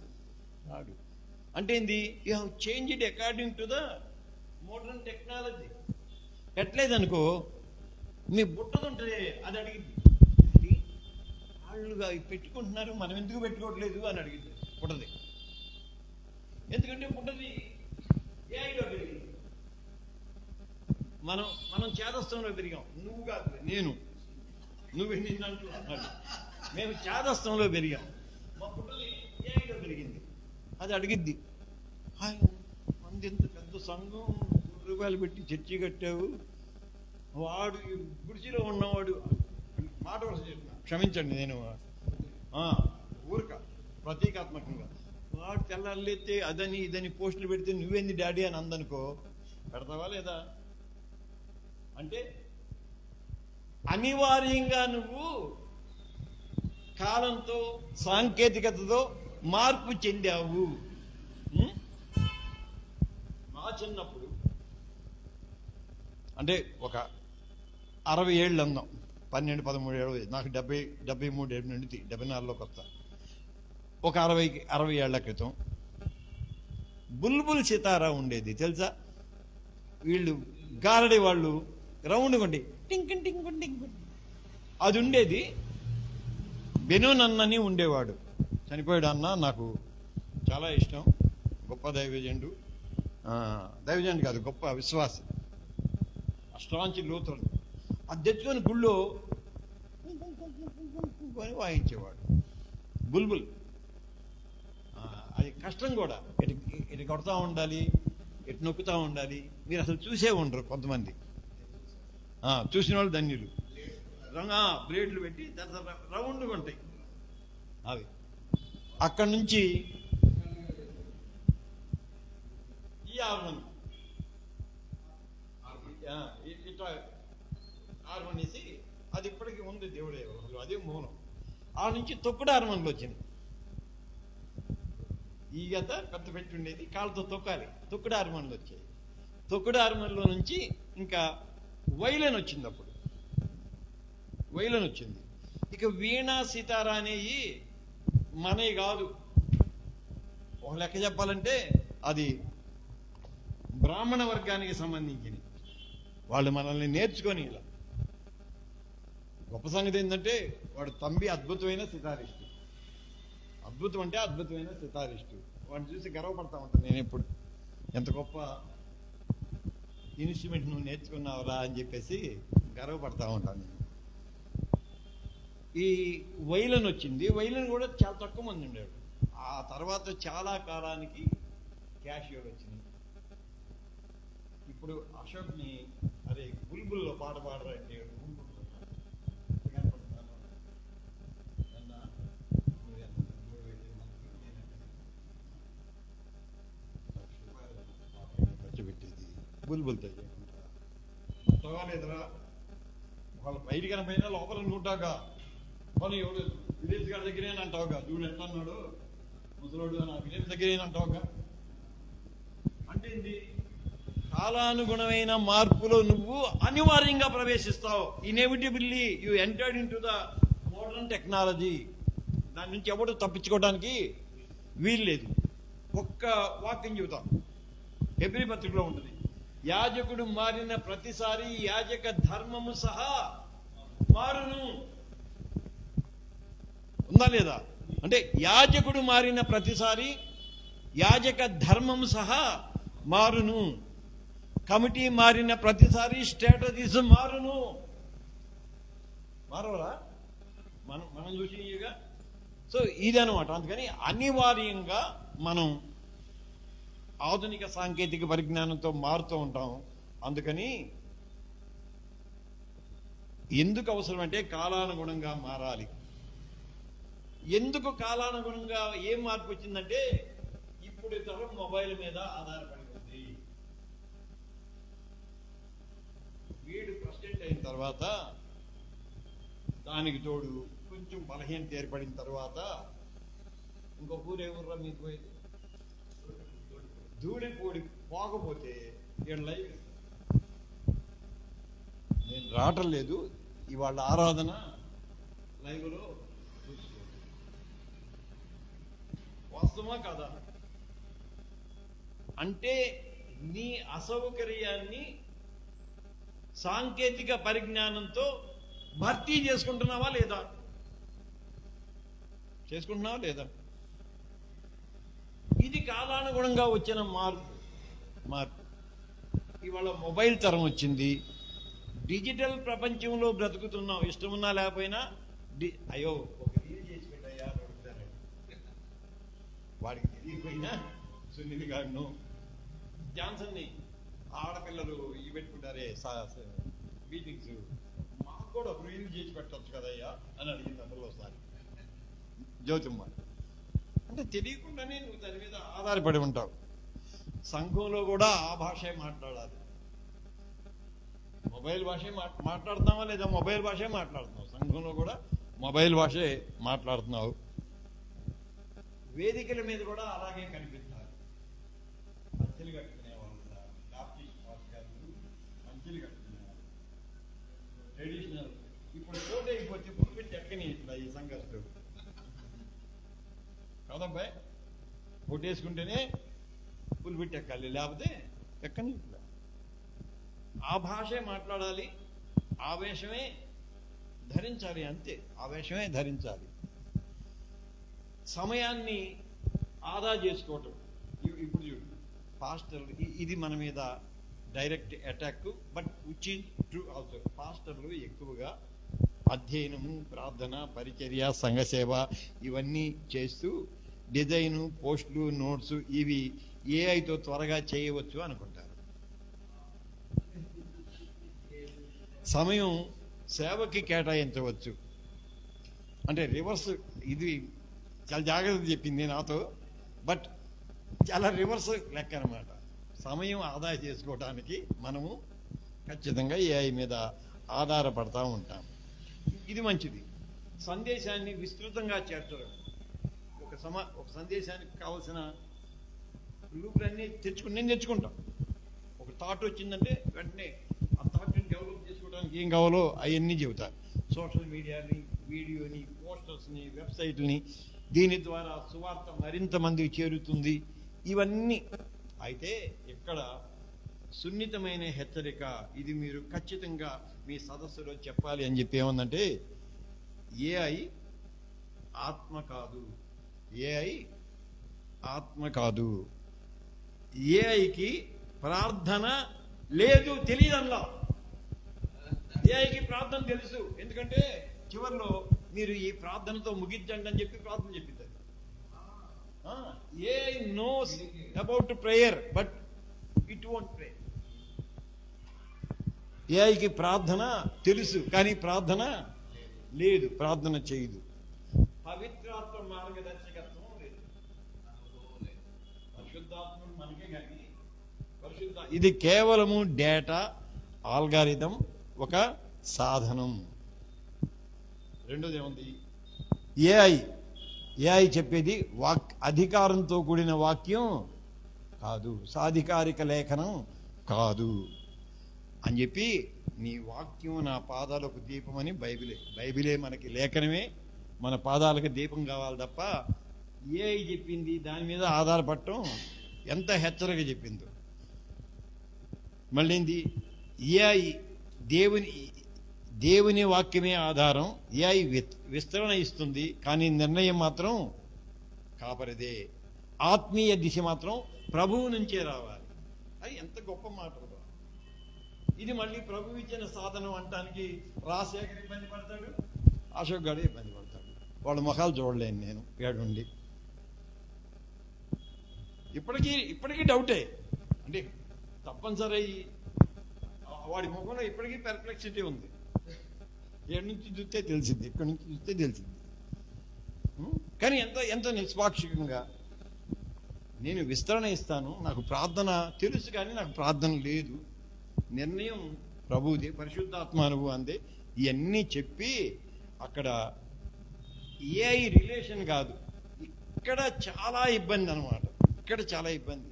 అంటే ఏంది? You have change it according to the modern technology. ఎట్లేదనుకో మీ బుట్టదుంటే అది అడిగింది, వాళ్ళుగా పెట్టుకుంటున్నారు మనం ఎందుకు పెట్టుకోవట్లేదు అని అడిగింది పుట్టది. ఎందుకంటే పుట్టది ఏఐలో పెరిగింది, మనం చేదస్థంలో పెరిగాం. నువ్వు కాదు, నువ్వు నిన్నంటూ అన్నాడు. మేము చేదస్థంలో పెరిగాం, మా పుట్టది ఏఐలో పెరిగింది. అది అడిగిద్ది, మంది ఎంత పెద్ద సంఘం, రూపాయలు పెట్టి చర్చి కట్టావు, వాడు గుడిచిలో ఉన్నవాడు, మాట వరుస చెప్పిన, క్షమించండి నేను ఊరక ప్రతీకాత్మకంగా, వాడు తెల్లారులైతే అదని ఇదని పోస్టులు పెడితే నువ్వేంది డాడీ అని అందనుకో, పెడతావా లేదా? అంటే అనివార్యంగా నువ్వు కాలంతో సాంకేతికతతో మార్పు చెందావు. మా చిన్నప్పుడు అంటే ఒక 60 ఏళ్ళు అందాం, 12-13 ఏళ్ళు, నాకు 73 ఏళ్ళ నుండి 74లోకి వస్తా. ఒక 60 ఏళ్ల క్రితం బుల్బుల్ సితారా ఉండేది తెలుసా? వీళ్ళు గారడి వాళ్ళు రౌండ్ కొండి టింక్ టింక్ టింక్ అది ఉండేది. బెనూన్ అన్నని ఉండేవాడు, చనిపోయాడు అన్న, నాకు చాలా ఇష్టం, గొప్ప దైవజనుడు కాదు గొప్ప విశ్వాసి, స్ట్రాంచి లూథరన్. అది తెచ్చుకొని గుళ్ళో అని వాయించేవాడు బుల్బుల్. అది కష్టం కూడా, ఇటు కొడతా ఉండాలి, ఇటు నొక్కుతూ ఉండాలి. మీరు అసలు చూసే ఉండరు కొంతమంది, చూసిన వాళ్ళు ధన్యులు. బ్లేడ్లు పెట్టి రౌండ్గా ఉంటాయి అవి. అక్కడి నుంచి ఈ హార్మోన్ ఇట్లా హార్మోన్ వేసి, అది ఇప్పటికీ ఉంది దేవుడే, అదే మౌనం. ఆ నుంచి తొక్కుడు హార్మోన్లు వచ్చింది. ఈ గత పెద్ద పెట్టి ఉండేది, కాళ్ళతో తొక్కాలి, తొక్కుడు హార్మోన్లు వచ్చాయి. తొక్కుడు హార్మోన్లో నుంచి ఇంకా వైలన్ వచ్చింది. అప్పుడు వైలన్ వచ్చింది. ఇక వీణా సితారా అనేవి మనవి కాదు. ఒక లెక్క చెప్పాలంటే అది బ్రాహ్మణ వర్గానికి సంబంధించినవి. వాళ్ళు మనల్ని నేర్చుకొని ఇలా గొప్ప సంగతి ఏంటంటే వాడు తంబి అద్భుతమైన సితారిస్టు. అద్భుతం అంటే అద్భుతమైన సితారిస్టు. వాడిని చూసి గర్వపడతా ఉంటాను నేను ఎప్పుడు. ఎంత గొప్ప ఇన్స్ట్రుమెంట్ నువ్వు నేర్చుకున్నావురా అని చెప్పేసి గర్వపడతా ఉంటాను నేను. ఈ వైలన్ వచ్చింది. వైలన్ కూడా చాలా తక్కువ మంది ఉండేవాడు. ఆ తర్వాత చాలా కాలానికి క్యాషియో వచ్చింది. ఇప్పుడు అశోక్ని అదే బుల్బుల్లో పాట పాడరంటే పెట్టేది బుల్బుల్తో చేయకుండా లేదురా. వాళ్ళ బయట కనపైనా లోపల నువ్వుంటాగా, వాళ్ళు ఎవడు విలేజ్ గారి దగ్గరే అంటావుగా, చూడు ఎట్లా అన్నాడు ముసలోడు నా విలేజ్ దగ్గరే అంటావుగా. అంటే ఏంటి? కాలానుగుణమైన మార్పులో నువ్వు అనివార్యంగా ప్రవేశిస్తావు. Inevitably you entered in to the modern technology. దాని నుంచి ఎవడు తప్పించుకోవడానికి వీల్లేదు. ఒక్క వాక్యం చెబుతాం, ఎబ్రీ పత్రికలో ఉంటుంది. యాజకుడు మారిన ప్రతిసారి యాజక ధర్మము సహా మారును. ఉందా లేదా? అంటే యాజకుడు మారిన ప్రతిసారి యాజక ధర్మము సహా మారును. కమిటీ మారిన ప్రతిసారి స్ట్రాటజీస్ మారును. మారవరా? మనం చూసిగా. సో ఇదనమాట. అందుకని అనివార్యంగా మనం ఆధునిక సాంకేతిక పరిజ్ఞానంతో మారుతూ ఉంటాం. అందుకని ఎందుకు అవసరం అంటే కాలానుగుణంగా మారాలి. ఎందుకు కాలానుగుణంగా ఏం మార్పు వచ్చిందంటే ఇప్పుడు తరం మొబైల్ మీద ఆధారపడి ఉంది. వీడు ప్రెసిడెంట్ అయిన తర్వాత దానికి తోడు కొంచెం బలహీనత ఏర్పడిన తర్వాత ఇంకొక ఊరు ఏ ఊర్రా మీకు పోయేది? ధూళిపూడి పోకపోతే ఏడు లైవ్ నేను రావటం లేదు. ఇవాళ ఆరాధన లైవ్లో వాస్తవమా కాదా? అంటే నీ అసౌకర్యాన్ని సాంకేతిక పరిజ్ఞానంతో భర్తీ చేసుకుంటున్నావా లేదా? చేసుకుంటున్నావా లేదా? ఇది కాలానుగుణంగా వచ్చిన మార్పు. ఇవాళ మొబైల్ తరం వచ్చింది. డిజిటల్ ప్రపంచంలో బ్రతుకుతున్నాం. ఇష్టమున్నా లేకపోయినా అయ్యో ఒక రీల్ చేసి పెట్టయ్యా అడుగుతారు. వాడికి తెలియకపోయినా సునీల్ గారిను జాన్సన్ని ఆడపిల్లలు ఇవి పెట్టుకుంటారే మీటింగ్స్, మాకు కూడా ఒక రీల్ చేసి పెట్టచ్చు కదయ్యా అని అడిగింది అందులో ఒకసారి జ్యోతిమ్మ. అంటే తెలియకుండానే నువ్వు దాని మీద ఆధారపడి ఉంటావు. సంఘంలో కూడా ఆ భాషే మాట్లాడాలి. మొబైల్ భాషే మాట్లాడుతున్నావా లేదా? మొబైల్ భాషే మాట్లాడుతున్నావు. సంఘంలో కూడా మొబైల్ భాషే మాట్లాడుతున్నావు. వేదికల మీద కూడా అలాగే కనిపించాలి. మంచిలు కట్టుకునే వాళ్ళు, బాప్టిస్ట్ పాస్టర్లు మంచిలు కట్టుకునేవాళ్ళు, ట్రెడిషనల్. ఇప్పుడు కోట్ అయిపోతే పులిపెట్టి ఎక్కని ఇట్లా ఈ సంఘస్థుడు కాదబ్బాయి, కొట్టేసుకుంటేనే పులిపెట్టి ఎక్కాలి, లేకపోతే ఎక్కని. ఆ భాషే మాట్లాడాలి, ఆవేశమే ధరించాలి. అంతే, ఆవేశమే ధరించాలి. సమయాన్ని ఆదా చేసుకోవటం. ఇప్పుడు చూడు పాస్టర్లు, ఇది మన మీద direct attack, but which is true also. పాస్టర్లు ఎక్కువగా అధ్యయనము, ప్రార్థన, పరిచర్య, సంఘసేవ ఇవన్నీ చేస్తూ డిజైను, పోస్టులు, నోట్స్ ఇవి ఏఐతో త్వరగా చేయవచ్చు అనుకుంటారు. సమయం సేవకి కేటాయించవచ్చు. అంటే రివర్స్. ఇది చాలా జాగ్రత్త చెప్పింది నాతో, బట్ చాలా రివర్స్ లెక్క అనమాట. సమయం ఆదా చేసుకోవడానికి మనము ఖచ్చితంగా ఏఐ మీద ఆధారపడతా ఉంటాం. ఇది మంచిది. సందేశాన్ని విస్తృతంగా చేర్చడం. ఒక సందేశానికి కావాల్సిన లూపులన్నీ నేను తెచ్చుకుంటాం. ఒక థాట్ వచ్చిందంటే వెంటనే ఆ థాట్ని డెవలప్ చేసుకోవడానికి ఏం కావాలో అవన్నీ చెబుతారు. సోషల్ మీడియాని, వీడియోని, పోస్టర్స్ని, వెబ్సైట్ని, దీని ద్వారా సువార్త మరింత మందికి చేరుతుంది. ఇవన్నీ అయితే ఇక్కడ సున్నితమైన హెచ్చరిక. ఇది మీరు ఖచ్చితంగా మీ సదస్సులో చెప్పాలి అని చెప్పి ఏముందంటే, ఏఐ ఆత్మ కాదు, ఏఐ ఆత్మ కాదు. ఏఐకి ప్రార్థన లేదు, తెలియదల్లా. ఏఐకి ప్రార్థన తెలుసు, ఎందుకంటే చివరిలో మీరు ఈ ప్రార్థనతో ముగించండి అని చెప్పి ప్రార్థన చెప్పింది. AI knows about prayer but it won't pray. ఏఐకి ప్రార్థన తెలుసు కానీ ప్రార్థన లేదు, ప్రార్థన చేయదు. పవిత్రాత్మ మార్గదర్శకత్వం లేదు. పరిశుద్ధాత్మ మనకే కానీ ఇది కేవలము డేటా ఆల్గారిథం, ఒక సాధనం. రెండోది ఏముంది? ఏఐ చెప్పేది అధికారంతో కూడిన వాక్యం కాదు, సాధికారిక లేఖనం కాదు అని చెప్పి, నీ వాక్యం నా పాదాలకు దీపమని బైబిలే మనకి లేఖనమే, మన పాదాలకు దీపం కావాలి తప్ప ఏఐ చెప్పింది దాని మీద ఆధారపడటం ఎంత హెచ్చరిక చెప్పిందో. మళ్ళీ ఏఐ దేవుని వాక్యమే ఆధారం. ఏఐ విస్తరణ ఇస్తుంది కానీ నిర్ణయం మాత్రం కాపరిదే. ఆత్మీయ దిశ మాత్రం ప్రభువు నుంచే రావాలి. అది ఎంత గొప్ప మాట. ఇది మళ్ళీ ప్రభువు ఇచ్చిన సాధనం అంటానికి రాజశేఖర్ ఇబ్బంది పడతాడు, అశోక్ గారు ఇబ్బంది పడతాడు. వాళ్ళ ముఖాలు చూడలేను నేను ఏడుండి. ఇప్పటికీ డౌటే. అంటే తప్పనిసరి వాడి ముఖంలో ఇప్పటికీ పెర్ప్లెక్సిటీ ఉంది. ఏడు నుంచి చూస్తే తెలిసింది, ఇక్కడి నుంచి చూస్తే తెలిసింది. కానీ ఎంత నిష్పాక్షికంగా నేను విస్తరణ ఇస్తాను, నాకు ప్రార్థన తెలుసు కానీ నాకు ప్రార్థన లేదు, నిర్ణయం ప్రభువుది, పరిశుద్ధాత్మ అనుభవం అందే, ఇవన్నీ చెప్పి అక్కడ ఏఐ రిలేషన్ కాదు, ఇక్కడ చాలా ఇబ్బంది అనమాట. ఇక్కడ చాలా ఇబ్బంది.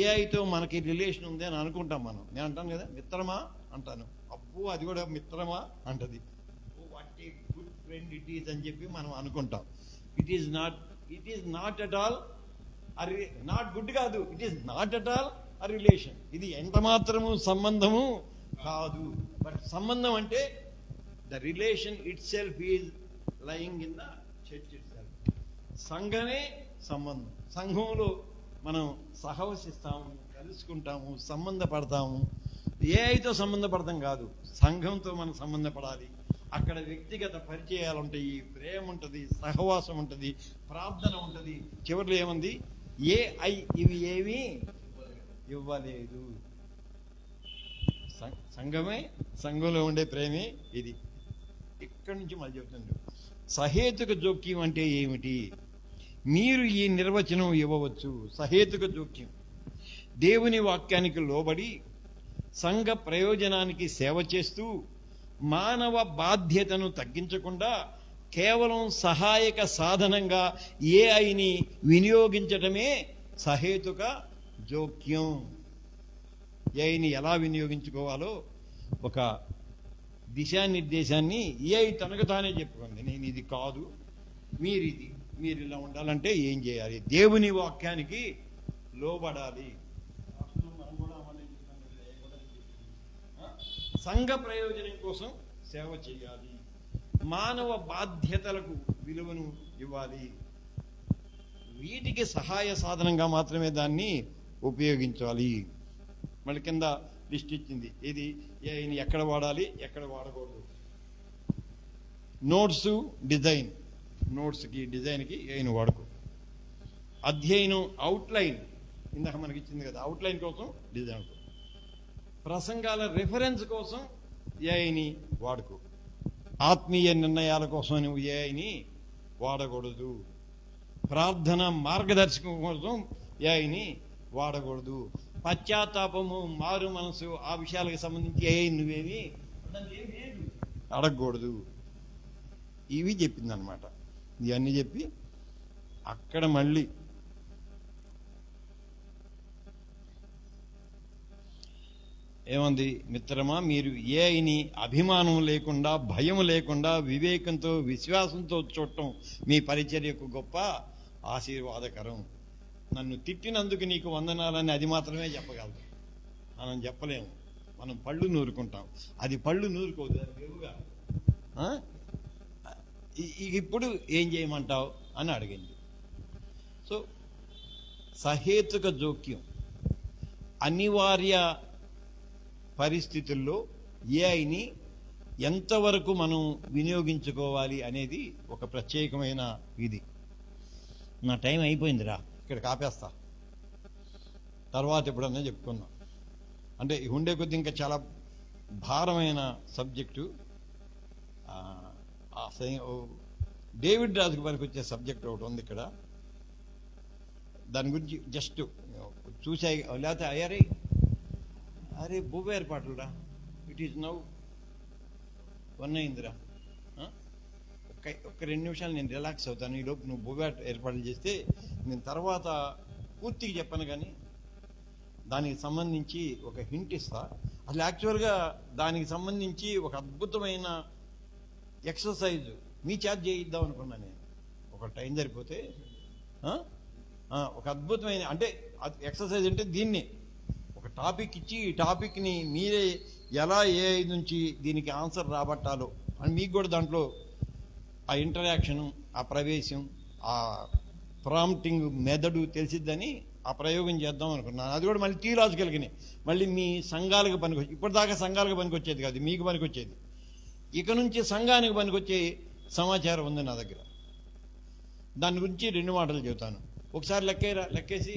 ఏఐతో మనకి రిలేషన్ ఉంది అని అనుకుంటాం మనం. నేను అంటాను కదా మిత్రమా అంటాను, అబ్బో అది కూడా మిత్రమా అంటది. What a good friend it is అని చెప్పి మనం అనుకుంటాం. It is not at all not good కాదు, it is not at all a relation. ఇది ఎంత మాత్రము సంబంధము కాదు. బట్ సంబంధం అంటే the relation itself is lying in the church itself. సంఘమే సంబంధం. సంఘంలో మనం సహవసిస్తాము, కలుసుకుంటాము, సంబంధపడతాము. ఏఐతో సంబంధపడతాం కాదు, సంఘంతో మనం సంబంధపడాలి. అక్కడ వ్యక్తిగత పరిచయాలు ఉంటాయి, ప్రేమ ఉంటుంది, సహవాసం ఉంటుంది, ప్రార్థన ఉంటుంది. చివరిలో ఏముంది? ఏఐ ఇవి ఏమీ ఇవ్వలేదు. సంఘమే, సంఘంలో ఉండే ప్రేమే ఇది. ఇక్కడి నుంచి మళ్ళీ చెప్తుంది. సహేతుక జోక్యం అంటే ఏమిటి? మీరు ఈ నిర్వచనం ఇవ్వవచ్చు. సహేతుక జోక్యం దేవుని వాక్యానికి లోబడి సంఘ ప్రయోజనానికి సేవ చేస్తూ మానవ బాధ్యతను తగ్గించకుండా కేవలం సహాయక సాధనంగా ఏఐని వినియోగించటమే సహేతుక జోక్యం. ఏఐని ఎలా వినియోగించుకోవాలో ఒక దిశానిర్దేశాన్ని ఏఐ తనకు తానే చెప్పుకుంది. నేను ఇది కాదు, మీరు ఇలా ఉండాలంటే ఏం చేయాలి? దేవుని వాక్యానికి లోబడాలి. సంఘ ప్రయోజనం కోసం సేవ చేయాలి. మానవ బాధ్యతలకు విలువను ఇవ్వాలి. వీటికి సహాయ సాధనంగా మాత్రమే దాన్ని ఉపయోగించాలి. మళ్ళీ కింద లిస్ట్ ఇచ్చింది. ఇది ఏఐని ఎక్కడ వాడాలి, ఎక్కడ వాడకూడదు. నోట్స్ డిజైన్, నోట్స్కి డిజైన్కి ఏఐని వాడుకో. అధ్యయనం అవుట్లైన్, ఇందాక మనకి ఇచ్చింది కదా, అవుట్లైన్ కోసం డిజైన్. ప్రసంగాల రిఫరెన్స్ కోసం ఏఐని వాడుకో. ఆత్మీయ నిర్ణయాల కోసం నువ్వు ఏఐని వాడకూడదు. ప్రార్థన మార్గదర్శకం కోసం ఏఐని వాడకూడదు. పశ్చాత్తాపము, మారు మనసు, ఆ విషయాలకు సంబంధించి ఏఐ నువ్వేమి అడగకూడదు. ఇవి చెప్పిందనమాట. ఇవన్నీ చెప్పి అక్కడ మళ్ళీ ఏమంది? మిత్రమా, మీరు ఏఐని అభిమానం లేకుండా, భయం లేకుండా, వివేకంతో, విశ్వాసంతో చూడటం మీ పరిచర్యకు గొప్ప ఆశీర్వాదకరం. నన్ను తిట్టినందుకు నీకు వందనాలని అది మాత్రమే చెప్పగలదు. మనం చెప్పలేము. మనం పళ్ళు నూరుకుంటాం, అది పళ్ళు నూరుకోదు, అది వెవుగా. ఇప్పుడు ఏం చేయమంటావు అని అడిగింది. సో సహేతుక జోక్యం, అనివార్య పరిస్థితుల్లో ఏఐని ఎంతవరకు మనం వినియోగించుకోవాలి అనేది ఒక ప్రత్యేకమైన విధి. నా టైం అయిపోయిందిరా, ఇక్కడ కాపేస్తా, తర్వాత ఎప్పుడన్నా చెప్పుకుందాం. అంటే ఉండే కొద్ది ఇంకా చాలా భారమైన సబ్జెక్టు. డేవిడ్ రాజుకి పనికి వచ్చే సబ్జెక్ట్ ఒకటి ఉంది ఇక్కడ. దాని గురించి జస్ట్ చూసాయి, లేకపోతే అరే బొబ్బ ఏర్పాటురా, ఇట్ ఈజ్ నౌ 1 అయిందిరా. ఒక్క 2 నిమిషాలు నేను రిలాక్స్ అవుతాను, ఈలోపు నువ్వు బొబ్బ ఏర్పాట్లు చేస్తే నేను తర్వాత పూర్తిగా చెప్పను. కానీ దానికి సంబంధించి ఒక హింట్ ఇస్తా. అసలు యాక్చువల్గా దానికి సంబంధించి ఒక అద్భుతమైన ఎక్సర్సైజ్ మీ చేత చేయిద్దాం అనుకున్నా నేను. ఒక టైం సరిపోతే ఒక అద్భుతమైన, అంటే ఎక్సర్సైజ్ అంటే దీన్ని ఒక టాపిక్ ఇచ్చి ఈ టాపిక్ని మీరే ఎలా ఏఐ నుంచి దీనికి ఆన్సర్ రాబట్టాలో అని మీకు కూడా దాంట్లో ఆ ఇంటరాక్షను, ఆ ప్రవేశం, ఆ ప్రాంప్టింగ్ మెథడు తెలిసిద్దని ఆ ప్రయోగం చేద్దాం అనుకున్నాను. అది కూడా మళ్ళీ థియలాజికల్గానే, మళ్ళీ మీ సంఘాలకు పనికొచ్చి, ఇప్పటిదాకా సంఘాలకు పనికొచ్చేది కాదు, మీకు పనికొచ్చేది. ఇక నుంచి సంఘానికి పనికొచ్చే సమాచారం ఉంది నా దగ్గర. దాని గురించి 2 మాటలు చెబుతాను. ఒకసారి లెక్కేసి